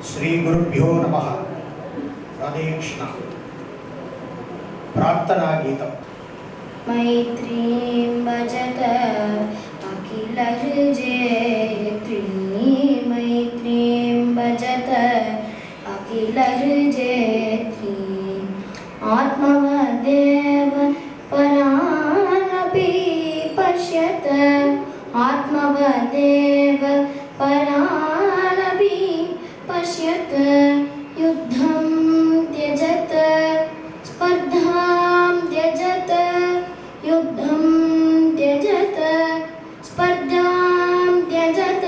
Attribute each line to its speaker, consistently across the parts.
Speaker 1: श्री गुरुभ्यो नमः। राधे कृष्ण। प्रार्थना गीतम।
Speaker 2: मैत्रीं भजत अखिल हृजयत्री, मैत्रीं भजत अखिल हृजयत्री, आत्मवदेव परानपि पश्यत, आत्मवदेव परानपि पश्यत, युद्धं त्यजत स्पर्धां त्यजत, युद्धं त्यजत स्पर्धां त्यजत,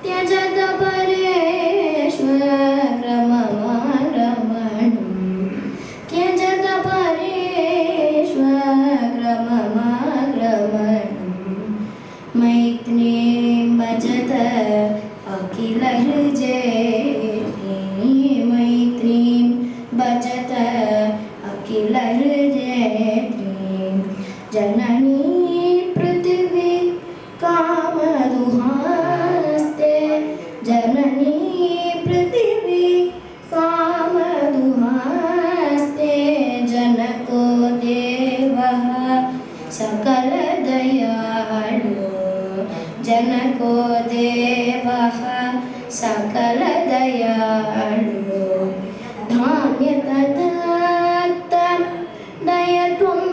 Speaker 2: त्यजत परेष्वग्रममागमनं, त्यजत परेष्वग्रममागमनं, मैत्रीं भजत अखिल हृजयत्री, मैत्रीं भजत अखिल हृजयत्री, जननी पृथिवी कामदुहास्ते, जननी पृथिवी कामदुहास्ते, जनको देवः सकल दयालु, जनको देवः सकल दयालु, धान्यतदत्त दयत्वं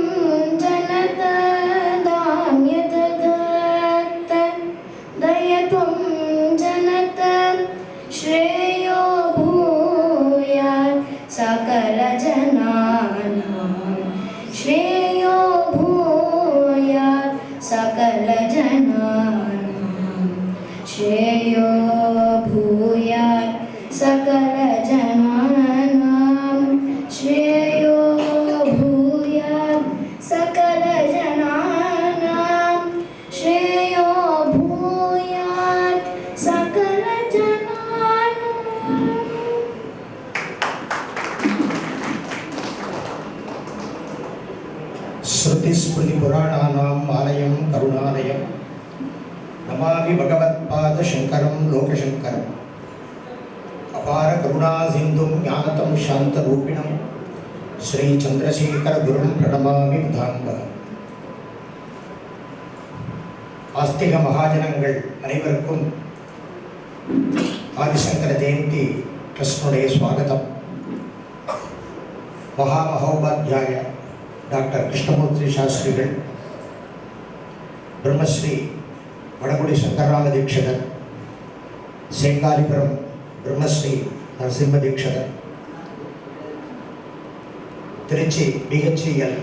Speaker 2: जनत, धान्यतदत्त दयत्वं जनत, श्रेयो भूयात् सकल जनानां, श्रेयो भूयात् सकल जनानां, श्रेयो भूयात् सकल जनानां, श्रेयो भूयात् सकल जनानां, श्रेयो भूयात् सकल जनानां।
Speaker 1: श्रुति स्मृति पुराणानाम् आलयं करुणालयं नमामि भगवत्पाद शंकरं लोकशंकरम्, अपार करुणा सिंधुं ज्ञानतं शान्तरूपिणं श्री चंद्रशेखर गुरुं प्रणमामि मुदान्वः। आस्तिक महाजनங்கள் அனைவருக்கும் ஆதிசங்கர ஜெயந்தி ட்ரஸ்டினுடைய ஸ்வாகதம். மகாமகோபாத்தியாய டாக்டர் கிருஷ்ணமூர்த்தி சாஸ்திரிகள், பிரம்மஸ்ரீ வடகுடி சங்கரராம தீட்சிதர், சேங்காலிபுரம் பிரம்மஸ்ரீ நரசிம்ம தீட்சிதர், திருச்சி பிஹெச்இஎல்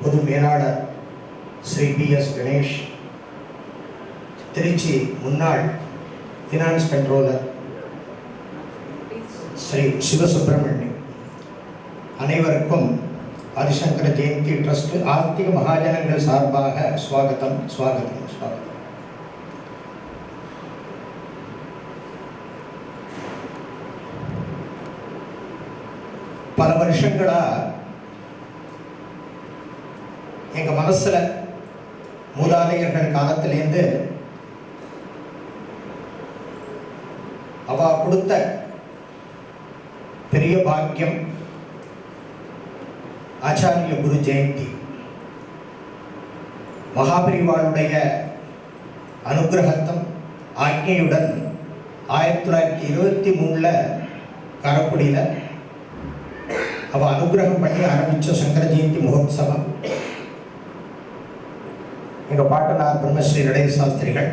Speaker 1: பொது மேலாளர் ஸ்ரீ பி.எஸ். கணேஷ், திருச்சி முன்னாள் ஃபினான்ஸ் கண்ட்ரோலர் ஸ்ரீ சிவசுப்பிரமணியம், அனைவருக்கும் ஆதிசங்கர ஜெயந்தி ட்ரஸ்ட் ஆஸ்திக மகாஜனங்கள் சார்பாக ஸ்வாகதம் ஸ்வாகதம் ஸ்வாகதம். பல வருஷங்களா எங்க மனசுல மூதாதையர்கள் காலத்திலேருந்து அவ கொடுத்த பெரிய பாக்கியம் ஆச்சாரிய குரு ஜெயந்தி. மகாபரிவாளுடைய அனுகிரகத்தம் ஆக்ஞையுடன் 1923 காரக்குடியில் அவ அனுகிரகம் பண்ணி ஆரம்பித்த சங்கர ஜெயந்தி மகோத்சவம் எங்கள் பாட்டனார் பிரம்மஸ்ரீ நடேச சாஸ்திரிகள்,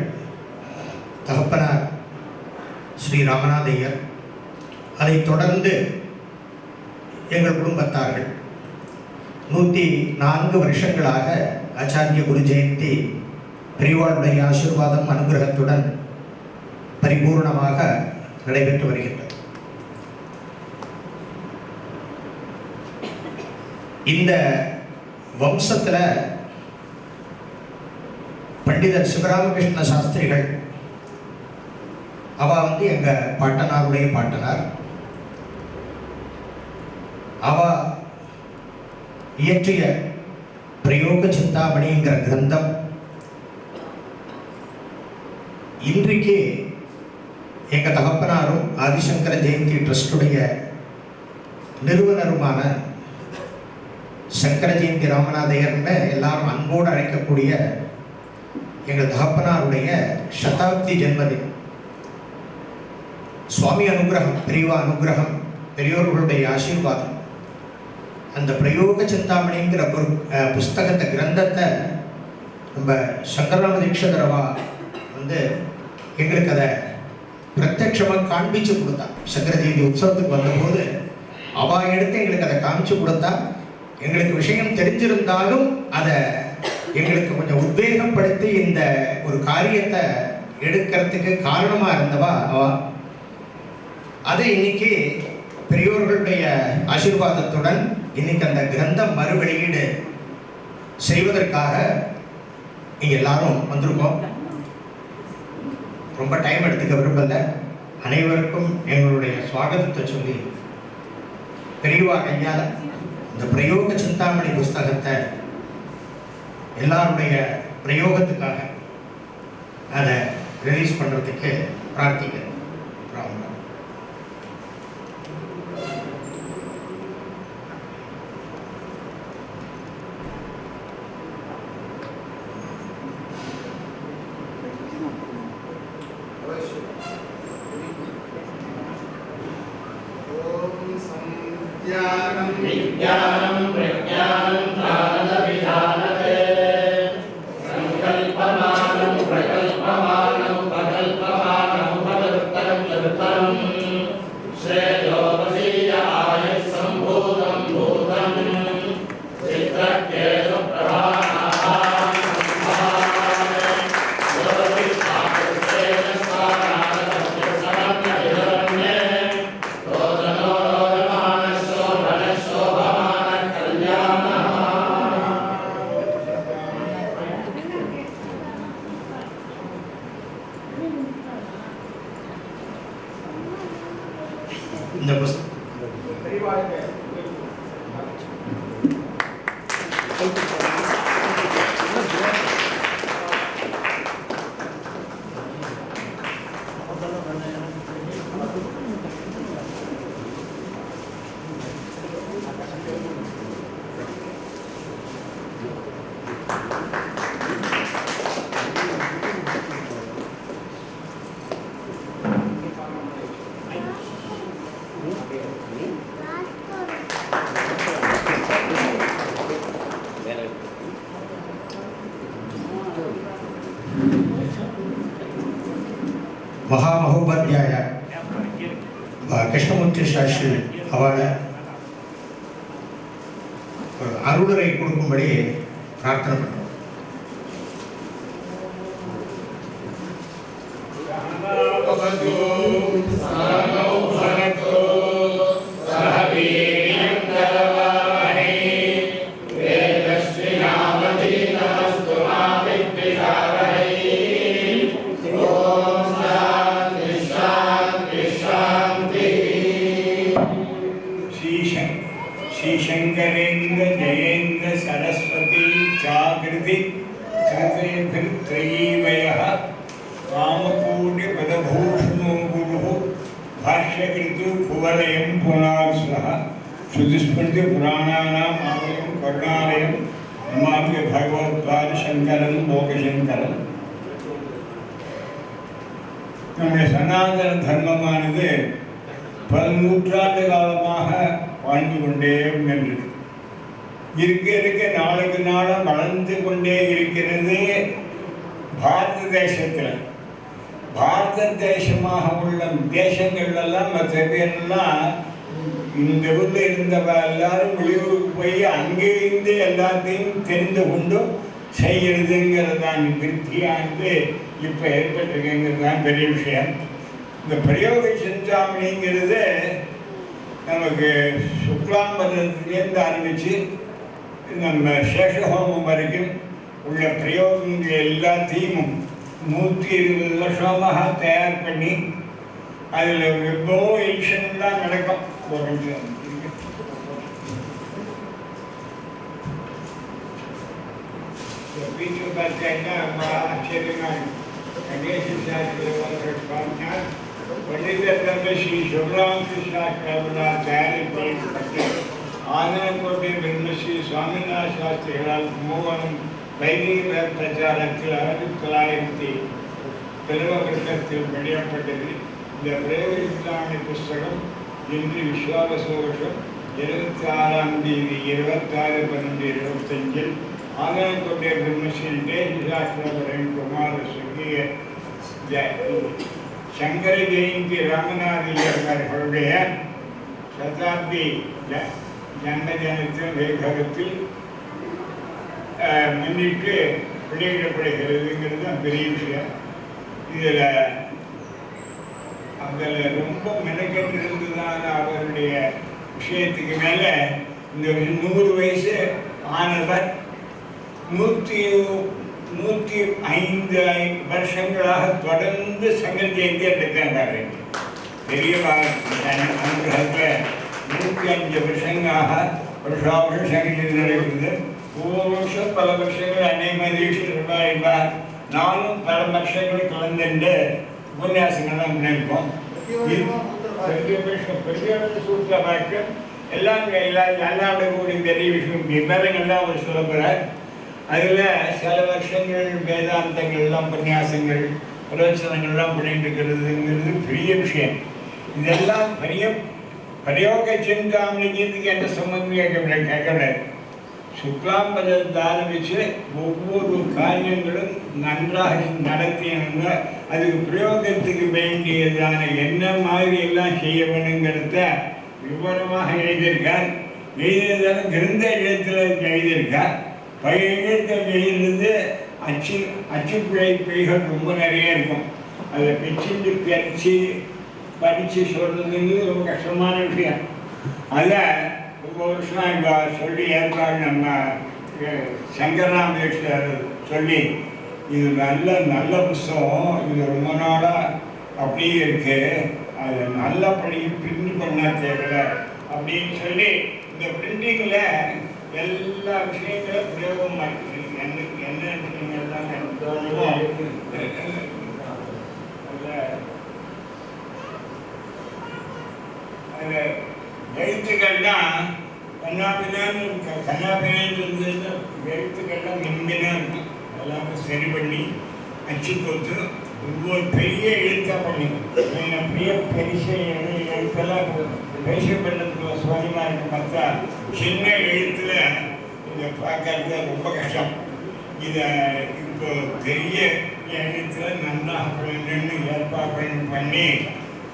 Speaker 1: தகப்பனார் ஸ்ரீ ராமநாதையர், அதைத் தொடர்ந்து எங்கள் குடும்பத்தார்கள் 104 வருஷங்களாக ஆச்சாரிய குரு ஜெயந்தி பெரியவாளுடைய ஆசீர்வாதம் அனுகிரகத்துடன் பரிபூர்ணமாக நடைபெற்று வருகின்றது. இந்த வம்சத்தில் பண்டிதர் சிவராமகிருஷ்ண சாஸ்திரிகள் அவ எங்க பாட்டனாருடைய பாட்டனார். அவ இயற்றிய பிரயோக சிந்தாமணிங்கிற கிரந்தம் இன்றைக்கு எங்கள் தகப்பனாரும் ஆதிசங்கர ஜெயந்தி ட்ரஸ்டுடைய நிறுவனருமான சங்கர ஜெயந்தி ராமநாதையர்னு எல்லாரும் அன்போடு அழைக்கக்கூடிய எங்கள் தகப்பனாருடைய சதாப்தி ஜென்மதினம். சுவாமி அனுகிரகம், பெரியவா அனுகிரகம், பெரியோர்களுடைய ஆசீர்வாதம், அந்த பிரயோக சிந்தாமணிங்கிற புஸ்தகத்தை கிரந்தத்தை நம்ம சங்கரராம தீட்சிதரவா எங்களுக்கு அதை பிரத்யட்சமாக காண்பிச்சு கொடுத்தா. சங்கர ஜெயந்தி உற்சவத்துக்கு வந்தபோது அவள் எடுத்து எங்களுக்கு அதை காமிச்சு கொடுத்தா. எங்களுக்கு விஷயம் தெரிஞ்சிருந்தாலும் அதை எங்களுக்கு கொஞ்சம் உத்வேகப்படுத்தி இந்த ஒரு காரியத்தை எடுக்கிறதுக்கு காரணமாக இருந்தவா அவா. அது இன்னைக்கு பெரியோர்களுடைய ஆசீர்வாதத்துடன் இன்னைக்கு அந்த கிரந்தம் மறுவெளியீடு செய்வதற்காக இங்கே எல்லாரும் வந்திருக்கோம். ரொம்ப டைம் எடுத்துக்க விரும்பல. அனைவருக்கும் எங்களுடைய சுவாகதத்தை சொல்லி பெரியவா கையால் இந்த பிரயோக சிந்தாமணி புஸ்தகத்தை எல்லாருடைய பிரயோகத்துக்காக அதை ரிலீஸ் பண்ணுறதுக்கு பிரார்த்திக்கிறேன்.
Speaker 3: विज्ञानं प्रज्ञानं प्राणविधानते संकल्पमानं प्रकल्पमानं प्रकल्पमानं पदोत्तरं चतुर्थं श्रेयो वसीय आयुः सम्भूतं भूतं चित्रकेतु
Speaker 1: இந்த புஸ்தகம் மகாமகோபாத்தியாய கிருஷ்ணமூர்த்தி சாஸ்திரி அவளை அருளரை கொடுக்கும்படி பிரார்த்தனை பண்ணுறோம்.
Speaker 4: श्री शंकरेन्द्र जयेन्द्र सरस्वती जागृति कृतयः रामपूर्य पदभूषणो गुरुः भाष्यकृतु कुवलयं पुनासः श्रुतिस्मृति पुराणानाम् आलयं करुणालयं नमामि भगवत्पाद शंकरं लोकशंकरं. நம்முடைய சனாதன தர்மமானது பல நூற்றாண்டு காலமாக வாழ்ந்து கொண்டே நின்று இருக்க நாளுக்கு நாளும் வளர்ந்து கொண்டே இருக்கிறது. பாரத தேசத்தில் பாரத தேசமாக உள்ள தேசங்கள்லாம் மற்ற பேரெல்லாம் இந்த ஊரில் இருந்தவ எல்லாரும் வெளியூருக்கு போய் அங்கேருந்து எல்லாத்தையும் தெரிந்து கொண்டு செய்கிறதுங்கிறதான் விருத்தியானது இப்போ ஏற்பட்டிருக்குங்கிறது தான் பெரிய விஷயம். இந்த பிரயோக சிந்தாமணிங்கிறது நமக்கு சுக்லாம்பரத்துலேருந்து ஆரம்பித்து நம்ம சேஷஹோமம் வரைக்கும் உள்ள பிரயோகங்கள் எல்லாத்தையும் 120 வருஷமாக தயார் பண்ணி அதில் எவ்வளோ எடிஷன்லாம் நடக்கும். ஒரு நிமிஷம் வீட்டில் பார்த்தீங்கன்னா ரொம்ப ஆச்சரியமாக கணேச சாஸ்திரி சுவாமியார் பண்டிதர் தந்தை ஸ்ரீ சுப்ராமகிருஷ்ணா கிளம்பனால் தயாரிக்கப்பட்டு ஆனந்தக்கோட்டை பிரம்மஸ்ரீ சுவாமிநாத சாஸ்திரிகளால் மூவனும் வைதிக பிரச்சாரத்தில் 1911 வெளியிடப்பட்டது. இந்த பிரயோக சிந்தாமணி புஸ்தகம் இன்று விஸ்வாவசு வருஷம் 26ஆம் தேதி 26/12/25 ஆனந்தக்கோட்டை பிரம்மஸ்ரீ தேஜாஸ்திரவரன் குமார சுகிய சங்கர ஜெயந்தி ராமநாதர்களுடைய சதாப்தி ஜன்மதினத்தில் வைபவத்தில் முன்னிட்டு வெளியிடப்படுகிறதுங்கிறது தான் பெரிய விஷயம். அதில் ரொம்ப மெனக்கெட்டு இருந்ததான அவருடைய விஷயத்துக்கு மேலே இந்த 100 வயசு ஆனவர் 105 வருஷங்களாக தொடர்ந்து சங்கர ஜெயந்தி எடுக்கின்றார். பெரிய அனுகிரகத்தில் 105 வருஷங்களாக வருஷம் சங்கர ஜெயந்தி நடக்கிறது. ஒவ்வொரு வருஷம் பல வருஷங்கள் அன்னை மதீஸ்வரர் நானும் பல வருஷங்கள் கலந்துட்டு உபன்யாசங்கள்லாம் பண்ணியிருக்கோம். பெரிய சூத்திரமாக்கம் எல்லாம் எல்லாரோட கூடிய பெரிய விஷயம் விவரங்கள்லாம் அவர் சொல்லப்படுறார். அதில் சில வருஷங்கள் வேதாந்தங்கள்லாம் உபன்யாசங்கள் பிரவச்சனங்கள்லாம் பண்ணிட்டு இருக்கிறதுங்கிறது பெரிய விஷயம். இதெல்லாம் பிரயோக சிந்தாமணிக்கு என்ன சம்பந்தம் கேட்கக்கூடாது. சுக்லாம்பரத்தை ஆரம்பித்து ஒவ்வொரு காரியங்களும் நன்றாக நடத்தினாங்க. அதுக்கு பிரயோகத்துக்கு வேண்டியதான என்ன மாதிரி எல்லாம் செய்ய வேணுங்கிறத விவரமாக எழுதியிருக்கார். எழுதியதான கிரந்த எழுத்தில் எழுதியிருக்கார். எழுத்தில் எழுதுறது அச்சுப்பிழைகள் ரொம்ப நிறைய இருக்கும். அதை பிச்சுட்டு பிரித்து படித்து சொல்கிறதுங்கிறது ரொம்ப கஷ்டமான விஷயம். அதில் ஒவ்வொரு வருஷம் இப்போ சொல்லி ஏற்பாடு நம்ம சங்கரராமேஸ்வர் சொல்லி இது நல்ல புஸ்தகம், இது ரொம்ப நாளாக அப்படியே இருக்கு, அது நல்லபடி பிரிண்ட் பண்ண தேவை அப்படின்னு சொல்லி இந்த பிரிண்டிங்கில் எல்லா விஷயங்களும் பிரயோகமாக இருக்குது. என்ன விஷயங்கள்லாம் அதில் எழுத்துக்கள்லாம் கண்ணாபினான்னு இருந்ததுன்னா எழுத்துக்கள்லாம் மென்மையாக இருக்கும். எல்லாமே சரி பண்ணி அச்சு கொடுத்து ஒவ்வொரு பெரிய எழுத்தாக பண்ணி பெரிய எழுத்தெல்லாம் பெருசு பண்ணுறதுக்கு சுவாரமாக இருக்கும். பார்த்தா சின்ன எழுத்தில் இதை பார்க்கறது ரொம்ப கஷ்டம். இதை இப்போ பெரிய எழுத்தில் நல்லா பண்ணணுன்னு ஏற்பாடு பண்ணி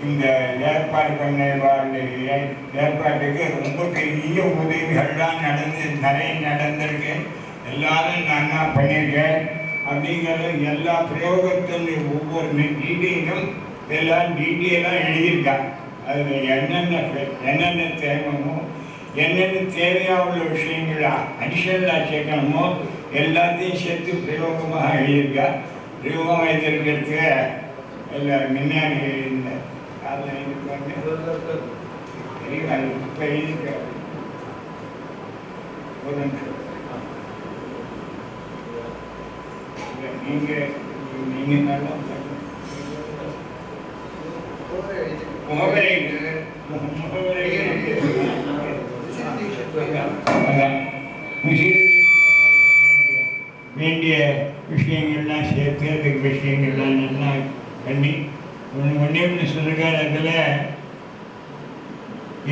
Speaker 4: இந்த ஏற்பாடு பண்ண ஏற்பாட்டுக்கு ரொம்ப பெரிய உதவிகள்லாம் நிறைய நடந்திருக்கு. எல்லாரும் நல்லா பண்ணியிருக்கேன் அப்படிங்கிறது எல்லா பிரயோகத்தின் ஒவ்வொரு டீட்டெயிலும் எல்லாம் டீட்டெயிலாக எழுதியிருக்காங்க. அதில் என்னென்ன தேவைமோ என்னென்ன தேவையாக உள்ள விஷயங்களா அடிஷனலாக சேர்க்கணுமோ எல்லாத்தையும் சேர்த்து பிரயோகமாக எழுதியிருக்கா. பிரயோகமாக எழுதியிருக்கிறதுக்கு எல்லாம் முன்னாடி இந்த அதில் இதுக்கு வந்து இப்போ எழுதியிருக்க ஒரு நிமிஷம் நீங்கள் நல்லா வேண்டிய விஷயங்கள்லாம் சேர்த்து அதுக்கு விஷயங்கள்லாம் நல்லா பண்ணி ஒன்றே சொல்லுகிற அதில்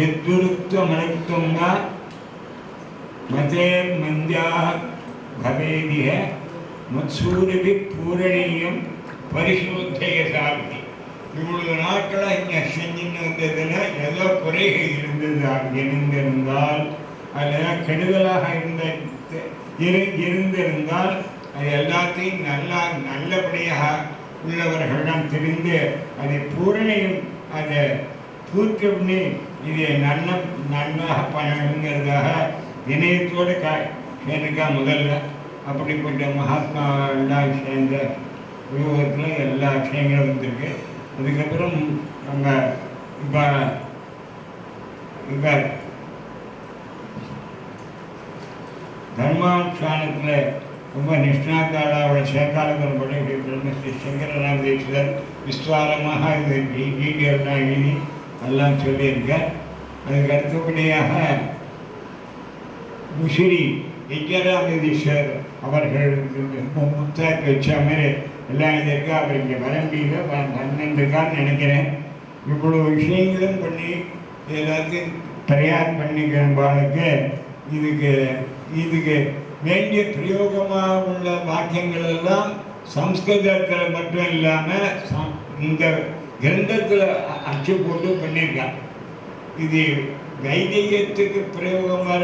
Speaker 4: எத்துருத்தமனத்துவம்னா மதே மந்தியா பவேதிய மத்சூரபி பூரணீயம் பரிசோத்தய சாதி. இவ்வளவு நாட்களாக இங்கே செஞ்சுன்னு வந்ததில் ஏதோ குறைகள் இருந்திருந்தால் அதெல்லாம் கெடுதலாக இருந்திருந்தால் அது எல்லாத்தையும் நல்லபடியாக உள்ளவர்கள்லாம் தெரிந்து அதை பூரணையும் அதை பூர்த்தி பண்ணி இதை நன்றாக பண்ணணுங்கிறதாக இணையத்தோடு சேர்ந்துக்கா. முதல்ல அப்படிப்பட்ட மகாத்மாவெல்லாம் சேர்ந்த உருவத்தில் எல்லா விஷயங்களும் வந்திருக்கு. அதுக்கப்புறம் நம்ம இப்போ தர்மானுஷ்டானத்தில் ரொம்ப நிஷ்ணாத்தாளாவோட சேக்காலத்தில் படி பிரம்மஸ்ரீ சங்கரராமதீஸ்வரர் விஸ்தாரமாக இது டீட்டெயிலாக எழுதி எல்லாம் சொல்லியிருக்கேன். அதுக்கு அடுத்தபடியாக முசிறி விஜயராமதீஸ்வர் அவர்கள் புத்தகத்தை வச்ச மாதிரி எல்லாம் இதற்கு அவர் இங்கே வர முடியல, 12 நினைக்கிறேன். இவ்வளோ விஷயங்களும் பண்ணி எல்லாத்தையும் தயார் பண்ணிக்கிறவாளுக்கு இதுக்கு வேண்டிய பிரயோகமாக உள்ள வாக்கியங்கள் எல்லாம் சம்ஸ்கிருதத்தில் மட்டும் இல்லாமல் இந்த கிரந்தத்தில் அச்சு போட்டு பண்ணியிருக்காங்க. இது வைதிகத்துக்கு பிரயோகமாக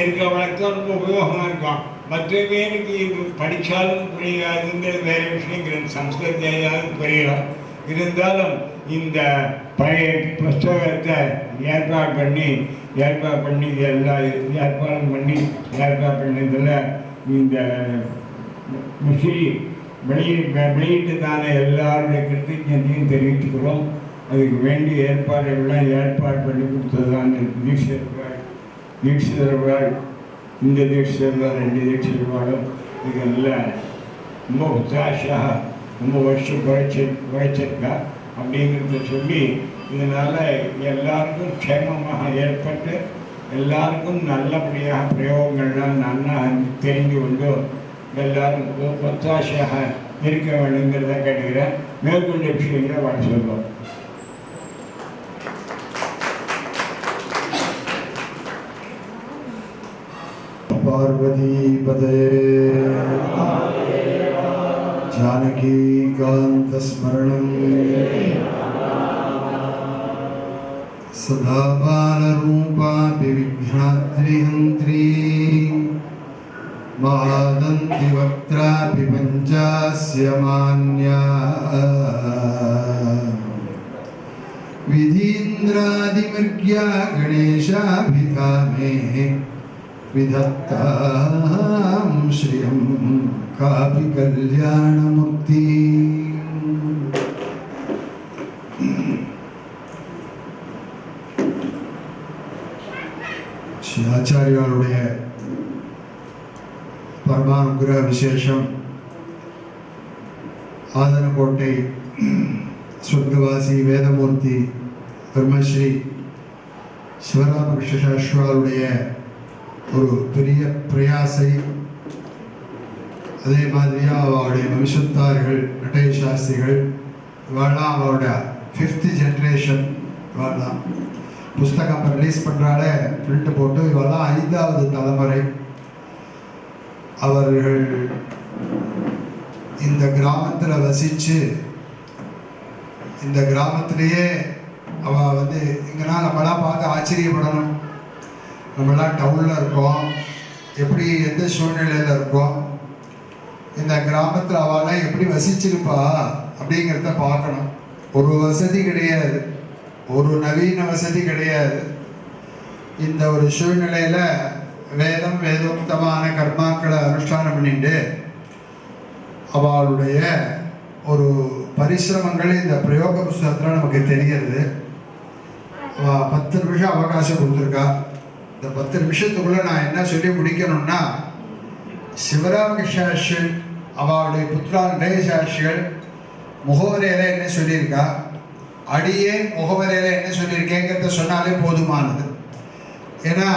Speaker 4: இருக்க வழக்கம் ரொம்ப உபயோகமாக இருக்கும். மற்ற பேருக்கு இது படித்தாலும் புரியாதுங்கிற வேறு விஷயங்கள் சம்ஸ்கிருதம் புரியலாம். இருந்தாலும் இந்த பழைய புஸ்தகத்தை ஏற்பாடு பண்ணி எல்லா ஏற்பாடும் பண்ணி ஏற்பாடு பண்ணதில் இந்த முசிறி வெளியிட்டதான எல்லாருடைய கிருத்தஜத்தையும் தெரிவித்துக்கிறோம். அதுக்கு வேண்டிய ஏற்பாடு பண்ணி கொடுத்ததான தீட்சிதர்கள் இந்த தீட்சிதர்கள் 2 தீட்சிதர்களும் இதெல்லாம் ரொம்ப உற்சாக ரொம்ப வருஷம் உழைச்சிருக்கா அப்படிங்கிறத சொல்லி இதனால் எல்லாருக்கும் க்ஷேமமாக ஏற்பட்டு எல்லாருக்கும் நல்லபடியாக பிரயோகங்கள்லாம் நல்லா தெரிந்து கொண்டு எல்லாரும் ஒத்தாசையாக இருக்க வேண்டுங்கிறத கேட்டுக்கிறேன். மேற்கொண்ட விஷயங்களை வர சொல்லுவோம்.
Speaker 5: पार्वतीपदे जानकीकान्तस्मरणं सदा बालरूपापि विघ्नाद्रिहन्त्री महादन्तिवक्त्रापि पञ्चास्य मान्या विधीन्द्रादिमर्ग्या गणेशाभिधामे विधत्तां श्रियं कापि कल्याणमूर्ति श्री आचार्योरुடைய பரமானுகிரக விசேஷம் ஆதனக்கோட்டை சொர்க்கவாசி வேதமூர்த்தி பிரம்மஸ்ரீ சிவராமகிருஷ்ண சாஸ்திரிகளுடைய ஒரு பெரிய பிரயாசை. அதே மாதிரியாக அவருடைய வம்சத்தார்கள் நடேஷ சாஸ்திரிகள் இவாள்லாம் அவரோட 5th ஜென்ரேஷன். இவாள்லாம் புஸ்தகம் ரிலீஸ் பண்ணுறால பிரிண்ட் போட்டு இவாள்லாம் 5வது தலைமுறை. அவர்கள் இந்த கிராமத்தில் வசித்து இந்த கிராமத்திலேயே அவள் வந்து இங்கன்னா நம்மளாம் பார்த்து ஆச்சரியப்படணும். நம்மளாம் டவுனில் இருக்கோம், எப்படி எந்த சூழ்நிலையில் இருக்கோம், இந்த கிராமத்தில் அவளாம் எப்படி வசிச்சிருப்பா அப்படிங்கிறத பார்க்கணும். ஒரு வசதி கிடையாது, ஒரு நவீன வசதி கிடையாது. இந்த ஒரு சூழ்நிலையில் வேதோக்தமான கர்மாக்களை அனுஷ்டானம் பண்ணிட்டு அவளுடைய ஒரு பரிசிரமங்கள் இந்த பிரயோக புஸ்தகத்தில் நமக்கு தெரிகிறது. 10 நிமிஷம் அவகாசம் கொடுத்துருக்கா. இந்த 10 நிமிஷத்துக்குள்ளே நான் என்ன சொல்லி முடிக்கணும்னா, சிவராமகிருஷ்ணாஸ்ரீ அவளுடைய புத்திரா நடேசாஸ்திரிகள் முகவரையில் என்ன சொல்லியிருக்கா, அடியே முகவரையில் என்ன சொல்லியிருக்கேங்கிறத சொன்னாலே போதுமானது. ஏன்னா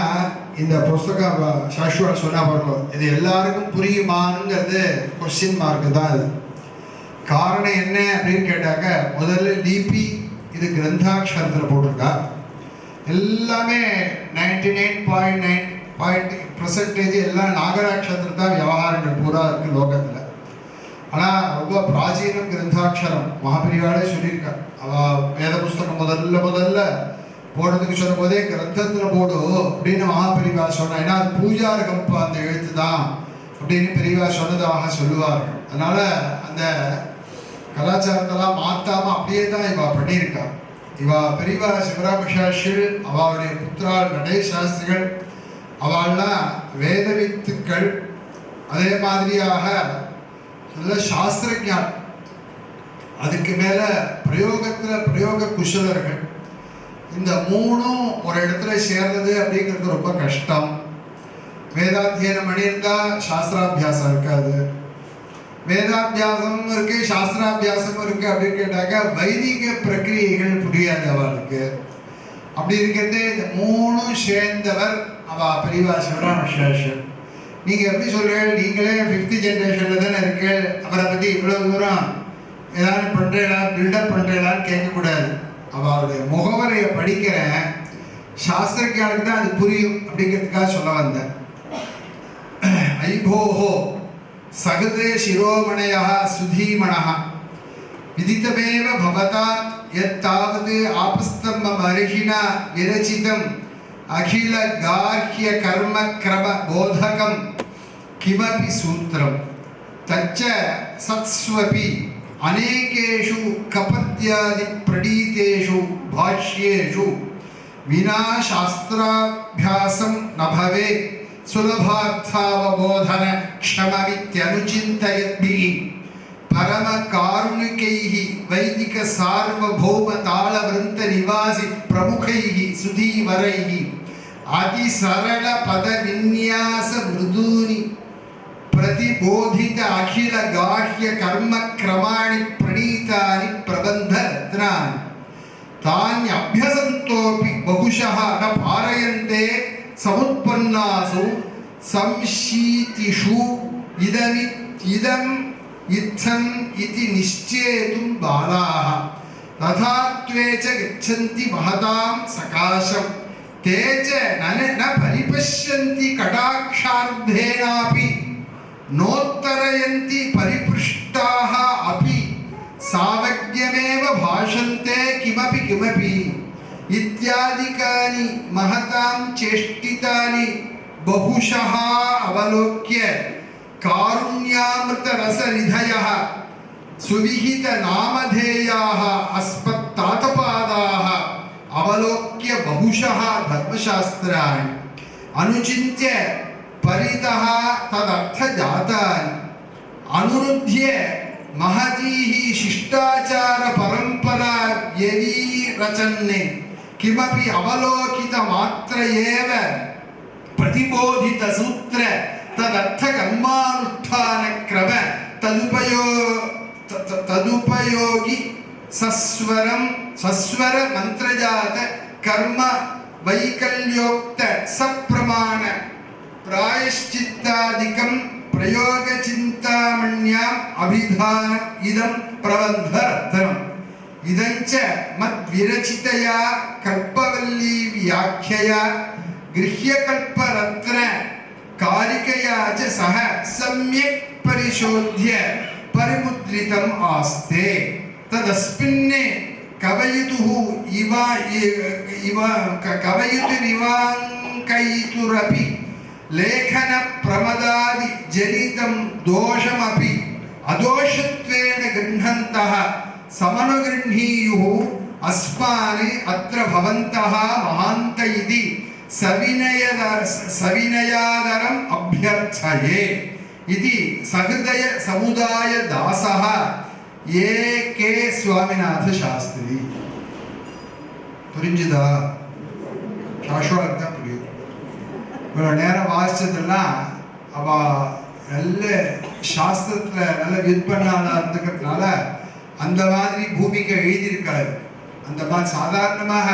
Speaker 5: இந்த புஸ்தகம் சாஸ்திரிகள் சொன்னால் பாருங்க, இது எல்லாருக்கும் புரியுமானுங்கிறது கொஸ்டின் மார்க்கு தான். இது காரணம் என்ன அப்படின்னு கேட்டாக்க, முதல்ல டிபி இது கிரந்தாட்சரத்தில் போட்டிருக்கா. எல்லாமே 99.9% எல்லாம் நாகராட்சரத்தில் தான் விவகாரங்கள் பூரா இருக்குது லோகத்தில். ஆனால் ரொம்ப பிராச்சீனம் கிரந்தாட்சரம். மகாபெரிவாளே சொல்லியிருக்கா, அவள் வேத புஸ்தகம் முதல்ல போடுறதுக்கு சொல்லும் போதே கிரந்தத்தில் போடு அப்படின்னு மகாபெரிவா சொன்னா. ஏன்னா அது பூஜாரகம் அந்த எழுத்து தான் அப்படின்னு பெரியவா சொன்னதாக சொல்லுவார்கள். அதனால் அந்த கலாச்சாரத்தெல்லாம் மாற்றாமல் அப்படியே தான் இவா பண்ணியிருக்கா. இவா பெரியவா சிவராமகிருஷ்ணாஸ்ரீ அவளுடைய புத்திரா நடேஷ சாஸ்திரிகள் அவள்லாம் வேதவித்துக்கள். அதே மாதிரியாக நல்ல சாஸ்திரஞான், அதுக்கு மேலே பிரயோக குஷலர்கள். இந்த 3ம் ஒரு இடத்துல சேர்றது அப்படிங்கிறது ரொம்ப கஷ்டம். வேதாத்தியனம் பண்ணியிருந்தால் சாஸ்திராபியாசம் இருக்காது. வேதாபியாசமும் இருக்கு, சாஸ்திராபியாசமும் இருக்கு அப்படின்னு கேட்டாக்கா வைதிக பிரக்கிரியைகள் புரியாது அவளுக்கு. அப்படி இருக்கிறது இந்த மூணும் சேர்ந்தவர் அவ பெரியவா சிவராமசேஷன். நீங்க எப்படி சொல்றீங்க? நீங்களே 5th ஜெனரேஷன்ல தானே இருக்கு, அவரை பத்தி இவ்வளவு தூரம் ஏதாவது பண்றீங்களா, பில்டப் பண்றீங்களான்னு கேட்கக்கூடாது. அவளுடைய முகவரையை படிக்கிறேன், சாஸ்திரக்காரனுக்கு தான் அது புரியும் அப்படிங்கிறதுக்காக சொல்ல வந்தேன். ஐபோஹோ சகதே சிரோமணயா சுதீமணः விதிதமேவ பவதா யத்தாவது ஆபஸ்தம்ப மரிஷினா விரச்சிதம் அகில காஹ்ய கர்ம கிரம போதகம் கிமபி சூத்திரம் தச்ச சத்ஸ்வபி அநேகேஷு கபத்யாதி பிரடீதேஷு பாஷ்யேஷு வினா சாஸ்திராபியாசம் ந பவேத் சுலபார்த்தாவபோதன க்ஷமமித்யனுசிந்தயத்பிஹி பரம காருணிகைஹி வைதிக சார்வபௌம தாளவிருந்த நிவாசி பிரமுகைஹி சுதீவரைஹி அதிசரள பத விந்யாச மிருதூனி பிரதிபோதித அகில காஹ்ய கர்ம கிரமாணி பிரணீதானி பிரபந்த ரத்னானி தானி அபியசந்தோபி பகுஷः ந பாரயந்தே சமுத்பன்னாசு சம்ஷீதிஷு இதம் இத்தம் இதி நிச்சேதும் பாலாः ததாத்வே ச கச்சந்தி மஹதாம் சகாசம் தே ச ந பரிபஷ்யந்தி கடாக்ஷார்த்தேனாபி நோத்தரயந்தி பரிபృష్టాः अपि सावज्ञमेव भाषन्ते किमपि किमपि इत्यादिकानि महतां चेष्टितानि बहुशः अवलोक्य कारुण्यामृतरसनिधयः सुविहितनामधेयाः अस्मत्तातपादाः अवलोक्य बहुशः धर्मशास्त्राणि अनुचिन्त्य परितः तदर्थजातानि अनुरुध्य महतीः शिष्टाचार परंपरा यदि रचन्ने किमपि अवलोकित मात्र एव प्रतिबोधित सूत्र तदर्थ कर्मानुष्ठान क्रम तदुपयोगी सस्वर मंत्रजात कर्म वैकल्योक्त सप्रमाण प्रायश्चित्तादिकं प्रयोग चिंतामण्याम् अभिधानम् इदं प्रबन्धरत्नम् इदञ्च मद्विरचितया कल्पवल्ली व्याख्यया गृह्यकल्परत्न कारिकया च सह सम्यक् परिशोध्य परिमुद्रितम् आस्ते तदस्मिन् कवयितुरिवाङ्कयितुरपि लेखन प्रमदादि जनितं दोषमपि अदोषत्वेन गृह्णन्तः समनुगृह्णीयुः अस्मान् अत्र भवन्तः महान्त इति सविनयादरम् अभ्यर्थये इति सहृदय समुदाय दासः ए के स्वामिनाथ शास्त्री புரிஞ்சுதா? சாஸ்வதா புரியுது. இவ்வளோ நேரம் வாசிச்சதெல்லாம் அவள் நல்ல சாஸ்திரத்தில் நல்ல விற்பனாளாக இருந்துக்கிறதுனால அந்த மாதிரி பூமிக்கு எழுதியிருக்காரு. அந்த மாதிரி சாதாரணமாக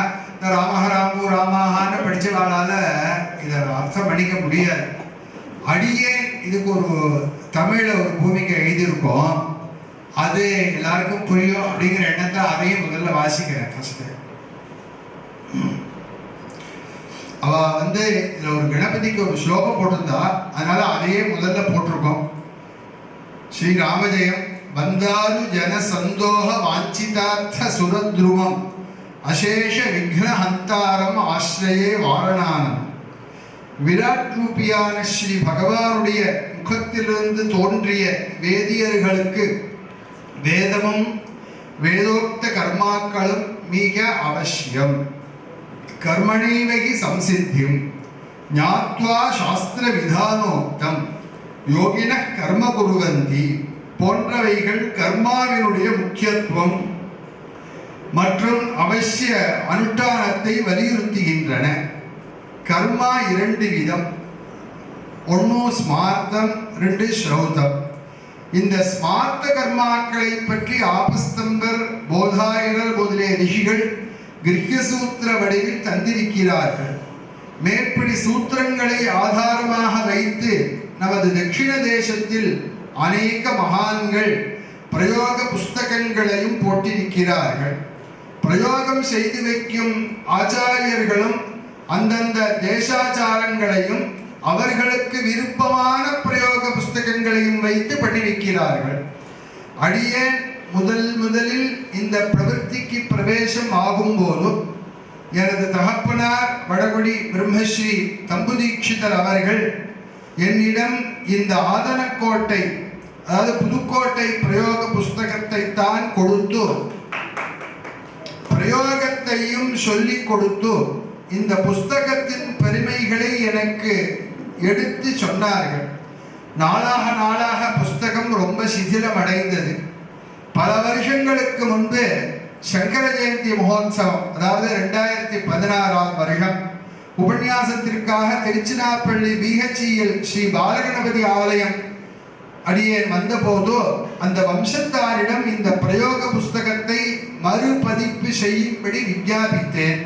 Speaker 5: ராமஹராமு ராமாஹான்னு படித்தவாளால் இதை அர்த்தம் பண்ணிக்க முடியாது. அடியே இதுக்கு ஒரு தமிழில் ஒரு பூமிக்கு எழுதியிருக்கோம், அது எல்லாருக்கும் புரியும் அப்படிங்கிற எண்ணத்தை அதையும் முதல்ல வாசிக்கிறேன். ஃபஸ்ட்டு அவ இதுல ஒரு கணபதிக்கு ஒரு ஸ்லோகம் போட்டிருந்தா, அதனால அதையே முதல்ல போட்டிருக்கோம். ஸ்ரீ ராமஜெயம் பந்தாரு ஜன சந்தோக வாஞ்சிதார்த்த சுரத்ருவம் அசேஷ விக்ன ஹந்தாரம் ஆஸ்ரயே வாரணானம். விராட் ரூபியான ஸ்ரீ பகவானுடைய முகத்திலிருந்து தோன்றிய வேதியர்களுக்கு வேதமும் வேதோக்த கர்மாக்களும் மிக அவசியம். கர்மணீவகி சம்சித்திம் ஞாத்வா சாஸ்திர விதானோக்தம் யோகின கர்ம குருவந்தி போன்றவைகள் கர்மாவினுடைய முக்கியத்துவம் மற்றும் அவசிய அனுஷ்டானத்தை வலியுறுத்துகின்றன. கர்மா இரண்டு விதம், ஒன்று ஸ்மார்த்தம், ரெண்டு ஸ்ரௌதம். இந்த ஸ்மார்த்த கர்மாக்களை பற்றி ஆபஸ்தம்பர், போதாயனர் முதலிய ரிஷிகள் கிரஹ்ய சூத்திர வடிவில் தந்திருக்கிறார்கள். மேற்படி சூத்திரங்களை ஆதாரமாக வைத்து நமது தட்சிண தேசத்தில் அநேக மகான்கள் பிரயோக புஸ்தகங்களையும் போட்டிருக்கிறார்கள். பிரயோகம் செய்து வைக்கும் ஆச்சாரியர்களும் அந்தந்த தேசாச்சாரங்களையும் அவர்களுக்கு விருப்பமான பிரயோக புஸ்தகங்களையும் வைத்து பண்ணிருக்கிறார்கள். அடியேன் முதலில் இந்த பிரவൃத்திக்கு பிரவேசம் ஆகும்போது எனது தகப்பனார் வடகுடி பிரம்மஸ்ரீ தம்புதீட்சிதர் அவர்கள் என்னிடம் இந்த ஆதனக்கோட்டை, அதாவது புதுக்கோட்டை பிரயோக புஸ்தகத்தை தான் கொடுத்து பிரயோகத்தையும் சொல்லிக் கொடுத்து இந்த புஸ்தகத்தின் பெருமைகளை எனக்கு எடுத்து சொன்னார்கள். நாளாக புஸ்தகம் ரொம்ப சிதிலம் அடைந்தது. பல வருஷங்களுக்கு முன்பு சங்கர ஜெயந்தி மகோத்சவம், அதாவது 2016ஆம் வருஷம் உபன்யாசத்திற்காக திருச்சினாப்பள்ளி பிஹெச்இயில் ஸ்ரீ பாலகணபதி ஆலயம் அடியேன் வந்தபோது அந்த வம்சத்தாரிடம் இந்த பிரயோக புஸ்தகத்தை மறுபதிப்பு செய்யும்படி விஞ்ஞாபித்தேன்.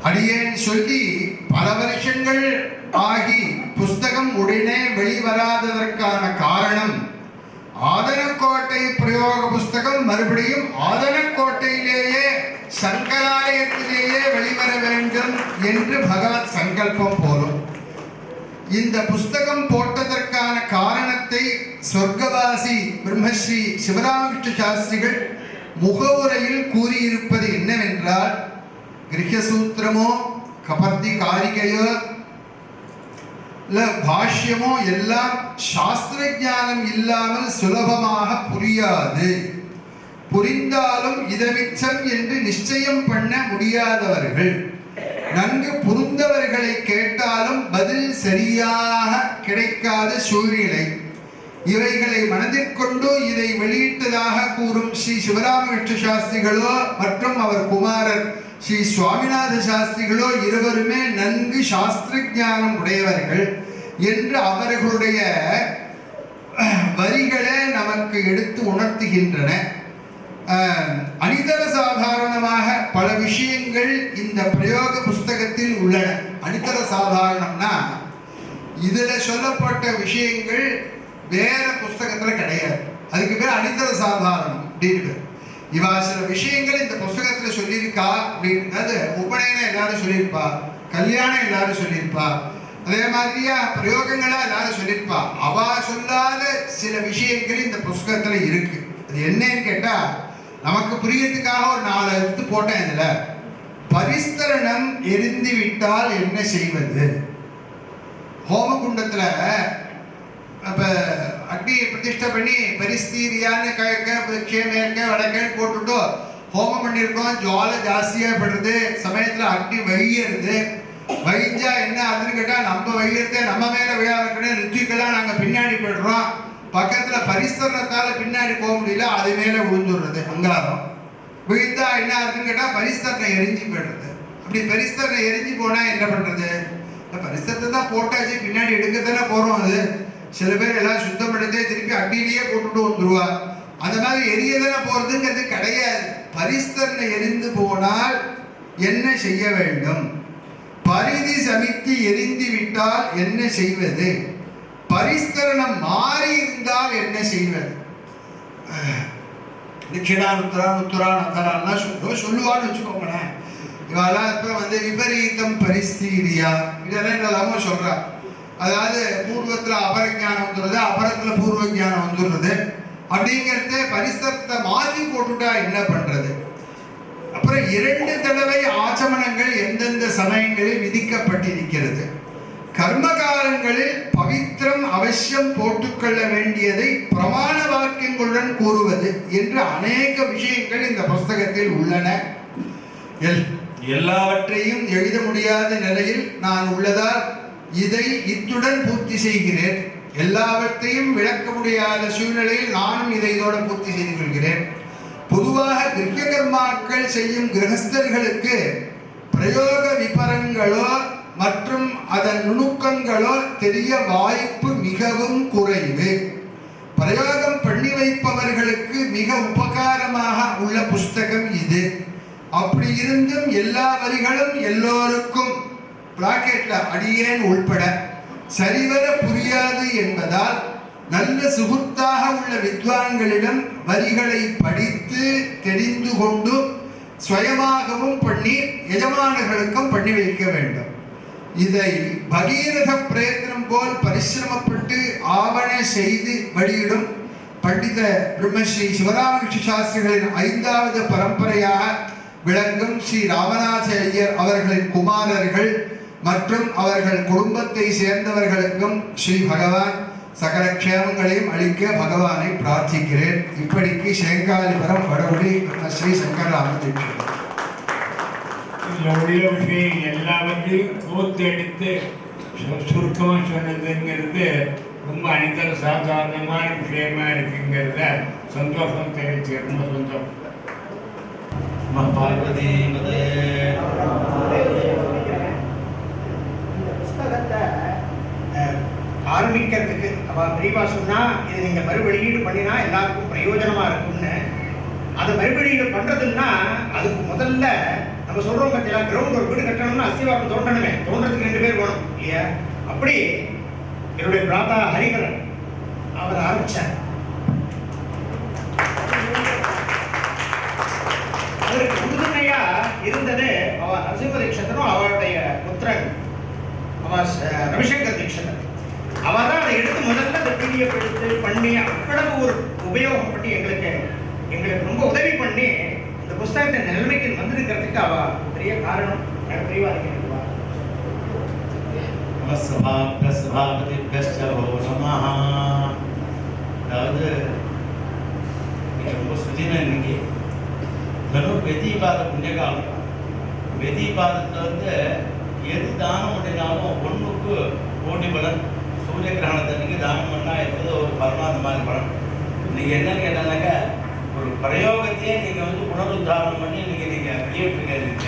Speaker 5: அடியேன் சொல்லி பல வருஷங்கள் ஆகி புஸ்தகம் உடனே வெளிவராததற்கான காரணம், ஆதனக்கோட்டை பிரயோக புஸ்தகம் மறுபடியும் ஆதனக்கோட்டையிலேயே சங்கராலயத்திலேயே வெளிவர வேண்டும் என்று பகவத் சங்கல்பம் போலும். இந்த புஸ்தகம் போட்டதற்கான காரணத்தை சொர்க்கவாசி பிரம்மஸ்ரீ சிவராமகிருஷ்ண சாஸ்திரிகள் முகவுரையில் கூறியிருப்பது என்னவென்றால், கிரஹ்யசூத்திரமோ கபர்த்தி காரிகையோ பாஷ்யமோ எல்லாம் சாஸ்திர ஞானம் இல்லாமல் சுலபமாக புரியாது. புரிந்தாலும் இதமிச்சம் என்று நிச்சயம் பண்ண முடியாதவர்கள், நன்கு புரிந்தவர்களை கேட்டாலும் பதில் சரியாக கிடைக்காத சூழ்நிலை, இவைகளை மனதில் கொண்டு இதை வெளியிட்டதாக கூறும் ஸ்ரீ சிவராமகிருஷ்ண சாஸ்திரிகளோ மற்றும் அவர் குமாரர் ஸ்ரீ சுவாமிநாத சாஸ்திரிகளோ இருவருமே நன்கு சாஸ்திர ஞானம் உடையவர்கள் என்று அவர்களுடைய வரிகளே நமக்கு எடுத்து உணர்த்துகின்றன. அனிதர சாதாரணமாக பல விஷயங்கள் இந்த பிரயோக புஸ்தகத்தில் உள்ளன. அனிதர சாதாரணம்னா இதுல சொல்லப்பட்ட விஷயங்கள் வேற புஸ்தகத்துல கிடையாது. அதுக்கு பேர் அனிதர சாதாரணம் அப்படின்னு பேர். இவா சில விஷயங்கள் இந்த புஸ்தகத்துல சொல்லியிருக்கா அப்படின்றது உபநயனம் எல்லாரும் சொல்லியிருப்பா, கல்யாணம் எல்லாரும் சொல்லியிருப்பா, அதே மாதிரியா பிரயோகங்களா எல்லாரும் சொல்லியிருப்பா. அவா சொல்லாத சில விஷயங்கள் இந்த புஸ்தகத்துல இருக்கு. அது என்னன்னு கேட்டா, நமக்கு புரியறதுக்காக ஒரு 4 எழுத்து போட்டேன். இதுல பரிஸ்தரணம் எரிந்து விட்டால் என்ன செய்வது? ஹோமகுண்டத்துல அப்ப அக்னியை பிரதிஷ்டை பண்ணி பரிஸ்தீரியான்னு மேற்க வடக்கே போட்டுட்டு ஹோமம் பண்ணியிருக்கோம். ஜுவாலை ஜாஸ்தியா படுறது, சமயத்துல அக்னி வழியறது. வழிஞ்சா என்ன ஆகுதுன்னு கேட்டா, நம்ம வழியறதே நம்ம மேல விழாவுக்குன்னு ரித்துக்கெல்லாம் நாங்க பின்னாடி போயிடுறோம். பக்கத்துல பரிஸ்தரணத்தால பின்னாடி போக முடியல, அது மேல விழுந்துடுறது அங்காரம். விழுந்தா என்ன ஆகுதுன்னு கேட்டா பரிஸ்தரணை எரிஞ்சு போயிடுறது. அப்படி பரிஸ்தரணை எரிஞ்சு போனா என்ன பண்றது? பரிஸ்தரத்தை தான் போட்டாச்சு, பின்னாடி எடுக்கத்தானே போறோம். அது சில பேர் எல்லாம் சுத்தம் பண்ணதே திருப்பி அக்னியிலேயே போட்டுட்டு வந்துருவா. அந்த மாதிரி எரியதானே போறதுங்கிறது கிடையாது. பரிஸ்தரணை எரிந்து போனால் என்ன செய்ய வேண்டும்? பரிதி சமித்தி எரிந்து விட்டால் என்ன செய்வது? பரிஸ்தரணம் மாறி இருந்தால் என்ன செய்வது? உத்தரான்னு சொல்லுவான்னு வச்சுக்கோங்களேன். இவெல்லாம் இப்ப விபரீதம் பரிஸ்தீரியா இதெல்லாம் என்னெல்லாமோ சொல்றா. அதாவது பூர்வத்துல அபரஞானம் வந்துடுறது, அபரத்துல பூர்வ ஞானம் வந்துடுறது. அப்படிங்கிறத பரிசரத்தை மாற்றி போட்டுட்டா என்ன பண்றது? அப்புறம் 2 தடவை ஆச்சமனங்கள் எந்தெந்த சமயங்களில் விதிக்கப்பட்டிருக்கிறது. கர்மகாலங்களில் பவித்திரம் அவசியம் போட்டுக்கொள்ள வேண்டியதை பிரமாண வாக்கியங்களுடன் கூறுவது என்று அநேக விஷயங்கள் இந்த புஸ்தகத்தில் உள்ளன. எல்லாவற்றையும் எழுத முடியாத நிலையில் நான் உள்ளதால் இதை இத்துடன் பூர்த்தி செய்கிறேன். எல்லாவற்றையும் விளக்க முடியாத சூழ்நிலையில் நானும் இதை இதோட பூர்த்தி செய்து கொள்கிறேன். பொதுவாக கிரஹ்ய கர்மாக்கள் செய்யும் கிரகஸ்தர்களுக்கு பிரயோக விபரங்களோ மற்றும் அதன் நுணுக்கங்களோ தெரிய வாய்ப்பு மிகவும் குறைவு. பிரயோகம் பண்ணி வைப்பவர்களுக்கு மிக உபகாரமாக உள்ள புஸ்தகம் இது. அப்படி இருந்தும் எல்லா வரிகளும் எல்லோருக்கும் பிராக்கெட்ல அடியேன் உள்பட சரிவர புரியாது என்பதால் நல்ல சுகுத்தாக உள்ள வித்வான்களிடம் வரிகளை படித்து தெரிந்து கொண்டு சுயமாகவும் பண்ணி எஜமானர்களுக்கும் பண்ணி வைக்க வேண்டும். இதை பகீரத பிரயத்னம் போல் பரிசிரமப்பட்டு ஆவண செய்து வெளியிடும் பண்டித பிரம்மஸ்ரீ சிவராமகிருஷ்ண சாஸ்திரிகளின் 5வது பரம்பரையாக விளங்கும் ஸ்ரீ ராமநாத ஐயர் அவர்களின் குமாரர்கள் மற்றும் அவர்கள் குடும்பத்தை சேர்ந்தவர்களுக்கும் ஸ்ரீ பகவான் சகல க்ஷேமங்களையும் அளிக்க பகவானை பிரார்த்திக்கிறேன். இப்படிக்கு சேங்காலிபுரம் வடகுடி ஸ்ரீ சங்கர் ராமதீட்சிதர்.
Speaker 4: உள்ள விஷயம் எல்லாவற்றையும் கோத்தெடுத்து சுருக்கமாக சொன்னதுங்கிறது ரொம்ப அனைத்தர சாதாரணமான விஷயமா இருக்குங்கிறத சந்தோஷம் தெரிவிச்சு ரொம்ப சந்தோஷம்.
Speaker 3: பார்வதி
Speaker 1: புஸ்தகத்தை ஆரம்பிக்கிறதுக்கு அவ பிரிவா சொன்னா இது நீங்க மறுவெளியீடு பண்ணினா எல்லாருக்கும் பிரயோஜனமா இருக்கும்னு. அதை மறுவெளியீடு பண்றதுன்னா அதுக்கு முதல்ல நம்ம சொல்றோம் பார்த்தீங்களா, கிரவுண்ட் ஒரு வீடு கட்டணும்னா அஸ்திவாரம் தோண்டணுமே, தோன்றதுக்கு 2 பேர் வேணும் இல்லையா? அப்படி என்னுடைய பிராதா ஹரிகரன் அவர் ஆரம்பிச்சார். அவருக்கு உறுதுணையா இருந்தது அவ நரசிம்ம தீட்சிதரும் அவருடைய புத்திரன் ரவிசங்கர் தீட்சிதர். அவர் தான் அதை எடுத்து முதல்ல அந்த பிடிஎஃப் எடுத்து பண்ணி அவ்வளவு ஒரு உபயோகம் பண்ணி எங்களுக்கு ரொம்ப உதவி பண்ணி இந்த புஸ்தகத்தை நிலைமைக்கு வந்திருக்கிறதுக்கு அவ பெரிய காரணம். எனக்கு தெரியவா இருக்கிறா.
Speaker 3: அதாவது ரொம்ப சுதினா இன்னைக்கு தனுர் வெதிபாத புண்ணியகாலம். வெதிபாதத்தில் வந்து எது தானம் பண்ணினாலும் 1க்கு கோடி பலன். சூரிய கிரகணத்தன்னைக்கு தானம் பண்ணால் எப்போது ஒரு பரமாத மாதிரி பலன். நீங்கள் என்னன்னு கேட்டானாக்கா ஒரு பிரயோகத்தையே நீங்கள் வந்து புனருத்தாரணம் பண்ணி நீங்கள் வெளியிட்டிருக்கீங்க.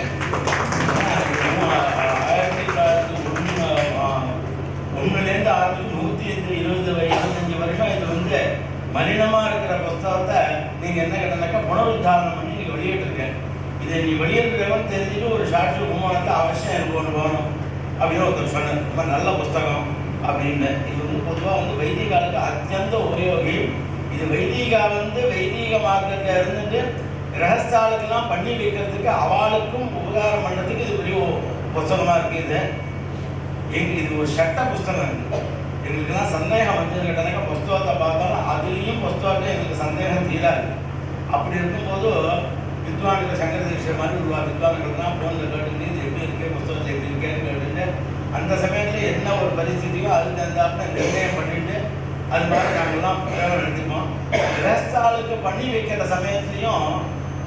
Speaker 3: 1901 ஆரம்பிச்சு 125 வருஷம் இது வந்து மலினமாக இருக்கிற புஸ்தகத்தை நீங்கள் என்ன கேட்டானாக்கா புனருத்தாரணம் பண்ணி நீங்கள் வெளியிட்டிருக்கேன். இதை நீ வெளியிடுறவன் தெரிஞ்சுட்டு ஒரு சாட்சி உமானத்தை அவசியம் எனக்கு ஒன்று வேணும் அப்படின்னு ஒருத்தர் சொன்னேன். ரொம்ப நல்ல புஸ்தகம் அப்படின்னு. இது வந்து பொதுவாக வந்து வைதிகாலுக்கு அத்தியந்த உபயோகி. இது வைதிகா வந்து வைதிக மார்க்கத்தில் இருந்துட்டு கிரகஸ்தாலுக்கெல்லாம் பண்ணி வைக்கிறதுக்கு அவளுக்கும் உபகாரம் பண்ணுறதுக்கு இது பெரிய புஸ்தகமாக இருக்குது. இது ஒரு சட்ட புஸ்தகம். எங்களுக்கெல்லாம் சந்தேகம் வந்து கேட்டானாக்கா புஸ்தகத்தை பார்த்தாலும் அதுலேயும் புஸ்தகத்தை எங்களுக்கு சந்தேகம் தீராது. அப்படி இருக்கும்போது வித்வான்கள் சங்கர தீட்சை மாதிரி வித்வான்கள்லாம் ஃபோனில் கேட்டுட்டு இது எப்படி இருக்கு, புஸ்தகத்தில் எப்படி இருக்கேன்னு கேட்டுட்டு அந்த சமயத்தில் என்ன ஒரு பரிస్థితిயோ அதுக்கு தகுந்தாப்புல நிர்ணயம் பண்ணிட்டு அது மாதிரி நாங்கள்லாம் பிரயோகம் நடத்திப்போம். கிரகஸ்தாலுக்கு பண்ணி வைக்கிற சமயத்துலையும்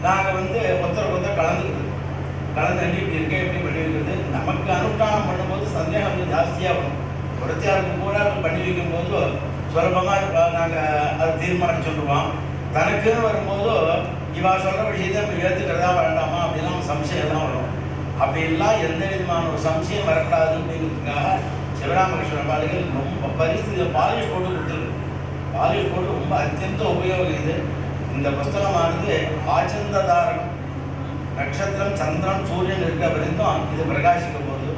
Speaker 3: நாங்கள் வந்து ஒருத்தர் கலந்து இப்படி இருக்க எப்படி பண்ணி வைக்கிறது. நமக்கு அனுஷ்டானம் பண்ணும்போது சந்தேகம் வந்து ஜாஸ்தியாக வரும். குறைச்சாருக்கு கூட பண்ணி வைக்கும்போது சுலபமாக நாங்கள் அது தீர்மானம் சொல்லுவோம். தனக்குன்னு வரும்போது இவா சொல்கிற விஷயத்தை நம்ம ஏற்றுக்கிறதா வேண்டாமா அப்படிலாம் சம்சயம்லாம் வரும். அப்படிலாம் எந்த விதமான ஒரு சம்சயம் வரக்கூடாது அப்படிங்கிறதுக்காக சிவராமகிருஷ்ண பாலிகள் ரொம்ப பரிசு பாலிஷ் போட்டு கொடுத்துருக்கு. பாலிஷ் போட்டு ரொம்ப அத்தியந்த உபயோகம் இது. இந்த புஸ்தகமானது ஆச்சந்ததாரம் நட்சத்திரம் சந்திரன் சூரியன் இருக்க வரைக்கும் இது பிரகாசிக்க போகுது.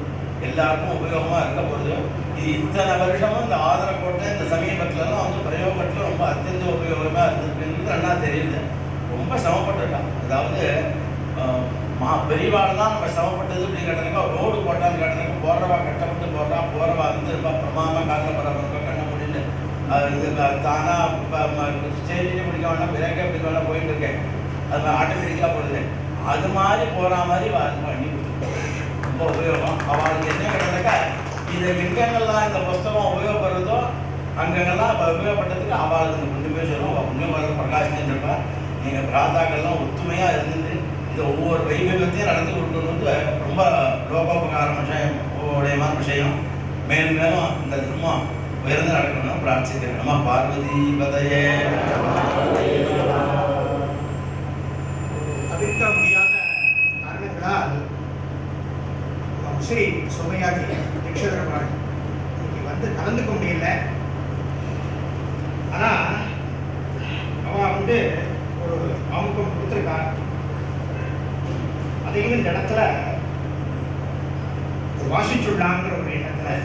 Speaker 3: எல்லாருக்கும் உபயோகமாக இருக்க போகுது. இது இத்தனை வருஷமும் இந்த ஆதரக்கோட்டை இந்த சமீபத்துலலாம் வந்து பிரயோகத்தில் ரொம்ப அத்தியந்த உபயோகமாக இருந்திருக்குன்றது அண்ணா தெரியுது. ரொம்ப சிரமப்பட்டுருக்கான். அதாவது பெரியவாள் தான் நம்ம சிரமப்பட்டது அப்படின்னு கேட்டாக்கா ரோடு போட்டான்னு கேட்டாக்கா போடுறவா கஷ்டப்பட்டு போடுறவா வந்து ரொம்ப பிரமாதமாக காட்டில் போடுறவங்க கண்ண முடிந்து இது தானாக ஸ்டேஜில் பிடிக்க வேணா பிரேக்கே பிடிக்க வேணா போயிட்டு இருக்கேன். அது ஆட்டோமேட்டிக்காக போடுது. அது மாதிரி போகிற மாதிரி பண்ணி கொடுத்துருக்கோம். ரொம்ப உபயோகம். அவளுக்கு என்ன கேட்டாக்கா இதை எங்கெங்கெல்லாம் இந்த புஸ்தகம் உபயோகப்படுறதோ அங்கெங்கெல்லாம் உபயோகப்பட்டதுக்கு அவளுக்கு இந்த புண்ணியமே சொல்லுவோம். அவள் புண்ணியம் வர பிரகாசிச்சுருப்பா. நீங்கள் பிராத்தாக்கள்லாம் ஒத்துமையாக இருந்துட்டு இந்த ஒவ்வொரு வைபவத்தையும் நடந்து கொடுக்கணும்னு ரொம்ப லோகோபகாரம் உடையமான விஷயம். மேலும் மேலும் இந்த திருமணம் உயர்ந்து நடக்கணும்னு பிரார்த்திக்கிறேன். நம்ம பார்வதி பதையே. தவிர்க்க முடியாத காரணங்களால்
Speaker 1: முசிறி சோமையாஜி தீட்சிதர் இன்னைக்கு வந்து கலந்துக்க முடியல. ஆனா அவன் வந்து ஒரு ஆமுகம் கொடுத்துருக்கா. அதையும் இந்த இடத்துல வாசிச்சுள்ளாங்கிற ஒரு எண்ணத்துல,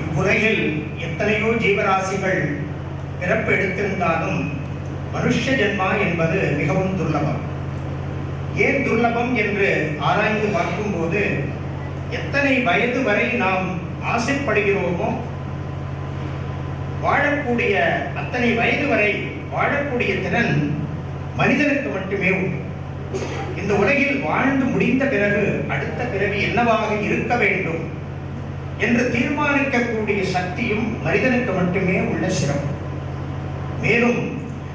Speaker 1: இவ்வுலகில் எத்தனையோ ஜீவராசிகள் பிறப்பு எடுத்திருந்தாலும் மனுஷ ஜென்மா என்பது மிகவும் துர்லபம். ஏன் துர்லபம் என்று ஆராய்ந்து பார்க்கும்போது, எத்தனை வயது வரை நாம் ஆசைப்படுகிறோமோ வாழக்கூடிய அத்தனை வயது வரை வாழக்கூடிய திறன் மனிதனுக்கு மட்டுமே உண்டு. இந்த உலகில் வாழ்ந்து முடிந்த பிறகு அடுத்த பிறவி என்னவாக இருக்க வேண்டும் என்று தீர்மானிக்கக்கூடிய சக்தியும் மனிதனுக்கு மட்டுமே உள்ள சிறப்பு. மேலும்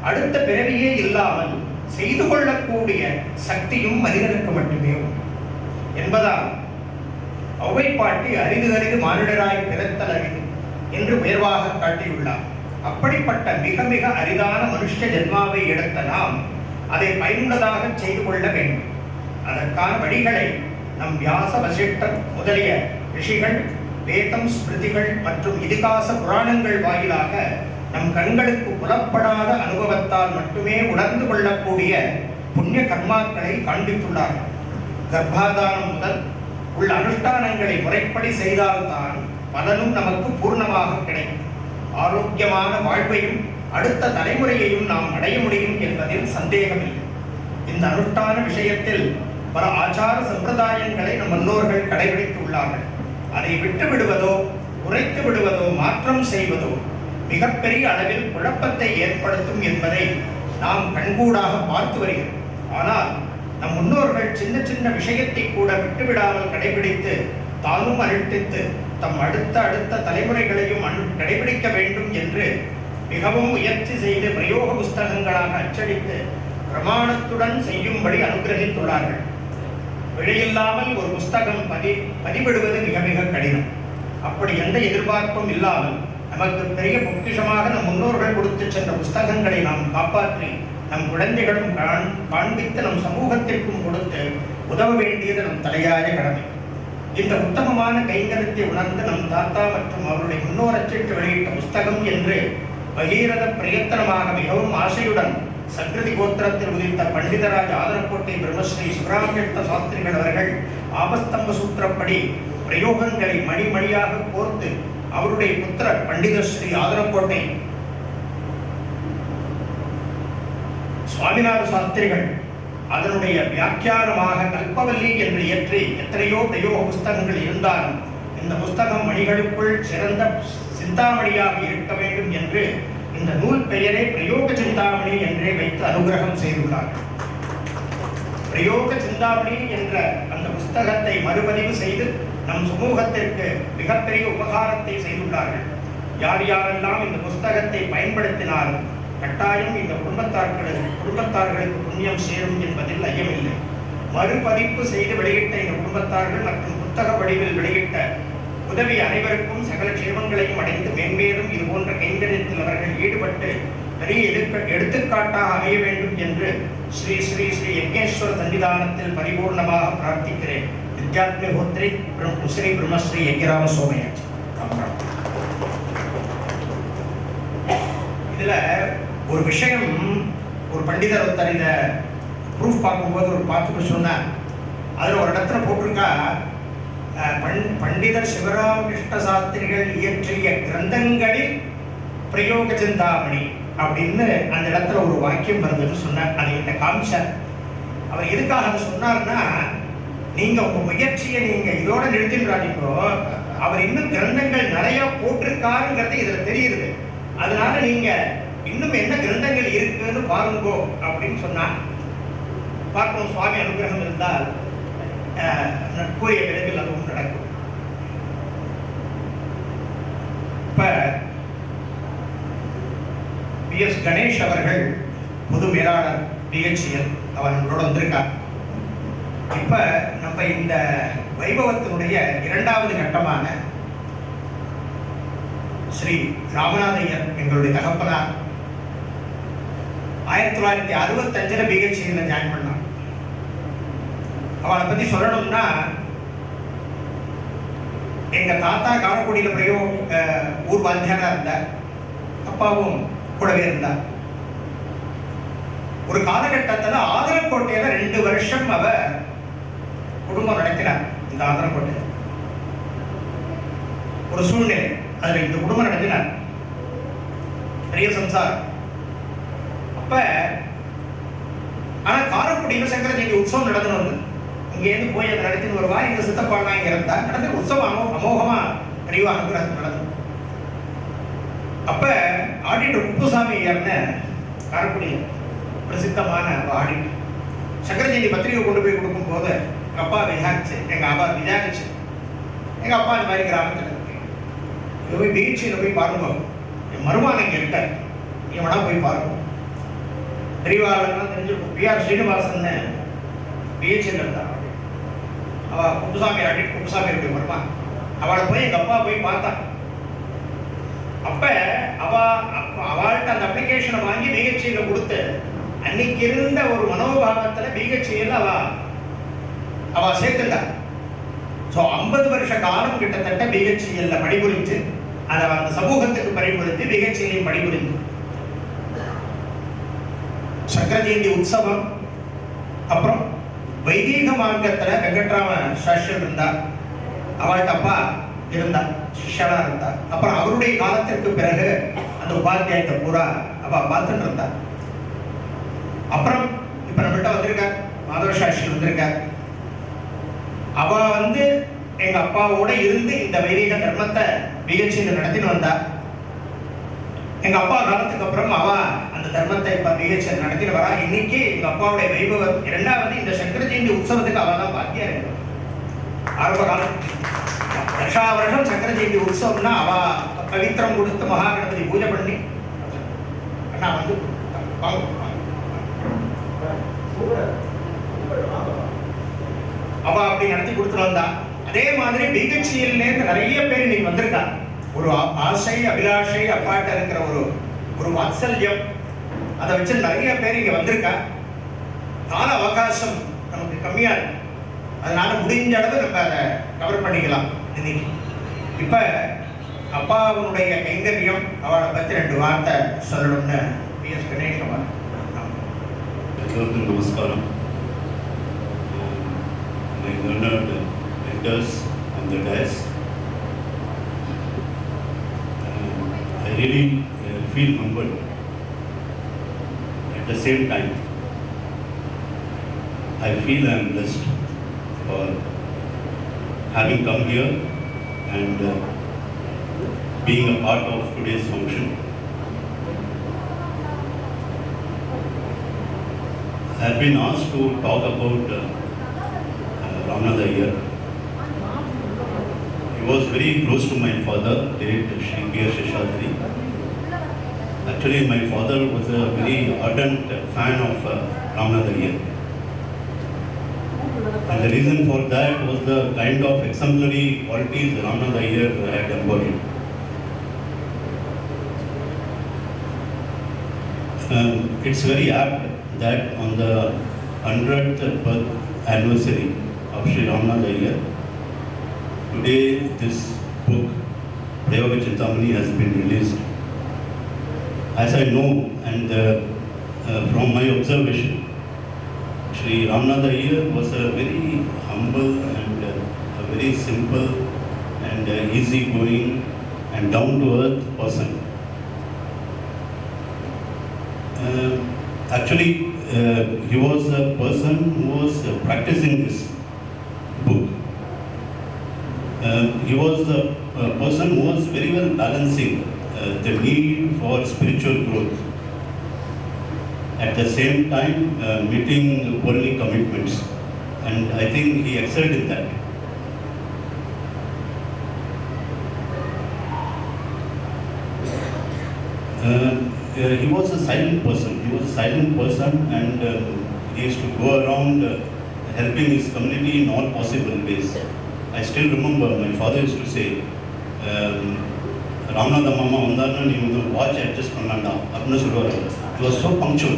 Speaker 1: அடுத்த பிறவியே இல்லாமல் செய்து கொள்ளக்கூடிய சக்தியும் மனிதனுக்கு மட்டுமே உண்டு என்பதால் ஔவை பாட்டி அரிது அரிது மானிடராய் பிறத்தல் அரிது என்று உயர்வாக காட்டியுள்ளார். அப்படிப்பட்ட மிக மிக அரிதான மனுஷ ஜென்மாவை எடுத்த நாம் அதை பயனுள்ளதாக செய்து கொள்ள வேண்டும். அதற்கான வழிகளை நம் வியாச வசிஷ்டர் முதலிய ரிஷிகள் வேதம் ஸ்மிருதிகள் மற்றும் இதிகாச புராணங்கள் வாயிலாக நம் கண்களுக்கு புலப்படாத அனுபவத்தால் மட்டுமே உணர்ந்து கொள்ளக்கூடிய புண்ணிய கர்மாக்களை காண்பித்துள்ளார்கள். கர்ப்பாதானம் முதல் உள்ள அனுஷ்டானங்களை முறைப்படி செய்தால்தான் பலனும் நமக்கு பூர்ணமாக கிடைக்கும். ஆரோக்கியமான வாழ்வையும் அடுத்த தலைமுறையையும் நாம் அடைய முடியும் என்பதில் சந்தேகமில்லை. இந்த அனுஷ்டான விஷயத்தில் பல ஆச்சார சம்பிரதாயங்களை நம் முன்னோர்கள் கடைபிடித்துள்ளார்கள். அதை விட்டு விடுவதோ குறைத்து விடுவதோ மாற்றம் செய்வதோ மிகப்பெரிய அளவில் குழப்பத்தை ஏற்படுத்தும் என்பதை நாம் கண்கூடாக பார்த்து வருகிறோம். ஆனால் நம் முன்னோர்கள் சின்ன சின்ன விஷயத்தை கூட விட்டுவிடாமல் கடைபிடித்து தானும் அனுஷ்டித்து தம் அடுத்த தலைமுறைகளையும் கடைபிடிக்க வேண்டும் என்று மிகவும் முயற்சி செய்து பிரயோக புஸ்தகங்களாக அச்சடித்து பிரமாணத்துடன் செய்யும்படி அனுகிரகித்துள்ளார்கள். பிழையில்லாமல் ஒரு புஸ்தகம் பதிவிடுவது மிக மிக கடினம். அப்படி எந்த எதிர்பார்ப்பும் இல்லாமல் நமக்கு பெரிய பொக்கிஷமாக நம் முன்னோர்கள் கொடுத்து சென்ற புஸ்தகங்களை நாம் காப்பாற்றி நம் குழந்தைகளும் காண்பித்து நம் சமூகத்திற்கும் கொடுத்து உதவ வேண்டியது நம் தலையாய கடமை. இந்த உத்தமமான கைங்கரத்தை உணர்ந்து நம் தாத்தா மற்றும் அவருடைய முன்னோர் அச்சிட்டு வெளியிட்ட புஸ்தகம் என்று பகீரத பிரயத்தனமாக மிகவும் ஆசையுடன் சக்ரதி கோத்திரத்தில் உதித்த பண்டிதராஜ் ஆதரக்கோட்டை பிரம்மஸ்ரீ சிவராமகிருஷ்ண சாஸ்திரிகள் அவர்கள் ஆபஸ்தம்ப சூத்திரப்படி பிரயோகங்களை மணிமணியாக கோர்த்து அவருடைய புத்திரர் பண்டிதர் ஸ்ரீ ஆதரக்கோட்டை சுவாமிநாத சாஸ்திரிகள் அதனுடைய வியாக்கியானமாக கல்பவல்லி என்று இயற்றி எத்தனையோ பிரயோக புஸ்தகங்கள் இருந்தாலும் இந்த புஸ்தகம் மணிகளுக்குள் சிறந்த சிந்தாமணியாக இருக்க வேண்டும் என்று இந்த நூல் பெயரை பிரயோக சிந்தாமணி என்றே வைத்து அனுகிரகம் செய்துள்ளார்கள். பிரயோக சிந்தாமணி என்ற அந்த புஸ்தகத்தை மறுபதிவு செய்து நம் சமூகத்திற்கு மிகப்பெரிய உபகாரத்தை செய்துள்ளார்கள். யார் யாரெல்லாம் இந்த புஸ்தகத்தை பயன்படுத்தினாலும் கட்டாயம் இந்த குடும்பத்தார்களுக்கு புண்ணியம் சேரும் என்பதில் ஐயமில்லை. மறுபதிப்பு செய்து வெளியிட்ட இந்த குடும்பத்தார்கள் மற்றும் புத்தக வடிவில் வெளியிட்ட உதவி அனைவருக்கும் சகல க்ஷேமங்களையும் அடைந்து மென்மேலும் இது போன்ற கைங்கரியத்தில் அவர்கள் ஈடுபட்டு பெரிய எடுத்துக்காட்டாக அமைய வேண்டும் என்று ஸ்ரீ ஸ்ரீ ஸ்ரீ யக்ஞேஸ்வர சன்னிதானத்தில் பரிபூர்ணமாக பிரார்த்திக்கிறேன். வித்யாத்மிஹோத்ரி முசிறி பிரம்மஸ்ரீ யக்ஞராம சோமயாஜி. இதுல ஒரு விஷயம், ஒரு பண்டிதர் ஒருத்தர் இதை ப்ரூஃப் பார்க்கும்போது ஒரு பார்த்துட்டு சொன்னார். அதில் ஒரு இடத்துல போட்டிருக்கா, பண்டிதர் சிவராமகிருஷ்ண சாஸ்திரிகள் இயற்றிய கிரந்தங்களில் பிரயோக சிந்தாமணி அப்படின்னு அந்த இடத்துல ஒரு வாக்கியம் வருதுன்னு சொன்னார். அதை என்ன காமிச்சார். அவர் எதுக்காக அதை சொன்னார்னா, நீங்க உங்க முயற்சியை நீங்க இதோட நிறுத்தின்றாடிப்போ அவர் இன்னும் கிரந்தங்கள் நிறைய போட்டிருக்காருங்கிறது இதுல தெரியுது. அதனால நீங்க இன்னும் என்ன கிரந்தங்கள் இருக்குன்னு பாருங்கோ அப்படின்னு சொன்னா, பார்க்கணும். சுவாமி அனுகிரகம் இருந்தால் கூறிய விரைவில் அதுவும் நடக்கும். இப்ப PS கணேஷ் அவர்கள் பொது மேலாளர் DHCL அவர்களோட வந்திருக்கார். இப்ப நம்ம இந்த வைபவத்தினுடைய இரண்டாவது கட்டமான ஸ்ரீ ராமநாதையர் எங்களுடைய தகப்பனார் 1965 BHCL ஜாயின் பண்ணார். அவளை பற்றி சொல்லணும்னா, எங்கள் தாத்தா காரைக்குடியில் ஊர் வாத்தியாராக இருந்தார், அப்பாவும் கூடவே இருந்தார். ஒரு காலகட்டத்தில் ஆதரக்கோட்டையில் 2 வருஷம் அவர் குடும்பம் நடத்தினார். இந்த ஆதரக்கோட்டை ஒரு சூழ்நிலை, அதில் இந்த குடும்பம் நடத்தினார், பெரிய சம்சாரம். அப்ப ஆனா காரைக்குடியில் சங்கர ஜெயந்தி உற்சவம் நடந்து வந்து இங்கேருந்து போய் அதை நடத்தின்னு வருவா. எங்க சித்தப்பாலாம் இங்க இருந்தா நடந்த உற்சவம் அமோகமா பெரிய அனுகிரகத்தில் நடந்தது. அப்ப ஆடிட்டர் குப்புசாமி ஐயர்னு காரைக்குடி பிரசித்தமான ஆடிட்டர் சங்கர ஜெயந்தி பத்திரிகை கொண்டு போய் கொடுக்கும் போது எங்க அப்பா விசாரிச்சு எங்க அப்பா இந்த மாதிரி கிராமத்தில் இருக்கு, இங்க போய் பீச்சில் போய் பாருங்க, என் மருமான இங்க இருக்காரு, நீங்க வேணா போய் பாருங்க. பெரியவாளெல்லாம் தெரிஞ்சிருக்கும். பிஆர் ஸ்ரீனிவாசன் பிஹெச்எல் இருந்தார். அவள் குப்புசாமி ஆடிட்டு குப்புசாமி வருமா, அவளை போய் எங்கள் அப்பா போய் பார்த்தா. அப்போ அவள்கிட்ட அந்த அப்ளிகேஷனை வாங்கி பிஹெச்சியில் கொடுத்து அன்னைக்கு இருந்த ஒரு மனோபாவத்தில் பிஹெச்சியில் அவள் சேர்த்துட்டா. ஸோ 50 வருஷ காலம் கிட்டத்தட்ட பிஹெச்சியில் பணிபுரிஞ்சு அதை அந்த சமூகத்துக்கு பணிபுரிஞ்சு பிஹெச்சியிலையும் பணிபுரிஞ்சு சங்கர ஜெயந்தி உற்சவம். அப்புறம் வைதீக மார்க்கத்தில் வெங்கட்ராம சாஸ்திரர் இருந்தார், அவள்கிட்ட அப்பா இருந்தார், சிஷ்யனா இருந்தார். அப்புறம் அவருடைய காலத்திற்கு பிறகு அந்த உபாத்தியாயத்தை பூரா அவ பார்த்துட்டு இருந்தார். அப்புறம் இப்ப நம்மகிட்ட வந்திருக்கார் மாதவ சாஸ்திரி வந்திருக்கார். அவ எங்க அப்பாவோட இருந்து இந்த வைதீக தர்மத்தை பிஹெச்சியில் நடத்தின்னு வந்தார். எங்க அப்பா காலத்துக்கு அப்புறம் அவ அந்த தர்மத்தை இப்ப பிஹெச்சியில் நடத்தின்னு வரா. இன்னைக்கு எங்க அப்பாவுடைய வைபவம். 2வது இந்த சங்கர ஜெயந்தி உற்சவத்துக்கு அவ தான் பாத்தியா இருக்கு. ஆரம்ப காலம் வருஷம் சங்கர ஜெயந்தி உற்சவம்னா அவ பவித்திரம் கொடுத்து மகாகணபதி பூஜை பண்ணி அண்ணா அவ அப்படி நடத்தி கொடுத்துட்டு வந்தா. அதே மாதிரி பிஹெச்சியிலேருந்து நிறைய பேர் இன்னைக்கு வந்திருக்கா. ஒரு ஆசை அபிலாஷை அப்பாட்ட இருக்கிற ஒரு வாத்சல்யம், அதை வச்சு நிறைய பேர் இங்க வந்திருக்கா. கால அவகாசம் நமக்கு கம்மியா இருக்கு, அதனால முடிஞ்ச அளவு நம்ம அதை கவர் பண்ணிக்கலாம். இன்னைக்கு இப்ப அப்பாவுடைய கைங்கரியம் அவளை பத்தி 2 வார்த்தை சொல்லணும்னு பிஎஸ் கணேஷ்குமார்.
Speaker 6: நமஸ்காரம். My honored elders on the dais. I really feel humbled. At the same time, I feel I am blessed for having come here and being a part of today's function. I have been asked to talk about Ramnath Iyer. He was very close to my father, late Shri P.R. Sheshadri. Actually, my father was a very ardent fan of Ramnath Iyer. And the reason for that was the kind of exemplary qualities Ramnath Iyer had embodied. It's very apt that on the 100th birth anniversary of Sri Ramnath Iyer, today this book, Devaga Chintamani, has been released. As I know and from my observation, Sri Ramnath Iyer was a very humble and a very simple and easygoing and down-to-earth person. Actually, he was a person who was practicing this book. He was a person who was very well balancing the need for spiritual growth, at the same time meeting worldly commitments, and I think he excelled in that. He was a silent person, and he used to go around helping his community in all possible ways. I still remember my father used to say, Ramnatha Mama vandarna nee watch adjust pannanda appadinu solluvaru. He was so punctual.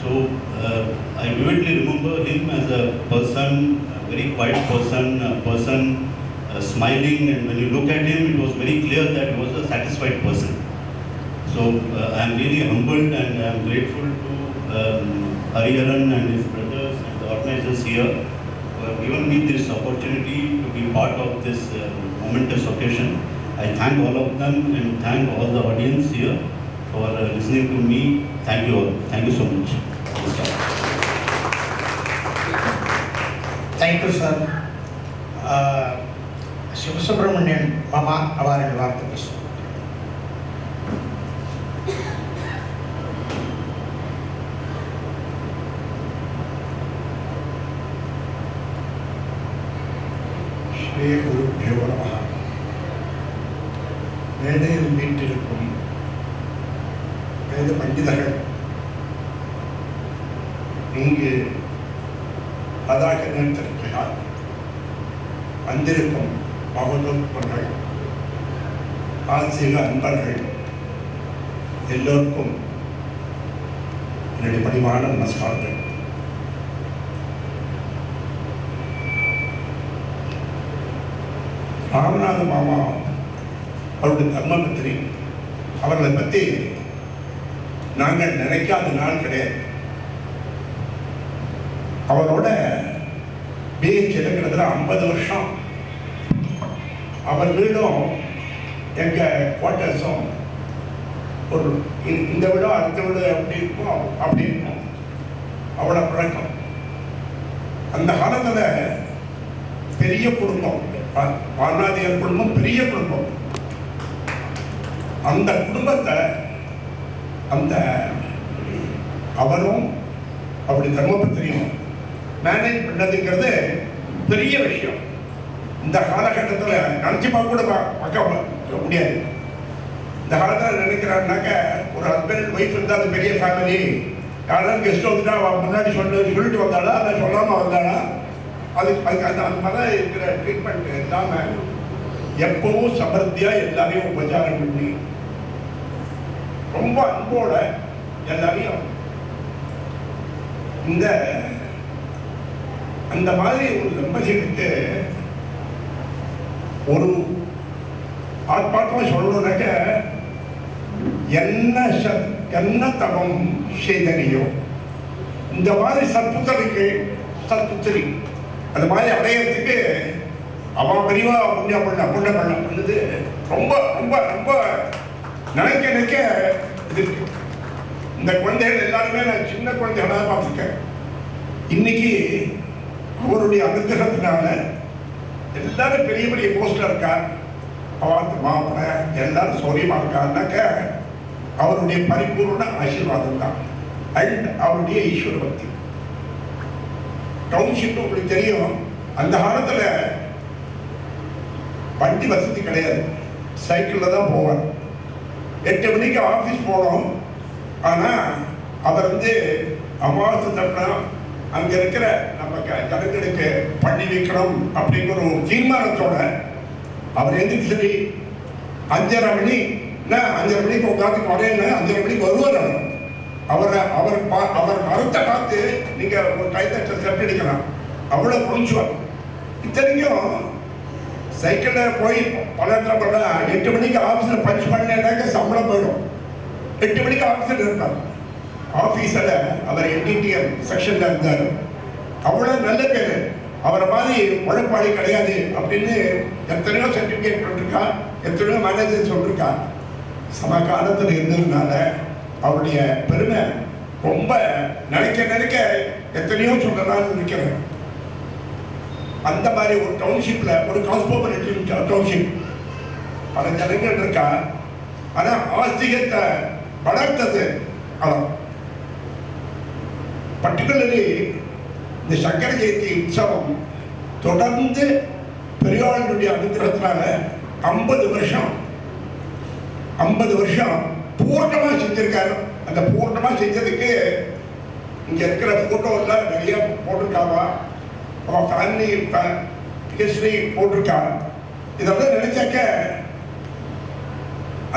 Speaker 6: So I vividly remember him as a person, a very quiet person, smiling, and when you look at him, it was very clear that he was a satisfied person. So I am really humbled and I am grateful to Hariharan and his brothers and the organizers here who have given me this opportunity to be part of this momentous occasion. I thank all of them and thank all the audience here for listening to me. Thank you all. Thank you so much.
Speaker 1: Thank you sir. Sivasubramanian மாமா அவர்கள் வார்த்தை பேசுவார்.
Speaker 7: ஸ்ரீ குருப்யோ நமஹ. மேடையில் வீட்டிருக்கும் வேத பண்டிதர்கள், இங்கு பதாக நிறுத்திருக்கிறார் வந்திருக்கும் மகோதோப்பர்கள், ஆசிரியர் அன்பர்கள் எல்லோருக்கும் என்னுடைய பணிவான நமஸ்காரங்கள். ராமநாத மாமா அவருடைய தர்மபத்திரி அவர்களை பற்றி நாங்கள் நினைக்காத நாள் கிடையாது. அவரோட பிஹெச்ல கிட்டத்தட்ட 50 வருஷம். அவர் வீடும் எங்கள் குவார்ட்டர்ஸும் ஒரு இந்த வீடும் அடுத்த வீடு எப்படி இருக்கும் அப்படி இருக்கும். அவ்வளோ பழக்கம். அந்த காலத்தில் பெரிய குடும்பம், வாரணாதியர் குடும்பம் பெரிய குடும்பம். அந்த குடும்பத்தை அந்த அவரும் அப்படி தர்மபத்திரியும் மேனேஜ் பண்ணதுங்கிறது பெரிய விஷயம். இந்த காலகட்டத்தில் நினச்சி பார்க்க முடியாது. இந்த காலத்தில் நினைக்கிறாருனாக்க ஒரு ஹஸ்பண்ட் ஒய்ஃப் இருந்தால் அது பெரிய ஃபேமிலி. யாராவது கெஸ்ட் வந்துட்டா முன்னாடி சொல்லிட்டு வந்தாளா அதை சொல்லாமல் வந்தாளா, அதுக்கு அந்த மாதிரி இருக்கிற ட்ரீட்மெண்ட் இல்லாமல் எப்பவும் சமர்த்தியாக எல்லாரையும் உபச்சாரம் பண்ணி ரொம்ப அன்போட எல்லாரையும் இந்த அந்த மாதிரி ஒரு தம்பதிகளுக்கு ஒரு ஆத்மார்த்தமாக சொல்லணும்னாக்க என்ன தவம் செய்தனியோ இந்த மாதிரி சத்புத்திரி அந்த மாதிரி அடையிறதுக்கு அவன் பெரியவா புண்ணியம் பண்ணது ரொம்ப ரொம்ப ரொம்ப நினைக்க இது. இந்த குழந்தைகள் எல்லாருமே நான் சின்ன குழந்தைகளாக பார்த்துருக்கேன். இன்னைக்கு அவருடைய அனுகிரகத்தினால எல்லாரும் பெரிய பெரிய போஸ்டில் இருக்கா. பார்த்து மாப்பிள்ளை எல்லாரும் சௌரியமாக இருக்காருனாக்க அவருடைய பரிபூர்ண ஆசீர்வாதம் தான். அண்ட் அவருடைய ஈஸ்வர பக்தி. டவுன்ஷிப் உங்களுக்கு தெரியும், அந்த காலத்தில் வண்டி வசதி கிடையாது, சைக்கிளில் தான் போவார். 8 மணிக்கு ஆஃபீஸ் போனோம். ஆனால் அவர் அமாவாசை தட்டினா அங்கே இருக்கிற நம்ம ஜனங்களுக்கு பண்ணி வைக்கணும் அப்படிங்கிற ஒரு தீர்மானத்தோட அவர் எந்திரிச்சு சரி 5:30 மணி 5:30 மணிக்கு உட்காந்து குறையில 5:30 மணிக்கு வருவார். அவர் மரத்தை பார்த்து நீங்கள் ஒரு கைத்தட்ட செட் அடிக்கலாம், அவ்வளோ புரிஞ்சுவார். இத்தனைக்கும் சைக்கிளில் போய் பலத்தில் பண்ண 8 மணிக்கு ஆஃபீஸில் பஞ்ச் பண்ணேன்னாக்க சம்பளம் போயிடும். 8 மணிக்கு ஆஃபீஸில் இருப்பார். ஆஃபீஸில் அவர் NDTM செக்ஷனில் இருந்தார். அவ்வளோ நல்ல பேர். அவரை மாதிரி உழைப்பாளி கிடையாது அப்படின்னு எத்தனையோ சர்டிஃபிகேட் பண்ணிருக்கா, எத்தனையோ மேனேஜர் சொல்லியிருக்கா. சமகாலத்தில் இருந்ததுனால அவருடைய பெருமை ரொம்ப நினைக்க எத்தனையோ சொல்லலாம்னு நினைக்கிறேன். அந்த மாதிரி ஒரு டவுன்ஷிப்பில் ஒரு காஸ்மோபாலிட்டன் டவுன்ஷிப் பல ஜனங்கள் இருக்கா. ஆனால் ஆஸ்திகத்தை வளர்த்தது அதான். பர்டிகுலர்லி இந்த சங்கர ஜெயந்தி உற்சவம் தொடர்ந்து பெரியாளுடைய அனுகிரகத்தினால 50 வருஷம் பூர்ணமாக செஞ்சிருக்காரு. அந்த பூர்ணமாக செஞ்சதுக்கு இங்கே இருக்கிற ஃபோட்டோலாம் நிறைய போட்டிருக்காவா, அவன் ஃபேமிலி ஹிஸ்ட்ரி போட்டிருக்கா. இதெல்லாம் நினைச்சாக்க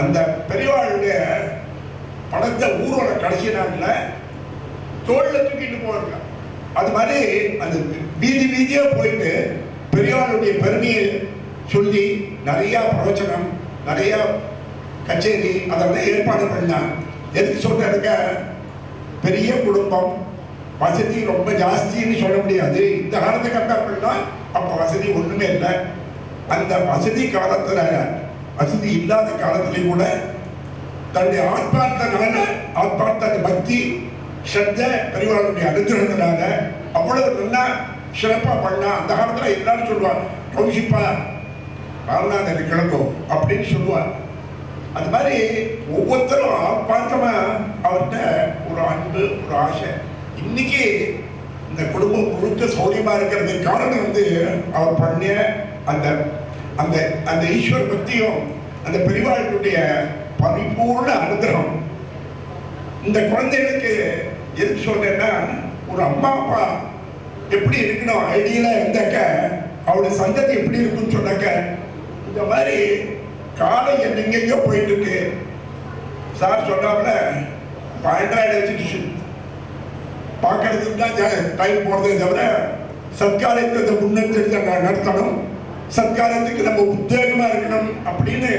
Speaker 7: அந்த பெரியவாளுடைய படத்தை ஊரோட கடைசி நாட்டில் தோல்ல தூக்கிட்டு போவாங்க. அது மாதிரி அந்த வீதி வீதியா போயிட்டு பெரியவாளுடைய பெருமையை சொல்லி நிறைய பிரவச்சனம், நிறைய கச்சேரி அதெல்லாம் ஏற்பாடு பண்ணான். எதுக்கு சொல்றதுக்க, பெரிய குடும்பம், வசதி ரொம்ப ஜாஸ்தின்னு சொல்ல முடியாது. இந்த காலத்தை கம்பேர் பண்ணா அப்ப வசதி ஒண்ணுமே இல்லை. அந்த வசதி காலத்துல, வசதி இல்லாத காலத்திலையும் கூட தன்னுடைய ஆத்மார்த்த பக்தி, ஸ்ரத்த, பெரியவாளுடைய அனுகிரகத்தினால அவ்வளவு நல்லா சிறப்பா பண்ணா. அந்த காலத்துல எல்லாரும் சொல்லுவாங்க, கௌஷிப்பா ராமநாதன் கிழக்கும் அப்படின்னு சொல்லுவார். அது மாதிரி ஒவ்வொருத்தரும் ஆத்மார்த்தமா அவர்கிட்ட ஒரு அன்பு, ஒரு ஆசை. இன்னைக்கு இந்த குடும்பம் முழுக்க சௌரியமா இருக்கிறதுக்கு காரணம் வந்து அவர் பண்ண அந்த அந்த அந்த ஈஸ்வர பக்தியும் அந்த பெரியவாளுடைய பரிபூர்ண அனுகிரகம். இந்த குழந்தைகளுக்கு எதுக்கு சொல்றேன்னா, ஒரு அம்மா அப்பா எப்படி இருக்கணும் ஐடியலா இருந்தாக்க அவருடைய சந்ததி எப்படி இருக்குன்னு சொன்னாக்க, இந்த மாதிரி காலை எங்கெங்கயோ போயிட்டு இருக்கு. சார் சொன்னாப்புல ஆண்ட்ராய்டு வச்சுட்டு பார்க்கறதுக்கு தான் டைம் போடுறதே தவிர சத்காலத்தை முன்னெடுத்து நடத்தணும், சத்காலத்துக்கு நம்ம உத்வேகமா இருக்கணும் அப்படின்னு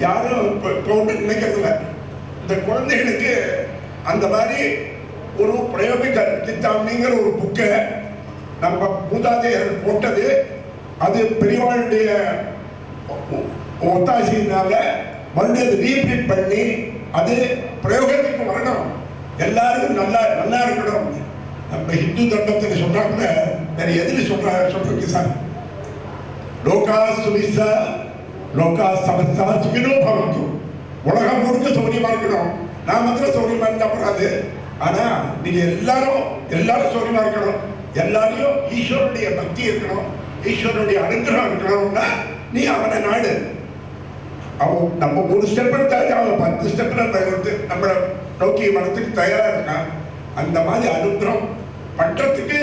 Speaker 7: யாரும் இப்போ நினைக்கிறதில்ல. இந்த குழந்தைகளுக்கு அந்த மாதிரி ஒரு பிரயோகித்த தித்தாமிங்கிற ஒரு புக்கை நம்ம மூதாதையர் போட்டது. அது பெரியவாளுடைய ஒத்தாசையினால வந்து அது ரீப்ரீட் பண்ணி அது பிரயோகத்துக்கு வரணும், எல்லாருக்கும் நல்லா நல்லா இருக்கணும். நம்ம ஹிந்து தர்மத்தில் சொன்னாங்க, வேற எதில் சொல்றீங்க சார்? லோகா சுவிசா லோகா சமஸ்தா சுகினோ பவந்து. உலகம் முழுக்க சௌரியமா இருக்கணும். நான் மாத்திரம் சௌரியமா இருந்தா போறாது. ஆனா நீங்க எல்லாரும் சௌரியமா இருக்கணும். எல்லாரையும் ஈஸ்வரனுடைய பக்தி இருக்கணும், ஈஸ்வரனுடைய அனுகிரகம் இருக்கணும்னா நீ அவனை நாடு. அவன் நம்ம ஒரு ஸ்டெப் எடுத்தாச்சு, அவன் 10 ஸ்டெப்ல நம்மளை நோக்கி வரத்துக்கு தயாரா இருக்கான். அந்த மாதிரி அனுகிரகம் பண்றதுக்கு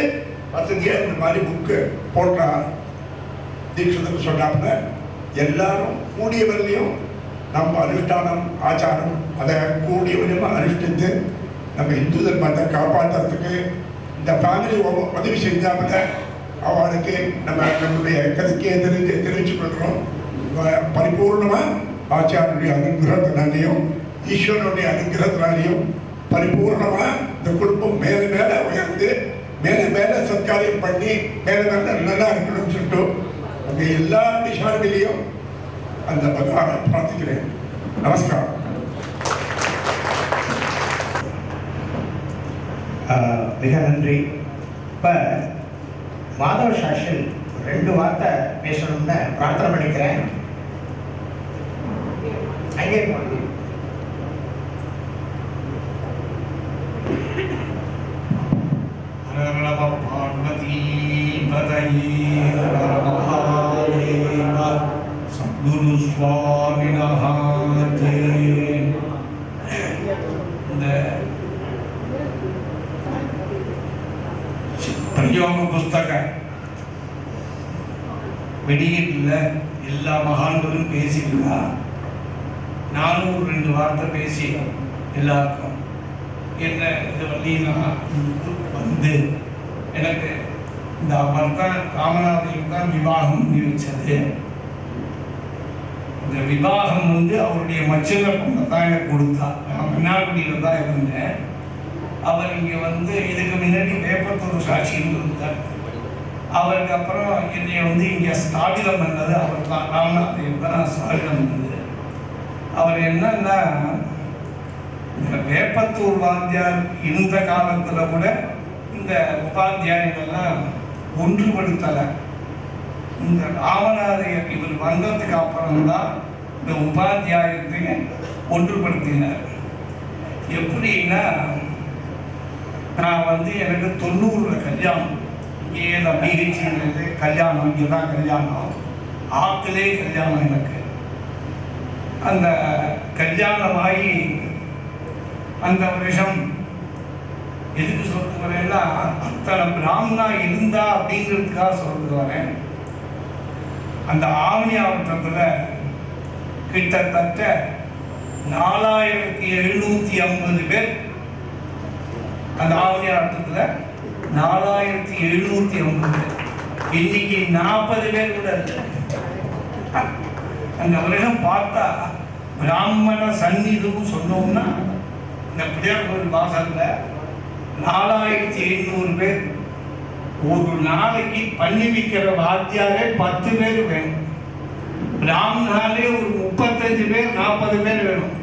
Speaker 7: வசதியா இந்த மாதிரி புக்கு போட்டா தீட்சிதர் சொன்னாங்க. எல்லாரும் கூடியவர்களையும் நம்ம அனுஷ்டானம் ஆச்சாரம் அதை கூடியவரையும் அனுஷ்டித்து நம்ம இந்து தர்மத்தை காப்பாற்றுறதுக்கு இந்த ஃபேமிலி உதவி செஞ்சாமல் அவளுக்கு நம்மளுடைய கதைக்கே தெரிவிச்சு கொள்கிறோம். பரிபூர்ணமாக ஆச்சாரனுடைய அனுகிரகத்தினாலேயும் ஈஸ்வரனுடைய அனுகிரகத்தினாலேயும் பரிபூர்ணமாக இந்த குடும்பம் மேலே மேலே உயர்ந்து மேலே மேலே சத்காரியம் பண்ணி மேலே மேலே நல்லா இருக்கணும்னு சொல்லிட்டு அங்கே எல்லா விஷயங்களையும் அந்த பகவானை பிரார்த்திக்கிறேன். நமஸ்காரம்.
Speaker 1: மிக நன்றி. இப்போ மாதவ சாஸ்திரி 2 வார்த்தை பேசணும்னு பிரார்த்தனை பண்ணிக்கிறேன். அங்கே
Speaker 4: பார்வதி சத்குரு சுவாமினஹ ஜெய. இந்த பிரயோக புஸ்தக வெளியீட்டில் எல்லா மகான்களும் பேசியிருக்கா. நானும் 2 வார்த்தை பேசி எல்லாருக்கும் என்ன இது வழியெல்லாம் வந்து எனக்கு இந்த அவர் தான் ராமநாதையும் தான் விவாகம் நினைச்சது. இந்த விவாகம் வந்து அவருடைய மச்சல பொண்ணை தான் எனக்கு கொடுத்தா. நான் மன்னார்குடியில் தான் இருந்தேன். அவர் இங்கே வந்து இதுக்கு முன்னாடி வேப்பத்தூர் சாட்சியில் இருந்தார். அவருக்கு அப்புறம் என்னை வந்து இங்கே ஸ்தாபிதம் பண்ணது அவர் தான், ராமநாதையும் தான் ஸ்தாபிதம் பண்ணது. அவர் என்னன்னா, இந்த வேப்பத்தூர் வாத்தியார் இருந்த காலத்தில் கூட இந்த உபாத்தியாயங்கள்லாம் ஒன்றுபடுத்தலை. இந்த ராமநாதையர் இவர் வந்ததுக்கு அப்புறம்தான் இந்த உபாத்தியாயத்தை ஒன்றுபடுத்தினார். எப்படின்னா, நான் வந்து எனக்கு 90 கல்யாணம், இங்கே தான் பிஹெச்சி கல்யாணம், இங்கே தான் கல்யாணம், ஆத்திலே கல்யாணம். எனக்கு அந்த கல்யாணமாகி அந்த வருஷம் எதுக்கு சொல்லிட்டு வரேன்னா, அத்தனை பிராமணா இருந்தா அப்படிங்கிறதுக்காக சொல்லிட்டு வரேன். அந்த ஆவணி ஆவட்டத்தில் கிட்டத்தட்ட 4750 பேர்
Speaker 8: அந்த ஆவணி ஆட்டத்தில் 4750 இன்னைக்கு 40 பேர் கூட இல்லை. அந்த வருஷம் பார்த்தா பிராமண சந்நிதின்னு சொன்னோம்னா இந்த பிள்ளையார் கோவில் வாசல்ல 4700 பேர். ஒரு நாளைக்கு பண்ணி வைக்கிற வாத்தியாரே 10 பேர் வேணும். பிராமணாலே ஒரு 35 பேர் 40 பேர் வேணும்.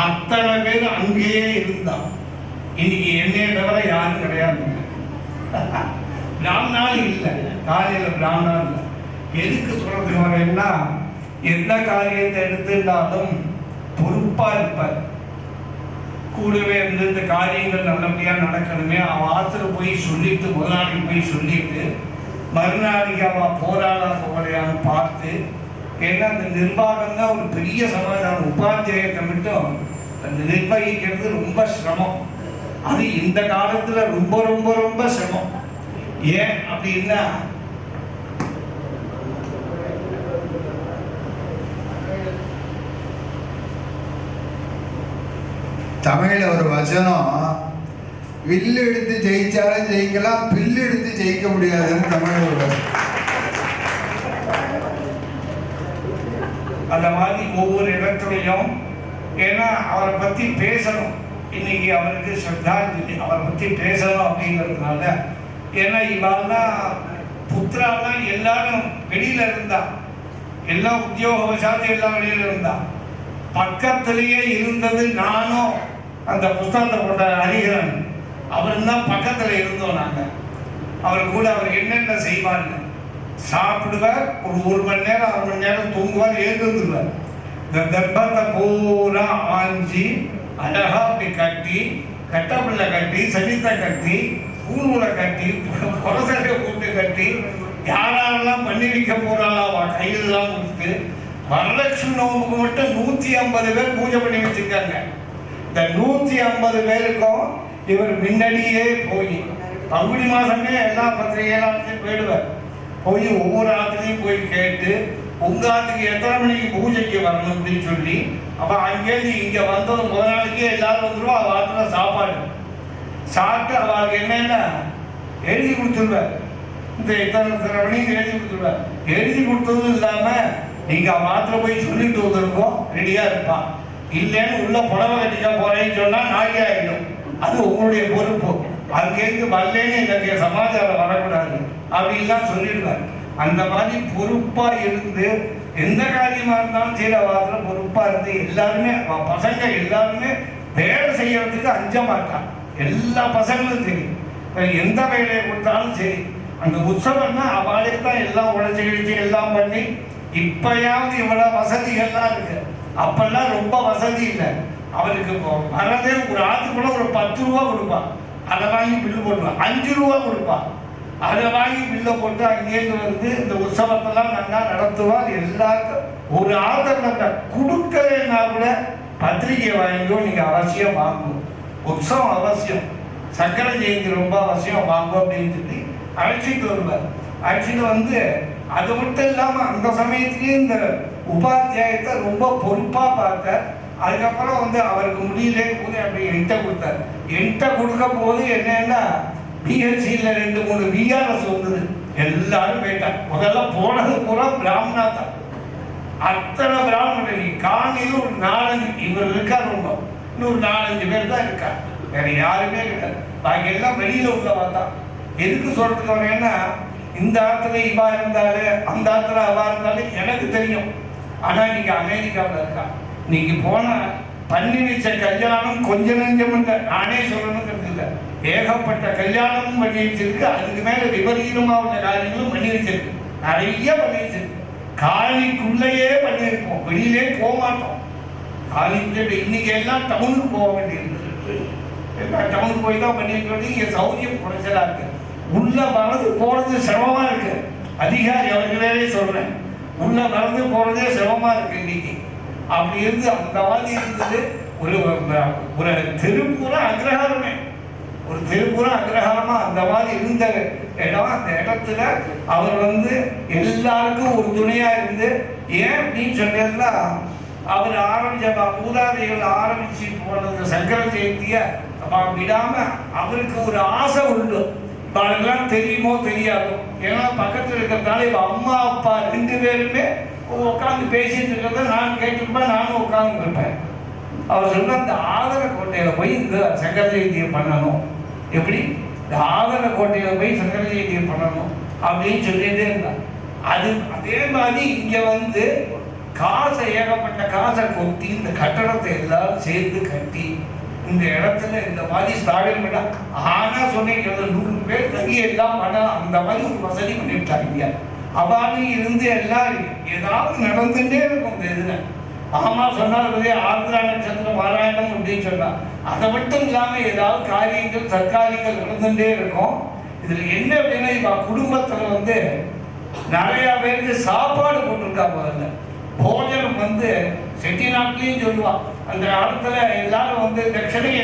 Speaker 8: அத்தனை பேர் அங்கேயே இருந்தான். இன்னைக்கு என்னைய தவிர யாரும் கிடையாது. பிராமணால் இல்லை, காலையில் பிராமணால் இல்லை. எதுக்கு சொல்றதுக்கு வரேன்னா, எந்த காரியத்தை எடுத்துட்டாலும் பொறுப்பா இருப்பார். கூடவே இருந்து இந்த காரியங்கள் நல்லபடியா நடக்கணுமே அவன் ஆத்துல போய் சொல்லிட்டு முதலாளி போய் சொல்லிட்டு மறுநாளைக்கு அவன் போராடா போகலையான்னு பார்த்து. ஏன்னா அந்த நிர்வாகம் தான் ஒரு பெரிய சமாதானம். உபாத்தியாயத்தை மட்டும் அந்த நிர்வகிக்கிறது ரொம்ப சிரமம். அது இந்த காலத்துல ரொம்ப ரொம்ப ரொம்ப சிரமம். ஏன் அப்படின்னா,
Speaker 5: தமிழ்ல ஒரு வசனம், வில்லு எடுத்து ஜெயிச்சாலும் ஜெயிக்கலாம், பில்லு எடுத்து ஜெயிக்க முடியாதுன்னு தமிழ்ல ஒரு வசனம்.
Speaker 8: அந்த மாதிரி ஒவ்வொரு இடத்துலையும் ஏன்னா அவரை பத்தி பேசணும். இன்னைக்கு அவருக்கு ஸ்ரத்தாஞ்சலி, அவரை பத்தி பேசணும் அப்படிங்கிறதுனால. ஏன்னா இவெல்லாம் புத்திராலாம் எல்லாரும் வெளியில இருந்தா, எல்லா உத்தியோகவசாத்து எல்லாம் வெளியில இருந்தா. பக்கத்திலேயே இருந்தது நானும் அந்த புஸ்தகத்தை போட்ட ஹரிஹரன் அவரும் தான் பக்கத்துல இருந்தோம். நாங்க அவர் கூட அவர் என்னென்ன செய்வார்னு சாப்பிடுவார், ஒரு மணி நேரம் 1/2 மணி நேரம் தூங்குவார், எழுந்துருவார். இந்த கர்ப்பத்தை பூரா ஆஞ்சி அழகா அப்படி கட்டி, கட்டப்பிள்ளை கட்டி, சனித்தை கட்டி, பூநூலை கட்டி, புரசலை போட்டு கட்டி, யாரெல்லாம் பண்ணி வைக்க போறாளோ அவ கையெல்லாம் கொடுத்து வரலட்சுமி நோம்புக்கு மட்டும் 150 பேர் பூஜை பண்ணி வச்சிருக்காங்க. இந்த 150 பேருக்கும் இவர் முன்னாடியே போய் பங்குனி மாசமே எல்லா பத்திரிகையெல்லாம் போயிடுவார். போய் ஒவ்வொரு ஆத்துலையும் போய் கேட்டு உங்க ஆத்துக்கு எத்தனை மணிக்கு பூஜைக்கு வரணும் அப்படின்னு சொல்லி, அப்ப அங்கேருந்து இங்க வந்தது முதல் நாளைக்கே எல்லாரும் வந்துருவா. அவ ஆத்துல சாப்பாடு சாப்பிட்டு அவளுக்கு என்னென்ன எழுதி கொடுத்துருவார். இந்த இத்தனை மணிக்கு எழுதி கொடுத்துருவார். எழுதி கொடுத்ததும் இல்லாம நீங்க மாத்திர போய் சொல்லிட்டு வந்திருக்கோம், ரெடியா இருப்பான். இல்லைன்னு உள்ள புடவை கட்டிக்க போறேன்னு சொன்னா நாகி ஆயிடும். அது உங்களுடைய பொறுப்பு. அங்கேருந்து வரலேன்னு எனக்கு சமாச்சாரம் வரக்கூடாது அப்படின்லாம் சொல்லிடுவார். அந்த மாதிரி பொறுப்பா இருந்து எந்த காரியமா இருந்தாலும் செய்யற வாரத்தில் பொறுப்பா இருந்து எல்லாருமே பசங்க எல்லாருமே வேலை செய்யறதுக்கு அஞ்ச மாட்டான். எல்லா பசங்களும் சரி, எந்த வேலையை கொடுத்தாலும் சரி, அந்த உற்சவம்னா அவளே தான் எல்லாம் உழைச்சி கிழிச்சு எல்லாம் பண்ணி. இப்பயாவது இவ்வளவு வசதிகள்லாம் இருக்கு. அப்பெல்லாம் ரொம்ப வசதி இல்லை. அவருக்கு வரதே ஒரு ஆத்துக்குள்ள ஒரு 10 ரூபா கொடுப்பான், அதை வாங்கி பில்லு போட்டுவான். 5 ரூபா கொடுப்பான், அதை வாங்கி பில்லை போட்டு அங்கேருந்து வந்து இந்த உற்சவத்தெல்லாம் நல்லா நடத்துவார். எல்லாருக்கும் ஒரு ஆதரவு கொடுக்கலன்னா கூட பத்திரிகை வாங்கியோ நீங்க அவசியம் வாங்கணும். உற்சவம் அவசியம், சக்கரை ஜெயந்தி ரொம்ப அவசியம் வாங்கும் அப்படின்னு சொல்லி அழைச்சிட்டு வருவார். அழைச்சிட்டு வந்து அது மட்டும் இல்லாம அந்த சமயத்திலேயே இந்த உபாத்தியாயத்தை ரொம்ப பொறுப்பா பார்த்தார். அதுக்கப்புறம் வந்து அவருக்கு முடியலே போது அப்படி என்கிட்ட கொடுத்தார். என்கிட்ட கொடுக்க போது என்னன்னா பிஹெச்சியில் 2-3 விஆர்எஸ் வந்தது. எல்லாரும் போயிட்டார். முதல்ல போனது பூரா பிராமணா தான். அத்தனை பிராமணர் காணியில் ஒரு 4-5 இவர் இருக்கார். ரொம்ப இன்னொரு 4-5 பேர் தான் இருக்கார், வேற யாருமே கிடையாது. பாக்கி எல்லாம் வெளியில உள்ளவா தான். எதுக்கு சொல்றதுக்கு வரேன்னா, இந்த ஆத்துல இவா இருந்தாலே அந்த ஆத்துல அவா இருந்தாலும் எனக்கு தெரியும். ஆனா நீங்க அமெரிக்காவில் இருக்கா, நீங்க போன பண்ணி வச்ச கல்யாணம் கொஞ்ச நெஞ்சம் இல்லை. நானே சொல்லணுங்கிறது இல்லை, ஏகப்பட்ட கல்யாணமும் பண்ணி வச்சிருக்கு. அதுக்கு மேல விபரீதமா உள்ள காரியங்களும் பண்ணி வச்சிருக்கு. நிறைய பண்ணி வச்சிருக்கு. காலிக்குள்ளேயே பண்ணியிருப்போம், வெளியிலே போக மாட்டோம். காலிக்குள்ளே இன்னைக்கு எல்லாம் டவுனுக்கு போக வேண்டியிருக்கு. எல்லாம் டவுனுக்கு போய் தான் பண்ணிட்டு வந்து இங்க சௌரியம் குறைச்சலா இருக்கு. உள்ள மறந்து போறது சிரமமா இருக்கு. அதிகாரி அவர்களே சொல்றேன், உள்ள மறந்து போறதே சிரமமா இருக்கு இன்னைக்கு. அப்படி இருந்து அந்த மாதிரி இருந்தது. ஒரு திருப்பூரா அக்ரஹாரமே, ஒரு திருப்பூரா அக்ரஹாரமா அந்த மாதிரி இருந்த இடம். அந்த இடத்துல அவர் வந்து எல்லாருக்கும் ஒரு துணையா இருந்து, ஏன் அப்படின்னு சொன்னதுன்னா அவர் ஆரம்பிச்ச மூதாதைகள் ஆரம்பிச்சு போனது சங்கர ஜெயந்தியை விடாம அவருக்கு ஒரு ஆசை உண்டு. அவனுக்கெல்லாம் தெரியுமோ தெரியாதோ, ஏன்னா பக்கத்தில் இருக்கிறதுனால இவ அம்மா அப்பா 2 பேருமே உட்காந்து பேசிட்டு இருக்கிறத நான் கேட்டுருப்பேன், நானும் உட்காந்து இருப்பேன். அவர் சொல்ற அந்த ஆதரக்கோட்டையில போய் இந்த சங்கர ஜெயந்தியை பண்ணணும், எப்படி இந்த ஆதரக்கோட்டையில போய் சங்கர ஜெயந்தியை பண்ணணும் அப்படின்னு சொல்லிட்டே இருந்தார். அது அதே மாதிரி இங்க வந்து காசை ஏகப்பட்ட காசை கொட்டி இந்த கட்டடத்தை எல்லாரும் சேர்ந்து கட்டி இந்த இடத்துல இந்த மாதிரி ஸ்தாபனம் பண்ண ஆனா சொன்னீங்க 100 பேர் தங்கி எல்லாம் பண்ணலாம், அந்த மாதிரி ஒரு வசதி பண்ணிவிட்டாங்க. அவ்வாறு இருந்து எல்லாம் ஏதாவது நடந்துட்டே இருக்கும் இந்த இதுல. ஆமா சொன்னாலே ஆந்திரா நட்சத்திர பாராயணம் அப்படின்னு சொன்னா அதை மட்டும் இல்லாம ஏதாவது காரியங்கள் சர்க்காரியங்கள் நடந்துட்டே இருக்கும். இதுல என்ன அப்படின்னா இவ குடும்பத்துல வந்து நிறைய பேருக்கு சாப்பாடு போட்டுருக்கா. முதல்ல போஜனம் வந்து செட்டிநாட்டிலையும் சொல்லுவான். அந்த காலத்துல எல்லாரும் வந்து தட்சணையை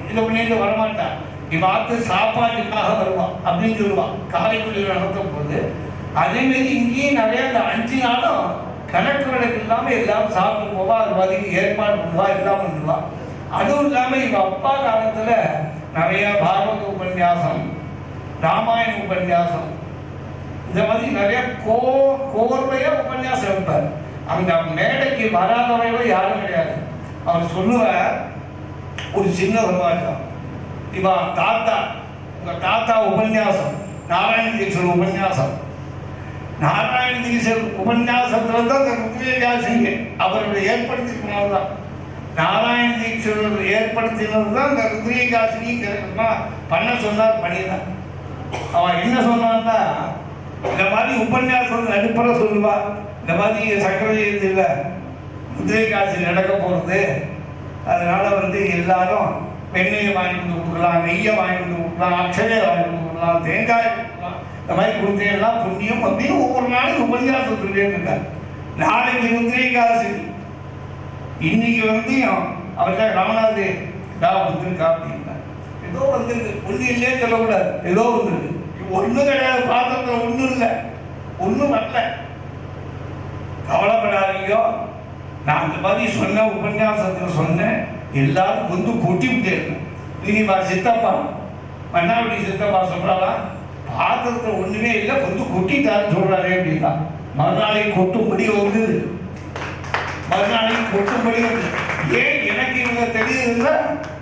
Speaker 8: இது பண்ணிட்டு வரமாட்டான், இவாத்து சாப்பாட்டுக்காக வருவான் அப்படின்னு சொல்லுவான் காரைக்குடியில் நடத்தும் போது. அதே மாதிரி இங்கேயும் நிறைய அந்த 5 நாளும் கணக்கு வழக்கு இல்லாமல் எல்லாரும் சாப்பிட்டு போவா, அது மாதிரி ஏற்பாடு பண்ணுவா, எல்லாம் பண்ணுவா. அதுவும் இல்லாமல் இவ அப்பா காலத்துல நிறைய பாகவத உபன்யாசம், ராமாயண உபன்யாசம், இந்த மாதிரி நிறைய கோர்வையா உபன்யாசம் வைப்பார். அந்த மேடைக்கு வராதவங்க யாரும் கிடையாது. அவர் சொல்லுவார் ஒரு சின்ன சமாச்சாரம், இவா தாத்தா உங்க தாத்தா உபன்யாசம் நாராயண தீட்சர் உபன்யாசம், நாராயண தீட்சர் உபன்யாசத்துல தான் அந்த ருத்ரேகாசிங்க அவருடைய ஏற்படுத்தினார் தான். நாராயண தீட்சர் ஏற்படுத்தினது தான் இந்த ருத்ரேகாசினி பண்ண சொன்னார், பண்ணினார். அவன் என்ன சொன்னான்னா இந்த மாதிரி உபன்யாசம் நடுப்புற சொல்லுவா, இந்த மாதிரி சக்கர ஜெயந்தியில் குதிரை காட்சி நடக்க போகிறது, அதனால வந்து எல்லாரும் வெண்ணெயை வாங்கி வந்து கொடுக்கலாம், நெய்யை வாங்கி வந்து கொடுக்கலாம், அக்ஷதையை வாங்கி வந்து கொடுக்கலாம், தேங்காய் கொடுக்கலாம், இந்த மாதிரி கொடுத்தேன்னா புண்ணியம் அப்படின்னு ஒவ்வொரு நாளைக்கு உபன்யாசம் சொல்லிட்டே இருக்கார். நாளைக்கு குதிரை காசி, இன்னைக்கு வந்து அவர்கிட்ட ராமநாதே வந்திருக்கா அப்படின்னா ஏதோ வந்துருக்கு, ஒன்றும் இல்லையே சொல்லக்கூடாது, ஏதோ வந்துருக்கு, ஒன்றும் கிடையாது, பாத்திரத்தில் ஒன்றும் இல்லை, ஒன்றும் வரல, கவலைப்படாதீங்க. நான் இந்த மாதிரி சொன்ன உபன்யாசத்தில் சொன்னேன், எல்லாரும் வந்து கொட்டி விட்டேன். இனிப்பா சித்தப்பா மன்னாடி சித்தப்பா சொல்றாளா, பாத்திரத்தில் ஒன்றுமே இல்லை, வந்து கொட்டிட்டாருன்னு சொல்றாரு அப்படின்னா மறுநாளைக்கு கொட்டும்படி வந்தது, மறுநாளைக்கு கொட்டும்படி வந்தது. ஏன் எனக்கு இவங்க தெரியுதுன்னா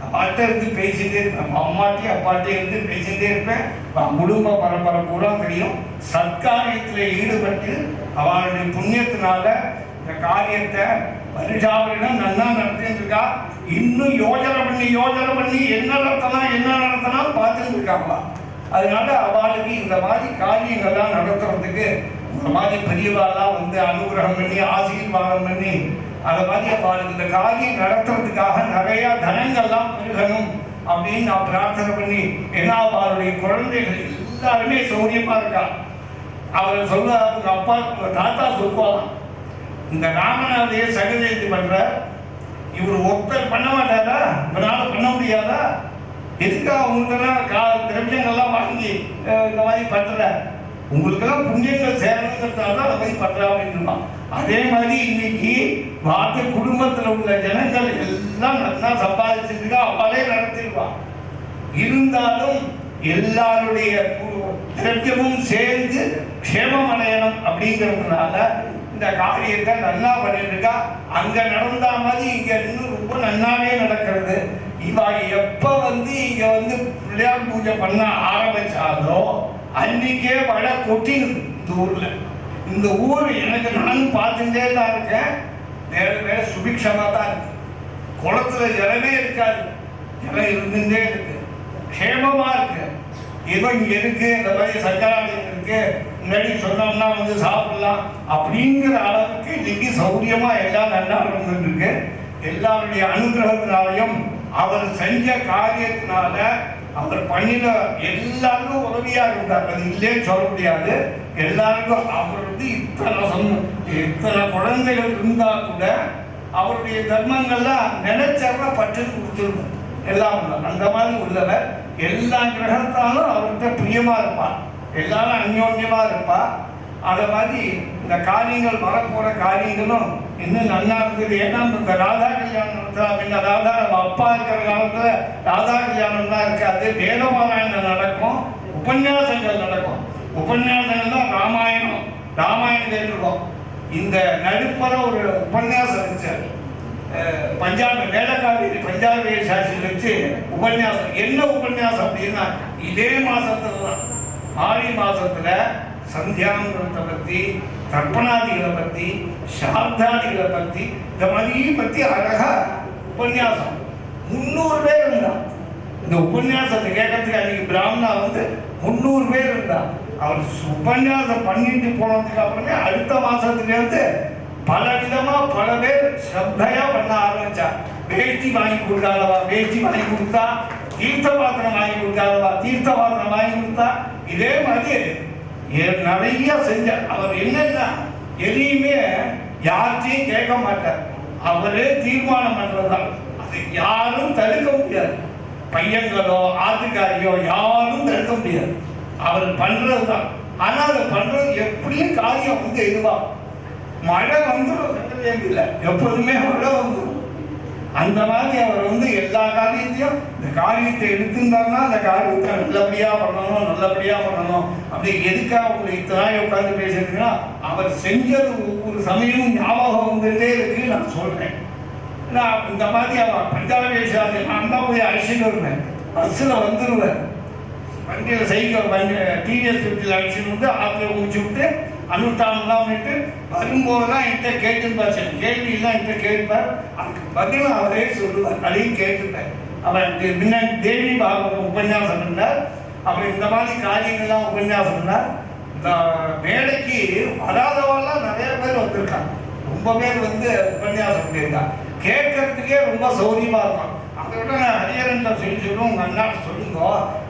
Speaker 8: அப்பாட்ட இருந்து பேசிட்டே இருப்பேன், அம்மாட்டையும் அப்பாட்டையும் இருந்து பேசிட்டே இருப்பேன். குடும்ப பரம்பரை பூரா தெரியும். சத்காரியத்தில் ஈடுபட்டு அவளுடைய புண்ணியத்தினால இந்த காரியத்தை மனுஷாவிடம் நல்லா நடத்திட்டு இருக்கா. இன்னும் யோஜனை பண்ணி என்ன நடத்தலாம் பார்த்துட்டு இருக்காங்களா. அதனால அவளுக்கு இந்த மாதிரி காரியங்கள்லாம் நடத்துறதுக்கு இந்த மாதிரி பெரியவாலாம் வந்து அனுகிரகம் பண்ணி ஆசீர்வாதம் பண்ணி அதை மாதிரி அவளுக்கு இந்த காரியம் நடத்துறதுக்காக நிறைய தனங்கள்லாம் பெருகணும் அப்படின்னு நான் பிரார்த்தனை பண்ணி, ஏன்னா அவளுடைய குழந்தைகள் எல்லாருமே சௌரியமா இருக்கா. அவர் சொல்ல அவங்க அப்பா தாத்தா சொல்லுவாங்க, இந்த ராமநாதைய சகஜயந்தி பண்ற இவர் ஒருத்தர் பண்ண மாட்டாரா, இவரால பண்ண முடியாதா, எதுக்கா அவங்களுக்கெல்லாம் திரவியங்கள்லாம் வாங்கி இந்த மாதிரி பண்ற, உங்களுக்கெல்லாம் புண்ணியங்கள் சேரணுங்கிறதுனால தான் அதை மாதிரி பண்றா அப்படின்னு. அதே மாதிரி இன்னைக்கு வார்த்தை குடும்பத்தில் உள்ள ஜனங்கள் எல்லாம் நல்லா சம்பாதிச்சிருக்கா, அவளே நடத்திடுவான். இருந்தாலும் எல்லாருடைய திரவியமும் சேர்ந்து க்ஷேமம் அடையணும் அப்படிங்கிறதுனால இந்த காரியத்தை நல்லா பண்ணிட்டு இருக்கா. அங்க நடந்தா மாதிரி இங்க இன்னும் ரொம்ப நல்லாவே நடக்கிறது. இவ எப்ப வந்து இங்க வந்து பிள்ளையார் பூஜை பண்ண ஆரம்பிச்சாலோ அன்னைக்கே மழை கொட்டிடுது இந்த ஊர்ல. இந்த ஊர் எனக்கு நானும் பார்த்துட்டே தான் இருக்கேன், வேற சுபிக்ஷமா தான் இருக்கு. குளத்துல ஜலமே இருக்காது, ஜலம் இருந்துட்டே இருக்கு, க்ஷேமமா இருக்கு. ஏதோ இங்க இருக்கு, இந்த மாதிரி சங்கராலயம் இருக்கு, முன்னாடி சொன்னோம்னா வந்து சாப்பிடலாம் அப்படிங்கிற அளவுக்கு இன்னைக்கு சௌரியமா எல்லாம் நல்லா நடந்துட்டு இருக்கு. எல்லாருடைய அனுகிரகத்தினாலையும் அவர் செஞ்ச காரியத்தினால அவர் பண்ணின எல்லாருக்கும் உதவியா இருந்தார், அது இல்லைன்னு சொல்ல முடியாது. எல்லாருக்கும் அவர் வந்து இத்தனை குழந்தைகள் இருந்தா கூட அவருடைய தர்மங்கள்லாம் நினைச்சவங்க பற்று கொடுத்துருக்கும் எல்லாம் அந்த மாதிரி உள்ளவர். எல்லா கிரகத்தாலும் அவர்கிட்ட பிரியமா இருப்பார், எல்லாரும் அந்யோன்யமா இருப்பா. அதை மாதிரி இந்த காரியங்கள் வரப்போற காரியங்களும் இன்னும் நல்லா இருந்தது. ஏன்னா இந்த ராதா கல்யாணம் நடத்துறாங்க. ராதா அப்பா இருக்கிற காலத்துல ராதா கல்யாணம்லாம் இருக்காது. வேதபாராயணம் நடக்கும், உபன்யாசங்கள் நடக்கும். உபன்யாசங்கள்லாம் ராமாயணம் கேட்டிருக்கோம். இந்த நடுப்பற ஒரு உபன்யாசம் வச்சார். பஞ்சாபி வேலைக்காரி பஞ்சாபி சாட்சி வச்சு உபன்யாசம். என்ன உபன்யாசம் அப்படின்னா, இதே மாசத்துல தான் ஆடி மாசத்துல சந்தியாங்கிறத பத்தி, தர்ப்பணாதிகளை பத்தி, சார்த்தாதிகளை பத்தி, இந்த மாதிரி பத்தி அழகா உபன்யாசம். 300 பேர் இருந்தான் இந்த உபன்யாசத்தை கேட்கறதுக்கு. அன்னைக்கு பிராமணா 300 பேர் இருந்தான். அவர் உபன்யாசம் பண்ணிட்டு போனதுக்கு அப்புறமே அடுத்த மாசத்துலேருந்து பல விதமா பல பேர் ஸ்ரத்தையா பண்ண ஆரம்பிச்சா. வேஷ்டி வாங்கி கொடுக்காதவா வேஷ்டி வாங்கி கொடுத்தா, தீர்த்த பாத்திரம் வாங்கி கொடுக்காதவா தீர்த்த பாத்திரம் வாங்கி கொடுத்தா. இதே மாதிரி நிறைய செஞ்சார். அவர் என்னன்னா எதையுமே யார்த்தையும் கேட்க மாட்டார். அவரே தீர்மானம் பண்றதுதான். அது யாரும் தடுக்க முடியாது. பையன்களோ ஆத்துக்காரியோ யாரும் தடுக்க முடியாது. அவர் பண்றதுதான். ஆனா அதை பண்றது எப்படியும் காரியம் இதுவா. மழை வந்துடும் இல்லை, எப்போதுமே மழை வந்துடும். அந்த மாதிரி அவர் எல்லா காரியத்தையும் இந்த காரியத்தை எடுத்திருந்தாருன்னா அந்த காரியத்தை நல்லபடியா பண்ணணும். அப்படி எதுக்காக உங்களுக்கு இத்தனை உட்கார்ந்து பேசுறீங்கன்னா, அவர் செஞ்சது ஒவ்வொரு சமயமும் ஞாபகம் வந்துட்டே இருக்கு. நான் சொல்றேன், நான் இந்த மாதிரி அவர் பஞ்சாபி பேசாது. நான் தான் போய் அழைச்சிட்டு வருவேன். பஸ்ஸில் வந்துடுவேன். வண்டியில் சைக்கிள் டிவிஎஸ் 50 அழைச்சிட்டு ஆற்றுல முடிச்சு விட்டு அனுஷ்டானம்லாம் பண்ணிட்டு வரும்போதெல்லாம் என்கிட்ட கேட்டுருப்பார். கேள்வியெல்லாம் என்கிட்ட கேட்பார். அதுக்கு பதில் அவரே சொல்லுவார். அதையும் கேட்டுப்பேன். அவர் முன்னாடி தேவி பாகவதம் உபன்யாசம் பண்ணார். அப்புறம் இந்த மாதிரி காரியங்கள்லாம் உபன்யாசம் பண்ணார். இந்த வேலைக்கு வராதவெல்லாம் நிறைய பேர் வந்திருக்காங்க. ரொம்ப பேர் உபன்யாசம் பண்ணியிருக்காங்க. கேட்கறதுக்கே ரொம்ப சௌரியமா இருக்கும். அதை விட நான் ஹரியரன் சொல்லுவோம், உங்க அண்ணாட்டு சொல்லுங்க,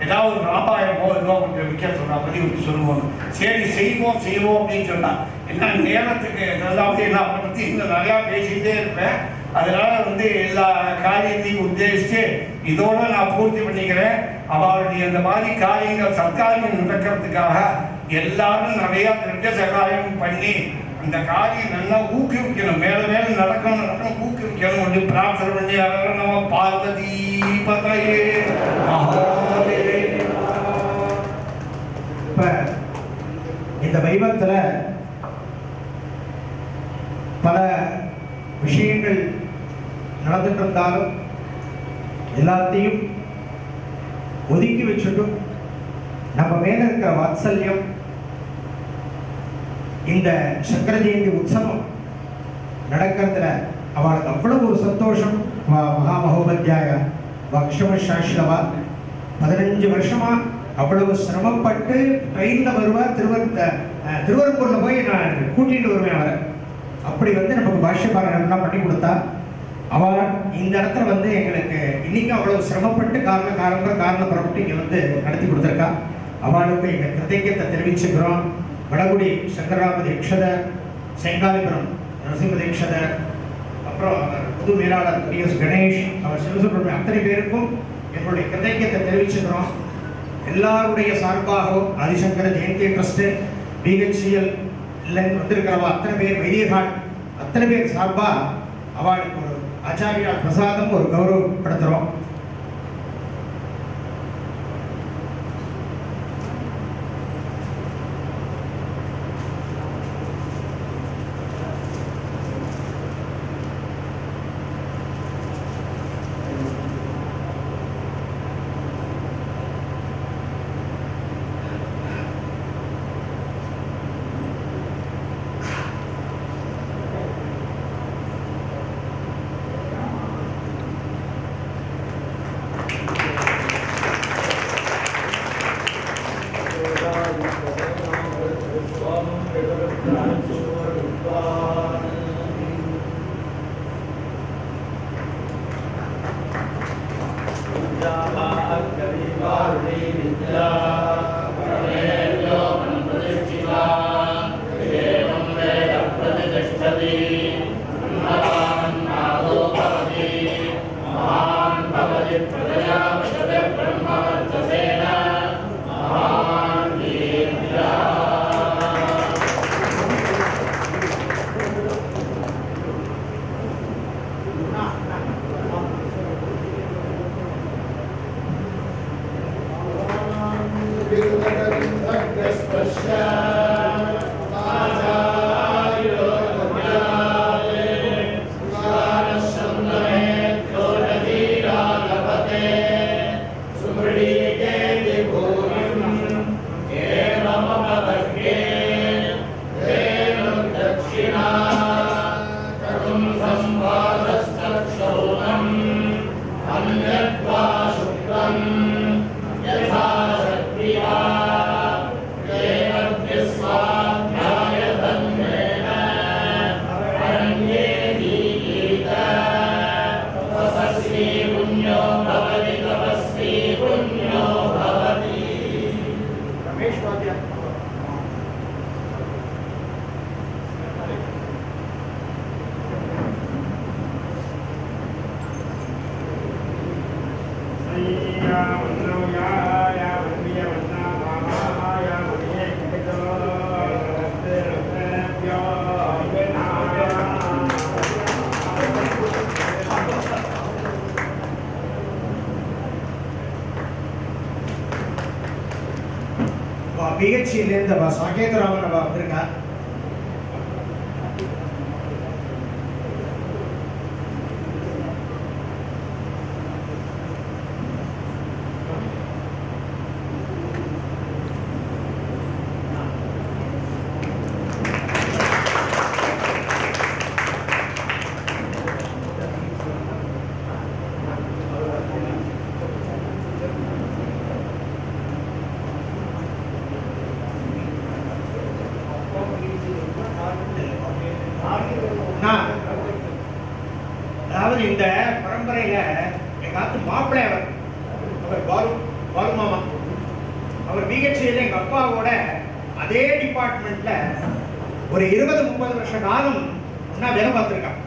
Speaker 8: ஏதாவது ஒரு ராமாயணமோ ஏதோ கொஞ்சம் விற்க சொன்னா பதிவு சொல்லுவோம். சரி செய்வோம் அப்படின்னு சொன்னா. என்ன நேரத்துக்கு ஏதாவது என்ன பற்றி இன்னும் நிறையா பேசிக்கிட்டே இருப்பேன். அதனால எல்லா காரியத்தையும் உத்தேசித்து இதோட நான் பூர்த்தி பண்ணிக்கிறேன். அவருடைய இந்த மாதிரி காரியங்கள் சத்காரியம் நடக்கிறதுக்காக எல்லாரும் நிறைய திட்ட சகாயம் பண்ணி அந்த காரியம் நல்லா ஊக்குவிக்கணும். மேல நடக்கணும் ஊக்குவிக்கணும் என்று பிரார்த்தனை பண்ணி நம்ம பார்வதி பதையே
Speaker 1: இப்ப இந்த வைபவத்துல பல விஷயங்கள் நடந்துட்டு இருந்தாலும் எல்லாத்தையும் ஒதுக்கி வச்சுட்டும் நம்ம மேல இருக்கிற வாத்சல்யம், இந்த சங்கர ஜெயந்தி உற்சவம் நடக்கிறதுல அவளுக்கு அவ்வளவு ஒரு சந்தோஷம். மகா மகோபாத்தியாய அக்ஷமசாஸ்திரவா 15 வருஷமா அவ்வளவு சிரமப்பட்டு ட்ரெயினில் வருவார். திருவரம்பூரில் போய் நான் கூட்டிகிட்டு வருவேன் அவரை. அப்படி நமக்கு பாஷ்யபாராயணம்லாம் பண்ணி கொடுத்தா. அவள் இந்த இடத்துல எங்களுக்கு இன்னைக்கு அவ்வளவு சிரமப்பட்டு காரணப்பட்டு இங்கே நடத்தி கொடுத்துருக்கா. அவளுக்கு எங்கள் கிருதஜ்ஞத்தை தெரிவிச்சுக்கிறோம். வடகுடி சங்கரராம தீட்சிதர், செங்காலிபுரம் நரசிம்ம தீட்சிதர், அப்புறம் புது மேலாளர் டிஎஸ் கணேஷ், அவர் சிவசுப்ரமணியம், அத்தனை பேருக்கும் எங்களுடைய கிருதஜ்ஞத்தை தெரிவிச்சுக்கிறோம். எல்லாருடைய சார்பாகவும் ஆதிசங்கர ஜெயந்தி ட்ரஸ்ட், பிஹெச்சிஎல் வந்திருக்கிறவா அத்தனை பேர், வைத்தியகாட் அத்தனை பேர் சார்பாக அவளுக்கு ஒரு ஆச்சாரியா பிரசாதம் ஒரு கௌரவப்படுத்துகிறோம். பிஹெச்சிலேருந்து அவ சாகேதராமன் அவ வந்திருக்கா. அதாவது இந்த பரம்பரையில எங்க ஆத்து மாப்பிள்ளை அவர் பாலு மாமா. அவர் பிஹெச்சியில் எங்க அப்பாவோட அதே டிபார்ட்மெண்ட்ல ஒரு 20-30 வருஷ காலம் ஒன்னா வேலை பார்த்துருக்கான்.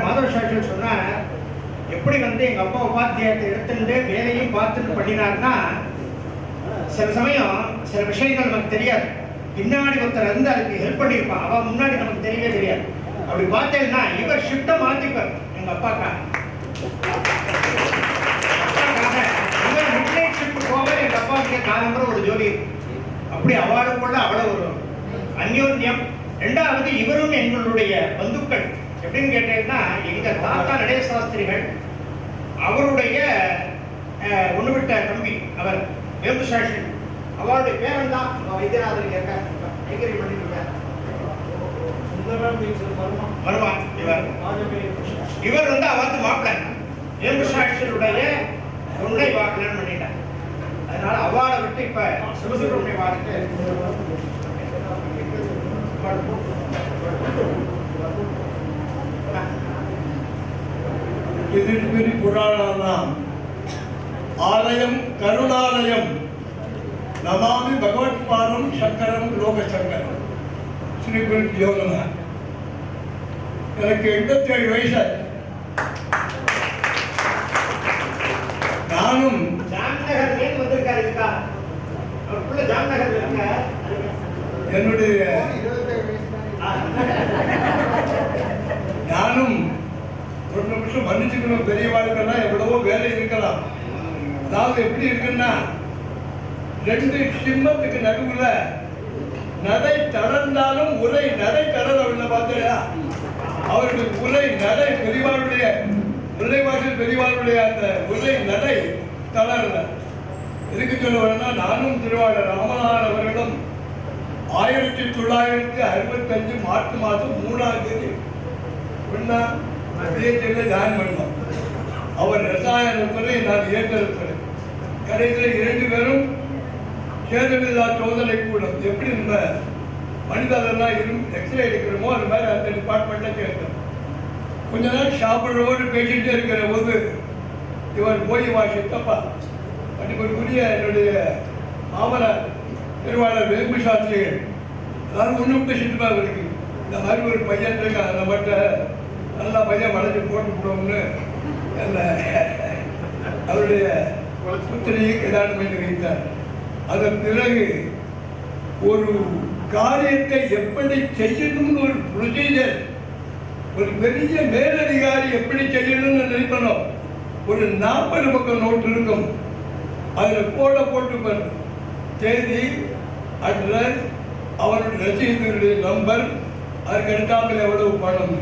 Speaker 1: மாதவ சாட்சியில் சொன்னா எப்படி எங்க அப்பா உபாத்தியாயத்தை எடுத்துட்டு வேலையும் பார்த்துட்டு பண்ணினார்னா, சில சமயம் சில விஷயங்கள் நமக்கு தெரியாது. பின்னாடி ஒருத்தர் இருந்து அதுக்கு ஹெல்ப் பண்ணியிருப்பான், அவ முன்னாடி நமக்கு தெரியவே தெரியாது. அப்படி பார்த்தேன்னா இவர் ஷிஃப்ட்டை மாத்திப்பார் எங்க அப்பாக்காக. இவர் மிட்நைட் ஷிஃப்ட் போக எங்க அப்பாவுக்கு காலம்பரம் ஒரு ஜோடி. அப்படி அவளுக்குள்ள அவ்வளவு ஒரு அந்யோன்யம். ரெண்டாவது இவரும் எங்களுடைய பந்துக்கள். எப்படின்னு கேட்டீங்கன்னா, எங்க தாத்தா நடேச சாஸ்திரிகள் அவருடைய ஒன்று விட்ட தம்பி அவர் வேம்பு சாட்சி. அவருடைய பேரன் தான் வைத்தியநாதன் கைகறி பண்ணிட்டு இருக்கார். வருவான் இவர் அவத்து மாப்பிள்ளை வேம்பு சாட்சியுடைய ஒன்றை கல்யாணம் பண்ணிட்டார். அதனால அவாளை விட்டு இப்ப சிவசுப்ரமணிய வாருக்கு
Speaker 9: எதிர்பிரி புராணம் ஆலயம் கருணாலயம் நமாமி பகவத்பாதம் சங்கரம் லோகசங்கரம் ஸ்ரீ குரு யோகனா. எனக்கு 87 வயசு. நானும்
Speaker 1: ஜாம்நகர் வந்திருக்காரு.
Speaker 9: என்னுடைய நானும் ஒரு நிமிஷம் மன்னிச்சுக்கணும், பெரியவாளுக்கெல்லாம் எவ்வளவோ வேலை இருக்கலாம். அதாவது எப்படி இருக்குன்னா, 2 சிம்மத்துக்கு நடுவுல நடை தளர்ந்தாலும் உரை நடை தளரவில்லை. பார்த்தா அவருடைய உரை நடை பெரியவாளுடைய முல்லைவாசல் பெரியவாளுடைய அந்த உரை நடை தளரல. இதுக்கு சொல்ல வேணும்னா, நானும் திருவாளர் ராமநாதன் அவர்களும் 1965 மார்ச் மாதம் 3ஆம் தேதி பிஹெச்சியில் ஜாயின் பண்ணோம். அவர் ரசாயன துறை, நான் இயற்கல் துறை. கடைசியில் 2 பேரும் சேதமில்லா சோதனை கூடம். எப்படி நம்ம மனிதெல்லாம் எக்ஸ்ரே எடுக்கிறோமோ அது மாதிரி அந்த டிபார்ட்மெண்ட்டில் சேர்ந்தோம். கொஞ்ச நாள் சாப்பிட்றவோடு பேசிகிட்டே இருக்கிற போது இவர் போய் சித்தப்பா அதுக்குரிய என்னுடைய மாமனார் திருவாளர் வேம்பு சாஸ்திரிகள், அதாவது ஒன்று விட்டு சித்தப்பா இருக்கு, இந்த மாதிரி ஒரு பையன் இருக்கான், நம்மகிட்ட நல்லா பையன் வளைஞ்சு போட்டு போடுவோம்னு அவருடைய புத்திரியை கல்யாணம் பண்ணி வைத்தார். அதன் பிறகு ஒரு காரியத்தை எப்படி செய்யணும்னு ஒரு ப்ரொசீஜர், ஒரு பெரிய மேலதிகாரி எப்படி செய்யணும்னு நினைப்பணும். ஒரு 40 பக்கம் நோட்டு இருக்கும். அதில் போட்டு தேதி, அட்ரஸ், அவருடைய ரசீதுடைய நம்பர், அதுக்கு எடுக்காமல் எவ்வளவு பணம்.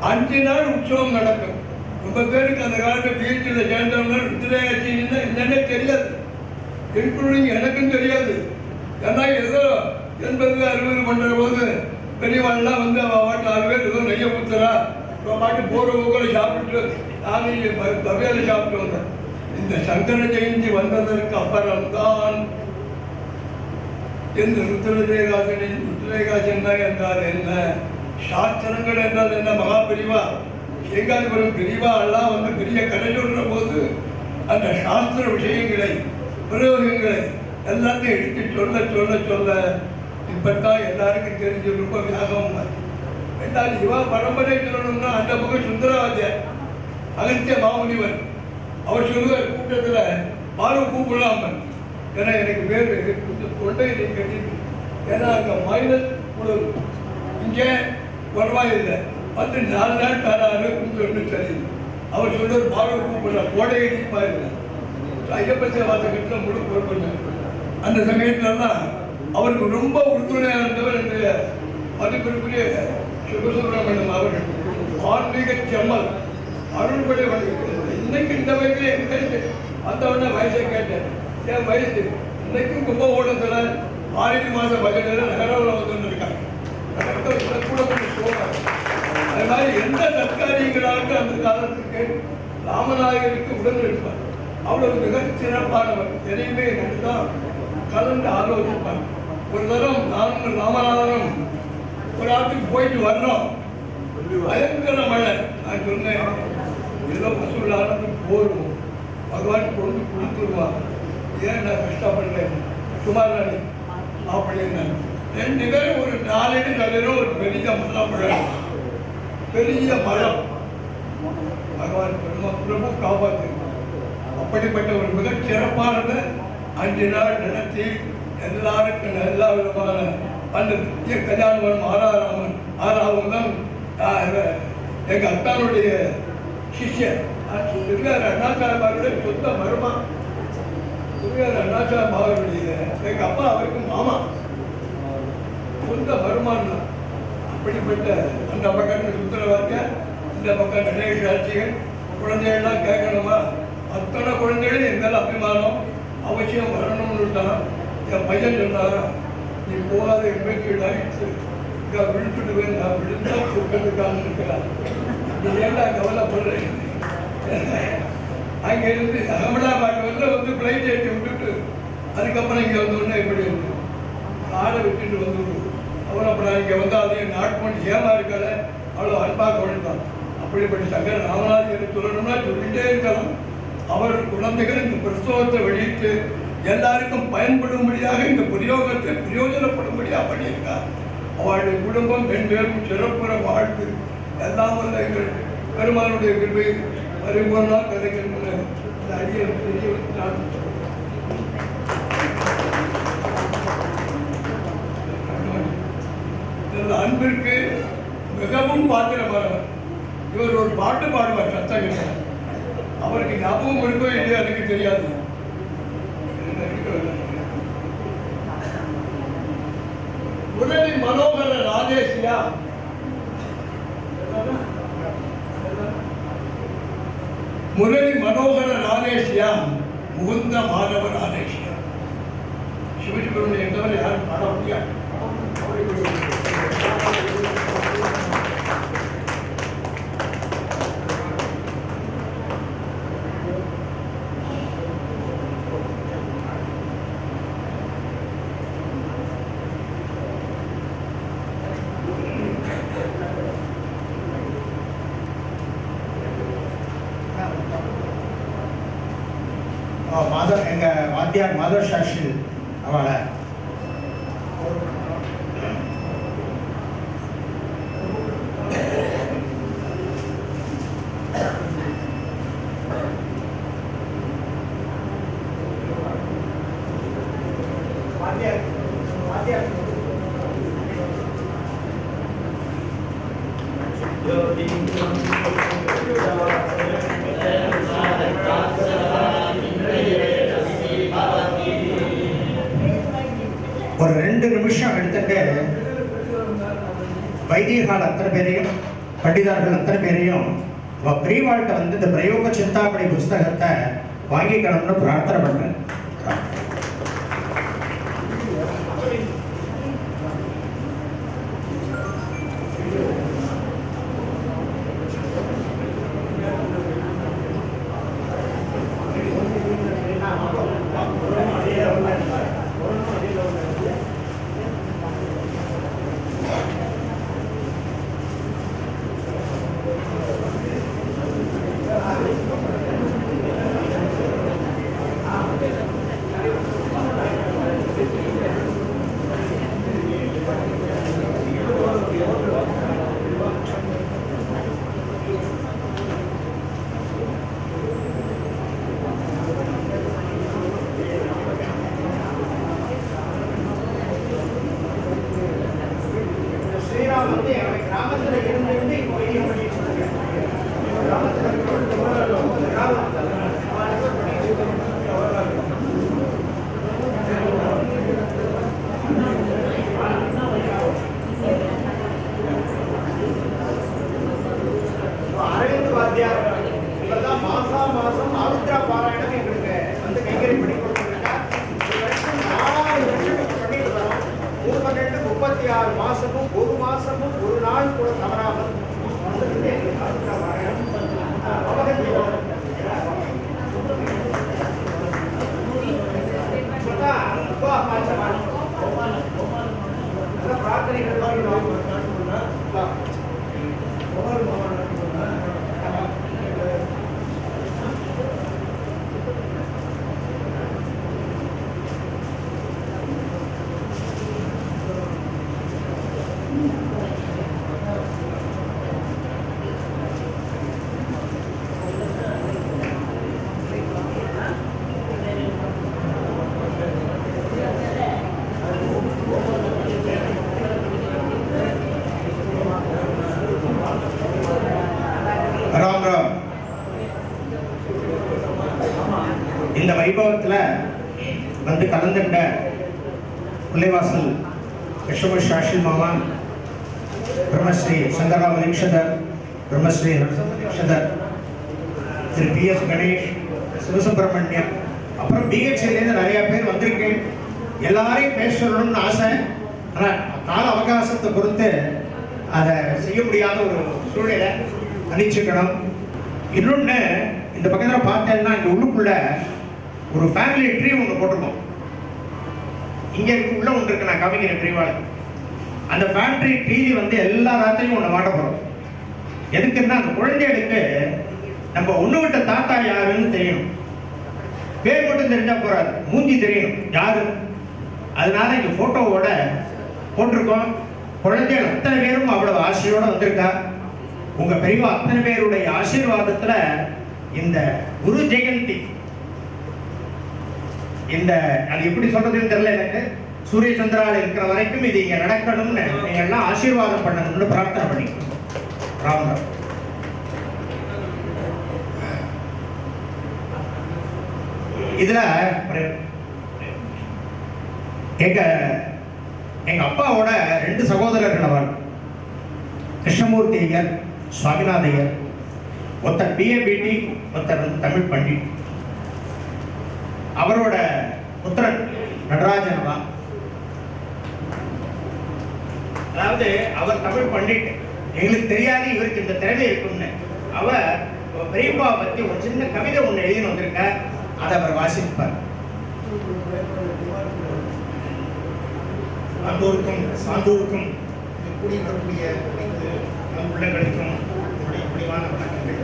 Speaker 9: 5 நாள் உற்சவம் நடக்கும். ரொம்ப பேருக்கு அந்த காலத்தில் பிஹெச்சியில் சேர்ந்தவங்க ருத்ரேகாட்சின்னா என்னன்னே தெரியாது, இன்க்ளூடிங் எனக்கும் தெரியாது. ஏன்னா ஏதோ 80-60 பண்ணுற போது பெரியவாள்லாம் அவள் வாட்டில் 6 பேர் ஏதோ நெய்ய ஊற்றுறா, பாட்டு போகிற போக்கில் சாப்பிட்டு நானும் தவையால் சாப்பிட்டு வந்தேன். இந்த சங்கர ஜெயந்தி வந்ததற்கு அப்புறம்தான் இந்த ருத்ரேகாசன் என்றால் என்ன, சாஸ்திரங்கள் என்றால் என்ன, மகா பிரிவா ஏகாதிபுரம் பிரிவா எல்லாம் பெரிய கதை சொல்ற போது அந்த சாஸ்திர விஷயங்களை பிரயோகங்களை எல்லாத்தையும் எடுத்து சொல்ல இப்பத்தான் எல்லாருக்கும் தெரிஞ்சு ரொம்ப வியாகம். ரெண்டாவது இவா பரம்பரை சொல்லணும்னா அந்த பக்கம் சுந்தரவாதியார் அகத்திய மாமுனிவர் அவர் சொல்லுவார் கூட்டத்தில் பாரு கூப்பிடலாம, ஏன்னா எனக்கு பேர் தொண்டை கட்டிட்டு, ஏன்னா அங்கே மைனஸ் கொடுது, இங்கே வருவாயில்லை, 4 நாள் தராரு சொல்லி சரி. அவர் சொல்லுவார் பாரு கூப்பிடலாம், கோடையடி பாருங்க ஐயப்ப சேவாச கட்டில் முழு பொறுப்பு. அந்த சமயத்துலலாம் அவருக்கு ரொம்ப உறுதுணையாக இருந்தவர் இந்த மதிப்பிற்குரிய சிவசுப்ரமணியம் அவர்கள். ஆன்மீக செம்மல் அருள்படி வழங்குகிறது. இன்னைக்கு இந்த வயசுல என் வயசு அந்த உடனே வயசை கேட்டேன், என் வயசு இன்னைக்கும் கும்பகோணத்தில் ஆடி மாத பட்ஜெட்டில் நகரவில் வந்துருக்காங்க. கூட கொஞ்சம் சோகம். அது மாதிரி எந்த தற்காரியங்களாக அந்த காலத்துக்கு ராமநாயகருக்கு உடன் இருப்பார். அவ்வளவு மிக சிறப்பானவர். எதையுமே தான் கலந்து ஆலோசிப்பார். ஒரு தரம் நானும் ராமநாதனும் ஒரு ஆட்டுக்கு போயிட்டு வரணும். பயங்கர மழை. நான் சொன்னேன், ஏதோ வசூலானது போரும், பகவான் கொண்டு கொடுத்துருவான், ஏன் நான் கஷ்டப்படுறேன் சுமாராணி அப்படின்னு. 2 பேரும் ஒரு 4 அடி தலைவரும் ஒரு பெரிய மரம் பழம், பெரிய மரம். பகவான் பிரபு காப்பாற்றிருப்பார். அப்படிப்பட்ட ஒரு மிகச் சிறப்பானது 5 நாள் நடத்தி எல்லாருக்கும் எல்லா விதமான அந்த கல்யாணம் ஆறாவது தான் எங்கள் அத்தானுடைய சிஷ்யர் திருவாரூர் அண்ணாச்சாரமாருடைய சொந்த மருமா. திருவாரூர் அண்ணாச்சாரமாருடைய எங்கள் அப்பா அவருக்கு மாமா, சொந்த வருமானம் தான். அப்படிப்பட்ட அந்த பக்கம் சுந்தரவாக்கிய, இந்த பக்கம் கணேஷ் ஆட்சிகள், குழந்தைகள்லாம் கேட்கணுமா, அத்தனை குழந்தைகளும் எங்கள் அபிமானம் அவசியம் வரணும்னு தான். என் பையன் சொன்னாரா, நீ போகாத எண்பேச்சு இங்கே விழுத்துடுவேன், நான் விழுந்தா சுக்கத்துக்கான இருக்கிறான், நீ ஏண்டா கவலைப்படுறேன். அங்கேருந்து அகமதாபாத் வந்து ஃப்ளைட் ஏற்றி விட்டுட்டு அதுக்கப்புறம் இங்கே வந்தோடனே எப்படி வந்து ஆடை விட்டுட்டு வந்துடும். அப்புறம் அப்புறம் இங்கே வந்து அதையும் நாட்கொண்டு ஏமா இருக்கல அவ்வளோ அன்பாக கொண்டுட்டான். அப்படிப்பட்ட சங்கர் ராமநாதன் சொல்லணும்னா சொல்லிகிட்டே இருக்கலாம். அவர் குழந்தைகள் இந்த பிரசவத்தை வெளியிட்டு எல்லாருக்கும் பயன்படும்படியாக இந்த பிரயோகத்தை பிரயோஜனப்படும்படியாக பண்ணியிருக்கார். அவளுடைய குடும்பம் 2 பேரும் சிறப்புற வாழ்த்து எல்லாம் வந்த எங்கள் பெருமானுடைய கிருபை பரிபூர்ணமாக கிடைக்கின்றன. இந்த அடியை தெரிய நான் அன்பிற்கு மிகவும் பாத்திரமானவர். இவர் ஒரு பாட்டு பாடுவார் சத்தங்க. அவருக்கு ஞாபகம் இருக்கோ இல்லையா எனக்கு தெரியாது. முரளி மனோகர ராஜேஷியா, முரளி மனோகர ராஜேஷியா, முகுந்த மாதவ ராஜேஷியா. சிவசுப்ரமணியம் என்றவர் யாரும் பாட முடியாது.
Speaker 1: மாதவ் எங்கள் வாத்தியார் மாதவ சாஸ்திரி அவளை ஒரு 2 நிமிஷம் எடுத்துட்டு வைத்தியர்கள் அத்தனை பேரையும் பண்டிதார்கள் அத்தனை பேரையும் பிரிவாழ்கிட்ட வந்து இந்த பிரயோக சிந்தாமணி புஸ்தகத்தை வாங்கிக்கணும்னு பிரார்த்தனை பண்றேன். ராம் ராம். இந்த வைபவத்தில் வந்து கலந்துட்ட பிள்ளைவாசல் யசோம சாஷி மாமா, பிரம்மஸ்ரீ சங்கரராம தீட்சிதர், பிரம்மஸ்ரீ நரசிம்ம தீட்சிதர், திரு PS கணேஷ், சிவசுப்பிரமணியம், அப்புறம் BHலேருந்து நிறைய பேர் வந்திருக்கேன். எல்லாரையும் பேசணும்னு ஆசை. ஆனால் கால அவகாசத்தை பொறுத்து அதை செய்ய முடியாத ஒரு சூழ்நிலை அணிச்சுக்கணும். இன்னொன்று, இந்த பக்கத்தில் பார்த்தேன்னா இங்கே உள்ளுக்குள்ள ஒரு ஃபேமிலி ட்ரீ ஒன்று போட்டிருக்கோம். இங்கே உள்ள ஒன்று இருக்கு, நான் காமிக்கிற ட்ரீவால். அந்த ஃபேமிலி ட்ரீ வந்து எல்லா ராத்திரியும் ஒன்று மாட்ட போகிறோம். எதுக்குன்னா அந்த குழந்தைகளுக்கு நம்ம ஒன்று விட்ட தாத்தா யாருன்னு தெரியணும். பேர் மட்டும் தெரிஞ்சால் போறாது, மூஞ்சி தெரியணும் யாரு. அதனால இங்கே ஃபோட்டோவோட போட்டிருக்கோம். குழந்தைகள் அத்தனை பேரும் அவ்வளவு ஆசையோடு வந்திருக்கா. உங்க பெரியவா அத்தனை பேருடைய ஆசீர்வாதத்துல இந்த குரு ஜெயந்தி, இந்த அது எப்படி சொல்றதுன்னு தெரியல எனக்கு, சூரிய சந்திரால இருக்கிற வரைக்கும் இது இங்க நடக்கணும்னு நீங்க எல்லாம் ஆசீர்வாதம் பண்ணணும்னு பிரார்த்தனை பண்ணிக்கணும். ராமராம். இதுல எங்க அப்பாவோட 2 சகோதரர்கள் அவர், கிருஷ்ணமூர்த்தி ஐயர், சுவாமிநாத ஐயர். ஒருத்தர் BA/BT, ஒருத்தர் வந்து தமிழ் பண்டிட். அவரோட புத்திரன் நடராஜன் தான். அதாவது அவர் தமிழ் பண்டிட். எங்களுக்கு தெரியாது இவருக்கு இந்த திறமை இருக்கும்னு. அவர் பெரியப்பா பத்தி ஒரு சின்ன கவிதை ஒன்று எழுதின்னு வந்திருக்க, அதை அவர் வாசிப்பார். ஆண்டோருக்கும் சான்றோருக்கும் கூடியிருக்கக்கூடிய நம் உள்ளங்களுக்கும் என்னுடைய பணிவான வணக்கங்கள்.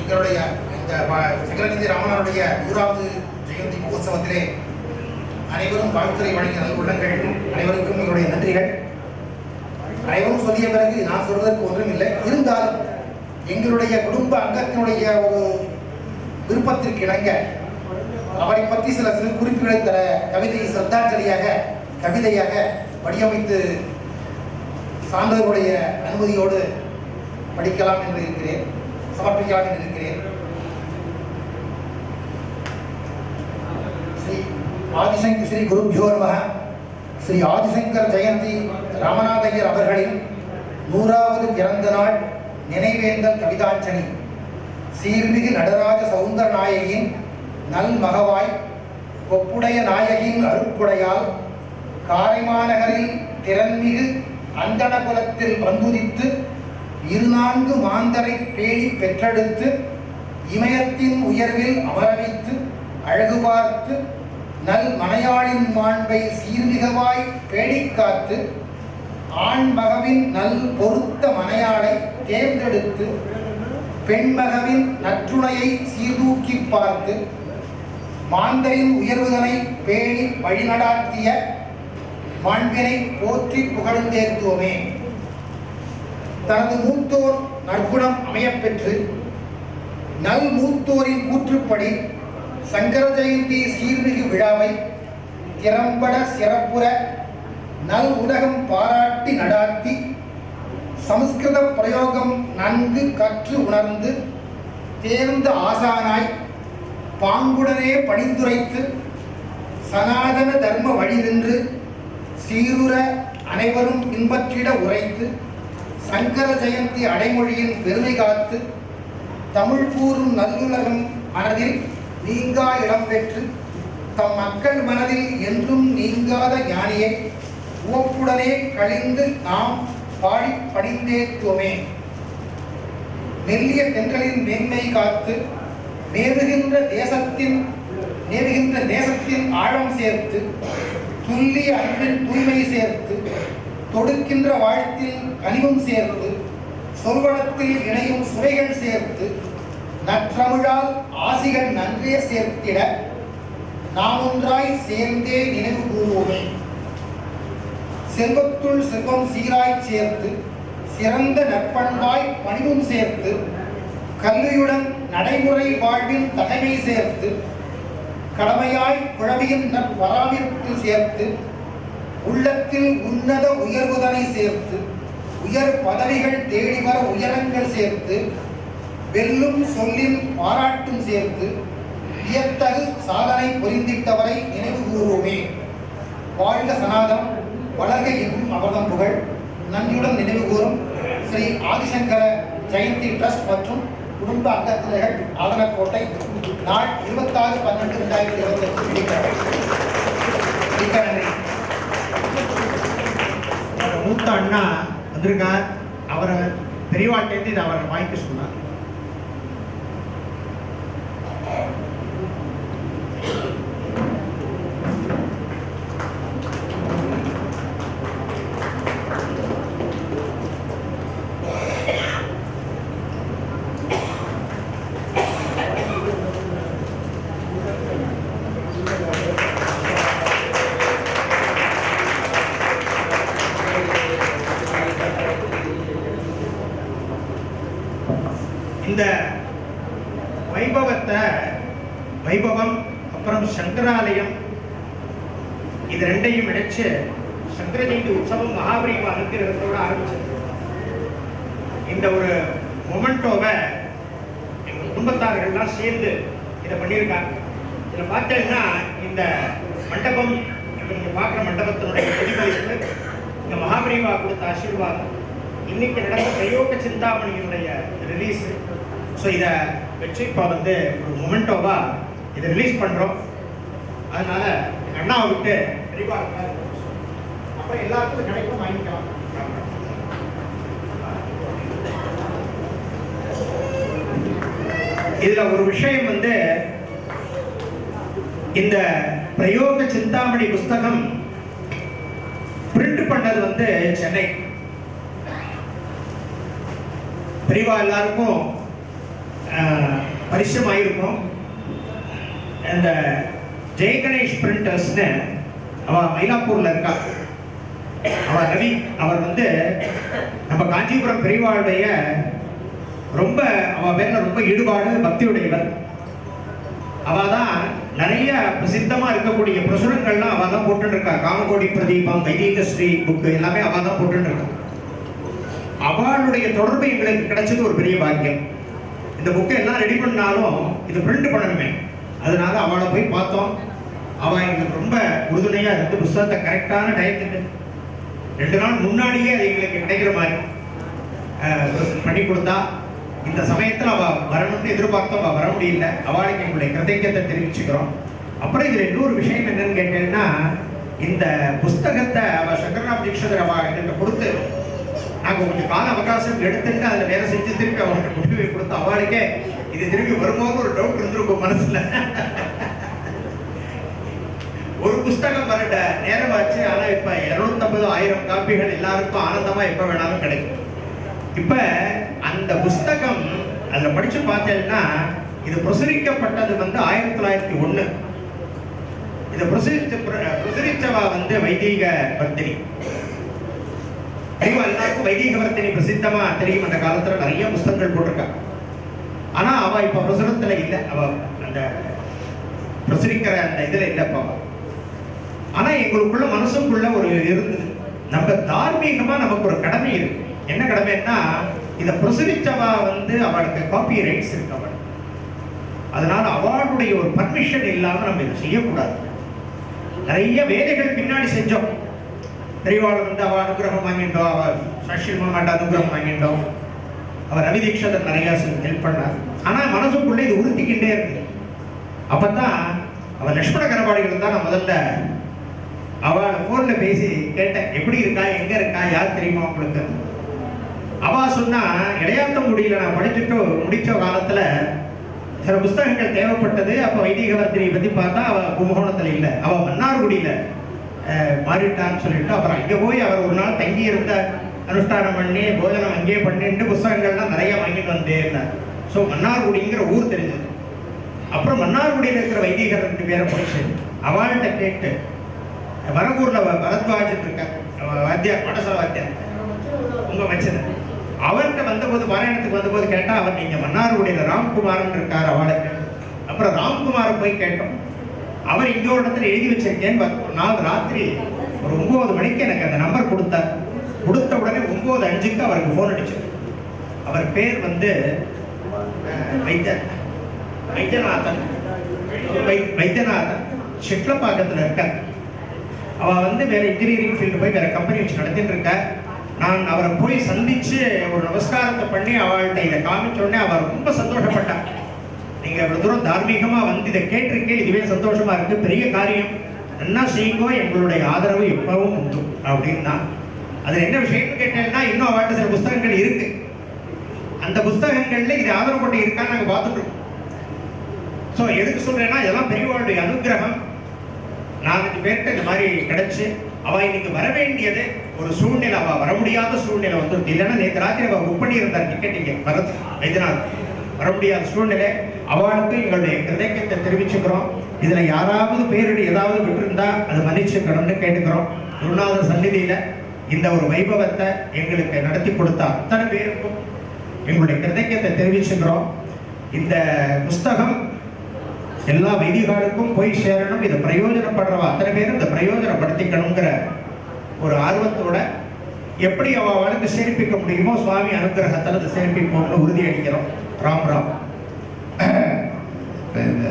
Speaker 10: எங்களுடைய இந்த சங்கரநிதி ராமனாருடைய 100வது ஜெயந்தி மகோத்சவத்திலே அனைவரும் வாழ்த்துறை வழங்கிய நல்ல உள்ளங்கள் அனைவருக்கும் எங்களுடைய நன்றிகள். அனைவரும் சொல்லிய பிறகு நான் சொல்வதற்கு ஒன்றும் இல்லை. இருந்தாலும் எங்களுடைய குடும்ப அங்கத்தினுடைய ஒரு விருப்பத்திற்கு இணங்க அவரை பற்றி சில சிறு குறிப்புகளை தர கவிதை சிரத்தாஞ்சலியாக கவிதையாக வடிவமைத்து சான்றோருடைய அனுமதியோடு படிக்கலாம் என்று இருக்கிறேன், சமர்ப்பிக்கலாம் என்று இருக்கிறேன். ஸ்ரீ குருபியோ நமः. ஸ்ரீ ஆதிசங்கர் ஜெயந்தி ராமநாதையர் அவர்களின் 100வது பிறந்த நாள் நினைவேந்தல் கவிதாஞ்சலி. சீர்மிகு நடராஜ சவுந்தர நாயகியின் நல் மகவாய் ஒப்புடைய நாயகியின் அருட்புடையால் காரைமாநகரில் திறன்மிகு அந்தணகுலத்தில் வந்துதித்து 24 மாந்தரை பேணி பெற்றெடுத்து இமயத்தின் உயர்வில் அமரவைத்து அழகு பார்த்து நல் மனையாளின் மாண்பை சீர்மிகவாய் பேணிக்காத்து ஆண்மகவின் நல் பொருத்த மனையாளை தேர்ந்தெடுத்து பெண்மகவின் நற்றுணையை சீர்தூக்கி பார்த்து மாந்தரின் உயர்வுதனை பேணி வழிநடாத்திய மாண்பினை போற்றி புகழ்ந்தேத்துவமே. தனது மூத்தோர் நற்குணம் அமையப்பெற்று நல் மூத்தோரின் கூற்றுப்படி சங்கர ஜெயந்தி சீர்மிகு விழாவை திறம்பட சிறப்புற நல் உலகம் பாராட்டி நடாத்தி சமஸ்கிருத பிரயோகம் நன்கு கற்று உணர்ந்து தேர்ந்த ஆசானாய் பாங்குடனே பணிந்துரைத்து சனாதன தர்ம வழி நின்று சீருற அனைவரும் பின்பற்றிட உரைத்து சங்கர ஜெயந்தி அடைமொழியின் பெருமை காத்து தமிழ் கூறும் நல்லுலகம் மனதில் நீங்கா இடம் பெற்று தம் மக்கள் மனதில் என்றும் நீங்காத ஞானியை உவப்புடனே கழிந்து நாம் பாடி பணிந்தேத்துவமே. மெல்லிய தென்றலின் மேன்மை காத்து நேவுகின்ற நேசத்தின் ஆழம் சேர்த்து துல்லிய அன்பின் தூய்மை சேர்த்து தொடுக்கின்ற வாழ்த்தில் கனிவும் சேர்த்து சொல்வனத்தில் இணையும் சுவைகள் சேர்த்து நற்றமிழால் ஆசிகள் நன்றே சேர்த்திட நாம் ஒன்றாய் சேர்ந்தே நினைவு கூறுவோமே. செல்வத்துள் செல்வம் சீராய் சேர்த்து சிறந்த நற்பண்பாய் பணிவும் சேர்த்து கல்வியுடன் நடைமுறை வாழ்வின் தகைமை சேர்த்து கடமையாய் குழவியின் நற்பராமிற்கு சேர்த்து உள்ளத்தில் உன்னத உயர்வுதனை சேர்த்து உயர் பதவிகள் தேடி வர உயரங்கள் சேர்த்து வெல்லும் சொல்லில் பாராட்டும் சேர்த்து வியத்தகு சாதனை புரிந்திட்டவரை நினைவு கூறுவோமே. வாழ்க சனாதனம், வளர்க என்றும் அவர்தம் புகழ். நன்றியுடன் நினைவு கூறும் ஸ்ரீ ஆதிசங்கர ஜெயந்தி ட்ரஸ்ட் மற்றும் குடும்ப அங்கத்தினர்கள், ஆதனக்கோட்டை, நாள் 26/12/2025 மிக்க நன்றி.
Speaker 1: மூத்த அண்ணா வந்திருக்கார். அவரை பெரியவாட்டேந்து இதை அவரை வாங்கிக்க சொன்னார். இந்த வைபவம் அப்புறம் சங்கராலயம் இது ரெண்டையும் இணைச்சு சங்கர ஜெயந்தி உற்சவம் மகாபரிவ அனுகிரகத்தோட ஆரம்பிச்சது. இந்த ஒரு மொமெண்டோவை எங்க குடும்பத்தார்கள்லாம் சேர்ந்து இதை பண்ணியிருக்காங்க. இதில் பார்த்தீங்கன்னா இந்த மண்டபம், நீங்க பார்க்குற மண்டபத்தினுடைய பிரதிபலிப்பு, இந்த மகாபரிவா கொடுத்த ஆசீர்வாதம், இன்னைக்கு நடந்த பிரயோக சிந்தாமணியினுடைய ரிலீஸ். ஸோ இதை வச்சு இப்போ வந்து ஒரு மொமெண்டோவா இதை ரிலீஸ் பண்ணுறோம். அதனால அண்ணாவை விட்டு பெரியவா அப்புறம் எல்லாருக்கும் கிடைக்கும், வாங்கிக்கலாம். இதுல ஒரு விஷயம் வந்து, இந்த பிரயோக சிந்தாமணி புஸ்தகம் பிரிண்ட் பண்ணது வந்து சென்னை. பெரியவா எல்லாருக்கும் பரிசமாயிருக்கும். இந்த ஜெயகணேஷ் பிரிண்டர்ஸ்னு அவ மயிலாப்பூர்ல இருக்கா. அவர் ரவி, அவர் வந்து நம்ம காஞ்சிபுரம் பெரியவாளுடைய ரொம்ப அவ மேல ரொம்ப ஈடுபாடு பக்தியுடையவர். அவ தான் நிறைய பிரசித்தமா இருக்கக்கூடிய பிரசுரங்கள்லாம் அவ தான் போட்டு இருக்கா. காமகோடி பிரதீபம், வைதீக ஸ்ரீ புக்கு எல்லாமே அவ தான் போட்டு இருக்கா. அவளுடைய தொடர்பு எங்களுக்கு கிடைச்சது ஒரு பெரிய பாக்கியம். இந்த புக்கை எல்லாம் ரெடி பண்ணாலும் இது பிரிண்ட் பண்ணணுமே, அதனால அவளை போய் பார்த்தோம். அவள் எங்களுக்கு ரொம்ப உறுதுணையாக இருந்து புஸ்தகத்தை கரெக்டான டயத்துக்கு 2 நாள் முன்னாடியே அது எங்களுக்கு கிடைக்கிற மாதிரி பண்ணி கொடுத்தா. இந்த சமயத்தில் அவள் வரணும்னு எதிர்பார்த்தோம், அவள் வர முடியல. அவளுக்கு எங்களுடைய கிருதஜ்ஞத்தை தெரிவிச்சுக்கிறோம். அப்புறம் இதில் இன்னொரு விஷயம் என்னன்னு கேட்டீங்கன்னா, இந்த புஸ்தகத்தை அவள் சங்கரநாத் தீட்சிதர் அவள் எங்களுக்கு கொடுத்து நாங்கள் கொஞ்சம் கால அவகாசம் எடுத்துட்டு அதில் வேலை செஞ்சு திருப்பி அவங்களுக்கு முடிவை கொடுத்து அவளுக்கே இது திருப்பி வரும்போது ஒரு டவுட் இருந்திருக்கும் மனசுல. ஒரு புஸ்தகம் வரட நேரமாச்சு, ஆனா இப்ப 250,000 காப்பிகள் எல்லாருக்கும் ஆனந்தமா எப்ப வேணாலும் கிடைக்கும். இப்ப அந்த புஸ்தகம் அதுல படிச்சு பார்த்தேன்னா, இது பிரசுரிக்கப்பட்டது வந்து 1901. இதை பிரசுரிச்சவா வந்து வைதீக வர்த்தினி. எல்லாருக்கும் வைதீக வர்த்தினி பிரசித்தமா தெரியும். அந்த காலத்துல நிறைய புஸ்தகங்கள் போட்டிருக்கா. ஆனா அவ இப்ப பிரசுரத்துல இல்லை, அவ அந்த பிரசுரிக்கிற அந்த இதுல இல்லை இப்ப. ஆனா எங்களுக்குள்ள மனசுக்குள்ள ஒரு இருந்தது, நம்ம தார்மீகமா நமக்கு ஒரு கடமை இருக்கு. என்ன கடமைன்னா, இதை பிரசுரிச்சவா வந்து அவளுக்கு காப்பி ரைட்ஸ் இருக்கு அவள். அதனால அவளுடைய ஒரு பர்மிஷன் இல்லாம நம்ம இதை செய்யக்கூடாது. நிறைய வேலைகள் பின்னாடி செஞ்சோம். பெரியவாள் வந்து அவள் அனுகிரகம் வாங்கிட்டோம், அவள் சஷில் மாமாட்ட அனுகிரகம் வாங்கிட்டோம், அவர் ரவி தீட்சிதர் நிறைய ஹெல்ப் பண்ணார். ஆனா மனசுக்குள்ளே இது உறுத்திக்கிட்டே இருக்கு. அப்பதான் அவள் லட்சுமண கரபாடிகள் தான் நான் முதல்ல அவளை போன்ல பேசி கேட்டேன், எப்படி இருக்கா, எங்க இருக்கா, யார் தெரியுமா உங்களுக்கு. அவ சொன்னா, இளையாத்தங்குடியில நான் படிச்சுட்டு முடிச்ச காலத்துல சில புஸ்தகங்கள் தேவைப்பட்டது. அப்ப வைதிக வர்த்தினியை பத்தி பார்த்தா அவ கும்பகோணத்துல இல்லை, அவ மன்னார்குடியில மாறிட்டான்னு சொல்லிட்டு அப்புறம் அங்கே போய் அவர் ஒரு நாள் தங்கி இருந்த அனுஷ்டானம் பண்ணி போஜனம் அங்கேயே பண்ணிட்டு புஸ்தகங்கள்லாம் நிறைய வாங்கிட்டு வந்தே இருந்தார். ஸோ மன்னார்குடிங்கிற ஊர் தெரிஞ்சது. அப்புறம் மன்னார்குடியில் இருக்கிற வைதிகர் 2 பேரை போயிடுச்சு. அவள்கிட்ட கேட்டு, வரகூர்ல பரத்வாஜன் இருக்க வாத்தியார், மடசல வாத்தியார் உங்க வச்சது, அவர்கிட்ட வந்தபோது பாராயணத்துக்கு வந்தபோது கேட்டா, அவர் நீங்க மன்னார்குடியில ராம்குமார்னு இருக்கார் அவளுக்கு. அப்புறம் ராம்குமாரை போய் கேட்டோம். அவர் இங்க ஒரு இடத்துல எழுதி வச்சிருக்கேன்னு ஒரு நாள் ராத்திரி ஒரு 9 மணிக்கு எனக்கு அந்த நம்பர் கொடுத்தார். கொடுத்த உடனே 9:05க்கு அவருக்கு ஃபோன் அடிச்சேன். அவர் பேர் வந்து வைத்தியநாதன். சிட்லப்பாக்கத்தில் இருக்கார். அவள் வந்து வேற இன்ஜினியரிங் ஃபீல்டு போய் வேற கம்பெனி வச்சு நடத்திட்டு இருக்க. நான் அவரை போய் சந்திச்சு ஒரு நமஸ்காரத்தை பண்ணி அவள்கிட்ட இதை காமிச்ச உடனே அவர் ரொம்ப சந்தோஷப்பட்டார். நீங்கள் இவ்வளோ தூரம் தார்மீகமாக வந்து இதை கேட்டிருக்கேன், இதுவே சந்தோஷமா இருக்கு, பெரிய காரியம், என்ன செய்யுங்கோ, எங்களுடைய ஆதரவு எப்பவும் உண்டு அப்படின்னா. அது என்ன விஷயம்னு கேட்டேன்னா, இன்னும் அவள்கிட்ட சில புஸ்தகங்கள் இருக்கு. அந்த புஸ்தகங்கள்ல இது ஆதரவு போட்டு இருக்கான்னு நாங்கள் பார்த்துட்டு இருக்கோம். ஸோ எதுக்கு சொல்றேன்னா, இதெல்லாம் பெரியவாளுடைய அனுகிரகம். 4 பேர்கிட்ட இந்த மாதிரி கிடைச்சு அவள் இன்னைக்கு வர வேண்டியது ஒரு சூழ்நிலை, அவள் வர முடியாத சூழ்நிலை வந்து இல்லைன்னா நேற்று ராத்திரி அவள் புக் பண்ணியிருந்தார் டிக்கெட் இங்கே வரது வைத்தியநாத். வர முடியாத சூழ்நிலை. அவளுக்கு எங்களுடைய கிருதயத்தை தெரிவிச்சுக்கிறோம். இதுல யாராவது பேரிடி ஏதாவது விட்டுருந்தா அது மன்னிச்சுக்கணும்னு கேட்டுக்கிறோம். குருநாதர் சந்நிதியில இந்த ஒரு வைபவத்தை எங்களுக்கு நடத்தி கொடுத்த அத்தனை பேருக்கும் எங்களுடைய கிருதயத்தை தெரிவிச்சுக்கிறோம். இந்த புஸ்தகம் எல்லா வைதிகாலுக்கும் போய் சேரணும், இதை பிரயோஜனப்படுறவா அத்தனை பேரும் இதை பிரயோஜனப்படுத்திக்கணுங்கிற ஒரு ஆர்வத்தோட எப்படி அவளுக்கு சேர்ப்பிக்க முடியுமோ சுவாமி அனுகிரகத்தில் அதை சேர்ப்பிப்போம்னு உறுதி அளிக்கிறோம். ராம் ராம்.
Speaker 5: இந்த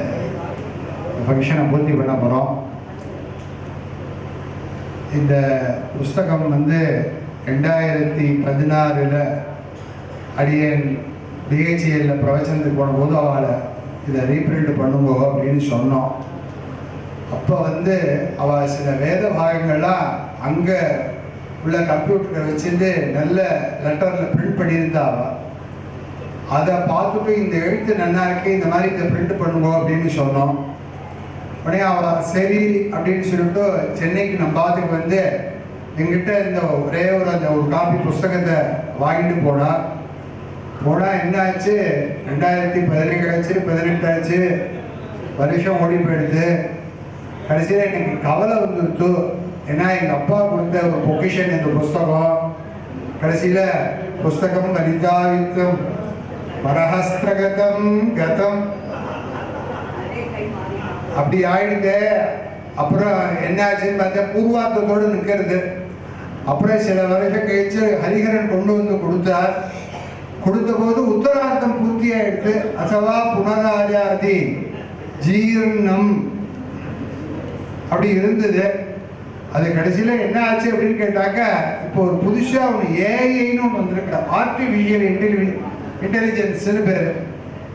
Speaker 5: ஃபங்க்ஷனை பூர்த்தி பண்ண போகிறோம். இந்த புஸ்தகம் வந்து 2016 அடியன் பிஹெச்இஎல்ல பிரவச்சனத்துக்கு போனபோது அவளை இதை ரீப்ரிண்ட் பண்ணுங்கோ அப்படின்னு சொன்னோம். அப்போ வந்து அவள் சில வேத பாகங்கள்லாம் அங்கே உள்ள கம்ப்யூட்டரை வச்சுட்டு நல்ல லெட்டரில் பிரிண்ட் பண்ணியிருந்தா அவள். அதை பார்த்துட்டு இந்த எழுத்து நல்லா இருக்கு, இந்த மாதிரி இதை பிரிண்ட் பண்ணுவோம் அப்படின்னு சொன்னோம். உடனே அவள் சரி அப்படின்னு சொல்லிட்டு சென்னைக்கு நம்ம பார்த்துக்கு வந்து எங்கிட்ட இந்த ஒரே அந்த ஒரு காப்பி புஸ்தகத்தை வாங்கிட்டு போனால் என்ன ஆச்சு, 2017 ஆச்சு, 18 ஆச்சு, வருஷம் ஓடி போயிடுது. கடைசியில் எனக்கு கவலை வந்துடுத்து. ஏன்னா எங்கள் அப்பா கொடுத்த ஒரு பொக்கிஷன் இந்த புஸ்தகம். கடைசியில் புஸ்தகம் கலிதாவித்தம் பரஹஸ்திரகதம் கதம் அப்படி ஆயிடுது. அப்புறம் என்ன ஆச்சுன்னு பார்த்தா பூர்வார்த்தத்தோடு நிற்கிறது. அப்புறம் சில வருஷம் கழிச்சு ஹரிஹரன் கொண்டு வந்து கொடுத்தார். கொடுத்த போது உத்தரார்த்தம் பூர்த்தி ஆயிடுத்து. அசவா புனராஜாதி ஜீர்ணம் அப்படி இருந்தது. அது கடைசியில் என்ன ஆச்சு அப்படின்னு கேட்டாக்க, இப்போ ஒரு புதுசாக ஒன்று ஏஐன்னு ஒன்று வந்திருக்கிற ஆர்டிஃபிஷியல் இன்டெலிஜென்ஸ்னு பேர்.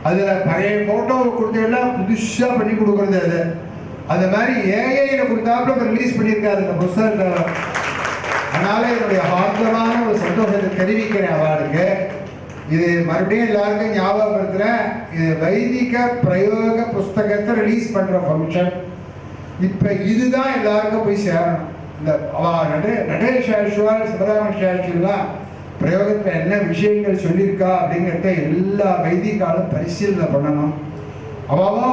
Speaker 5: அதில் பழைய ஃபோட்டோவை கொடுத்தெல்லாம் புதுசாக பண்ணி கொடுக்குறது. அது மாதிரி ஏஐயில் கொடுத்தாப்புல ரிலீஸ் பண்ணியிருக்காரு இந்த புஸ்தகத்தை. அதனால என்னுடைய ஆர்வமான ஒரு சந்தோஷத்தை தெரிவிக்கிறேன் அவளுக்கு. இது மறுபடியும் எல்லாருக்கும் ஞாபகப்படுத்துகிறேன், இது வைதிக பிரயோக புஸ்தகத்தை ரிலீஸ் பண்ணுற ஃபங்க்ஷன். இப்போ இதுதான் எல்லாருக்கும் போய் சேரணும். இந்த நடேஷ் சாஸ்திரிவால் சிவராம சாஸ்திரிலாம் பிரயோகத்தில் என்ன விஷயங்கள் சொல்லியிருக்கா அப்படிங்கிறத எல்லா வைதிகாலும் பரிசீலனை பண்ணணும். அவாவா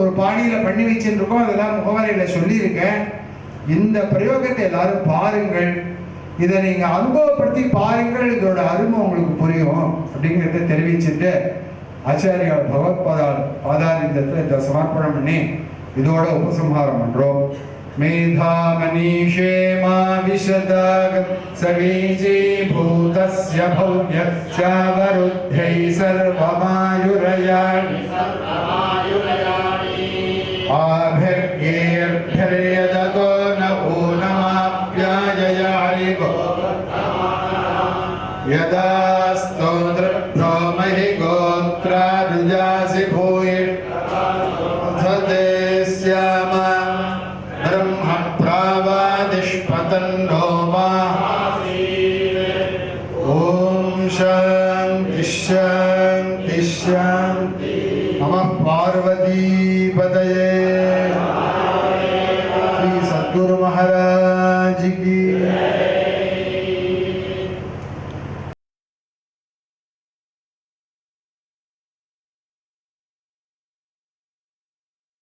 Speaker 5: ஒரு பாணியில் பண்ணி வச்சுருக்கோம், அதெல்லாம் முகவரையில் சொல்லியிருக்கேன். இந்த பிரயோகத்தை எல்லாரும் பாருங்கள், இதை நீங்கள் அனுபவப்படுத்தி பாருங்கள், இதோட அருமை உங்களுக்கு புரியும் அப்படிங்கிறத தெரிவிச்சுட்டு ஆச்சாரியா பகவத் பாதாரிந்தத்தில் இதை சமர்ப்பணம் பண்ணி இதோட உபசம்ஹாரம் பண்றோம். மேதாமனீஷே மா விஷதாகம் சவீஜீ பூதஸ்ய பவ்யச்சாவருத்தை சர்வமாயுரயாணி ஆபிர்யேர்பிர்யததோ ந ஊனமாப்யாயயாணி யதா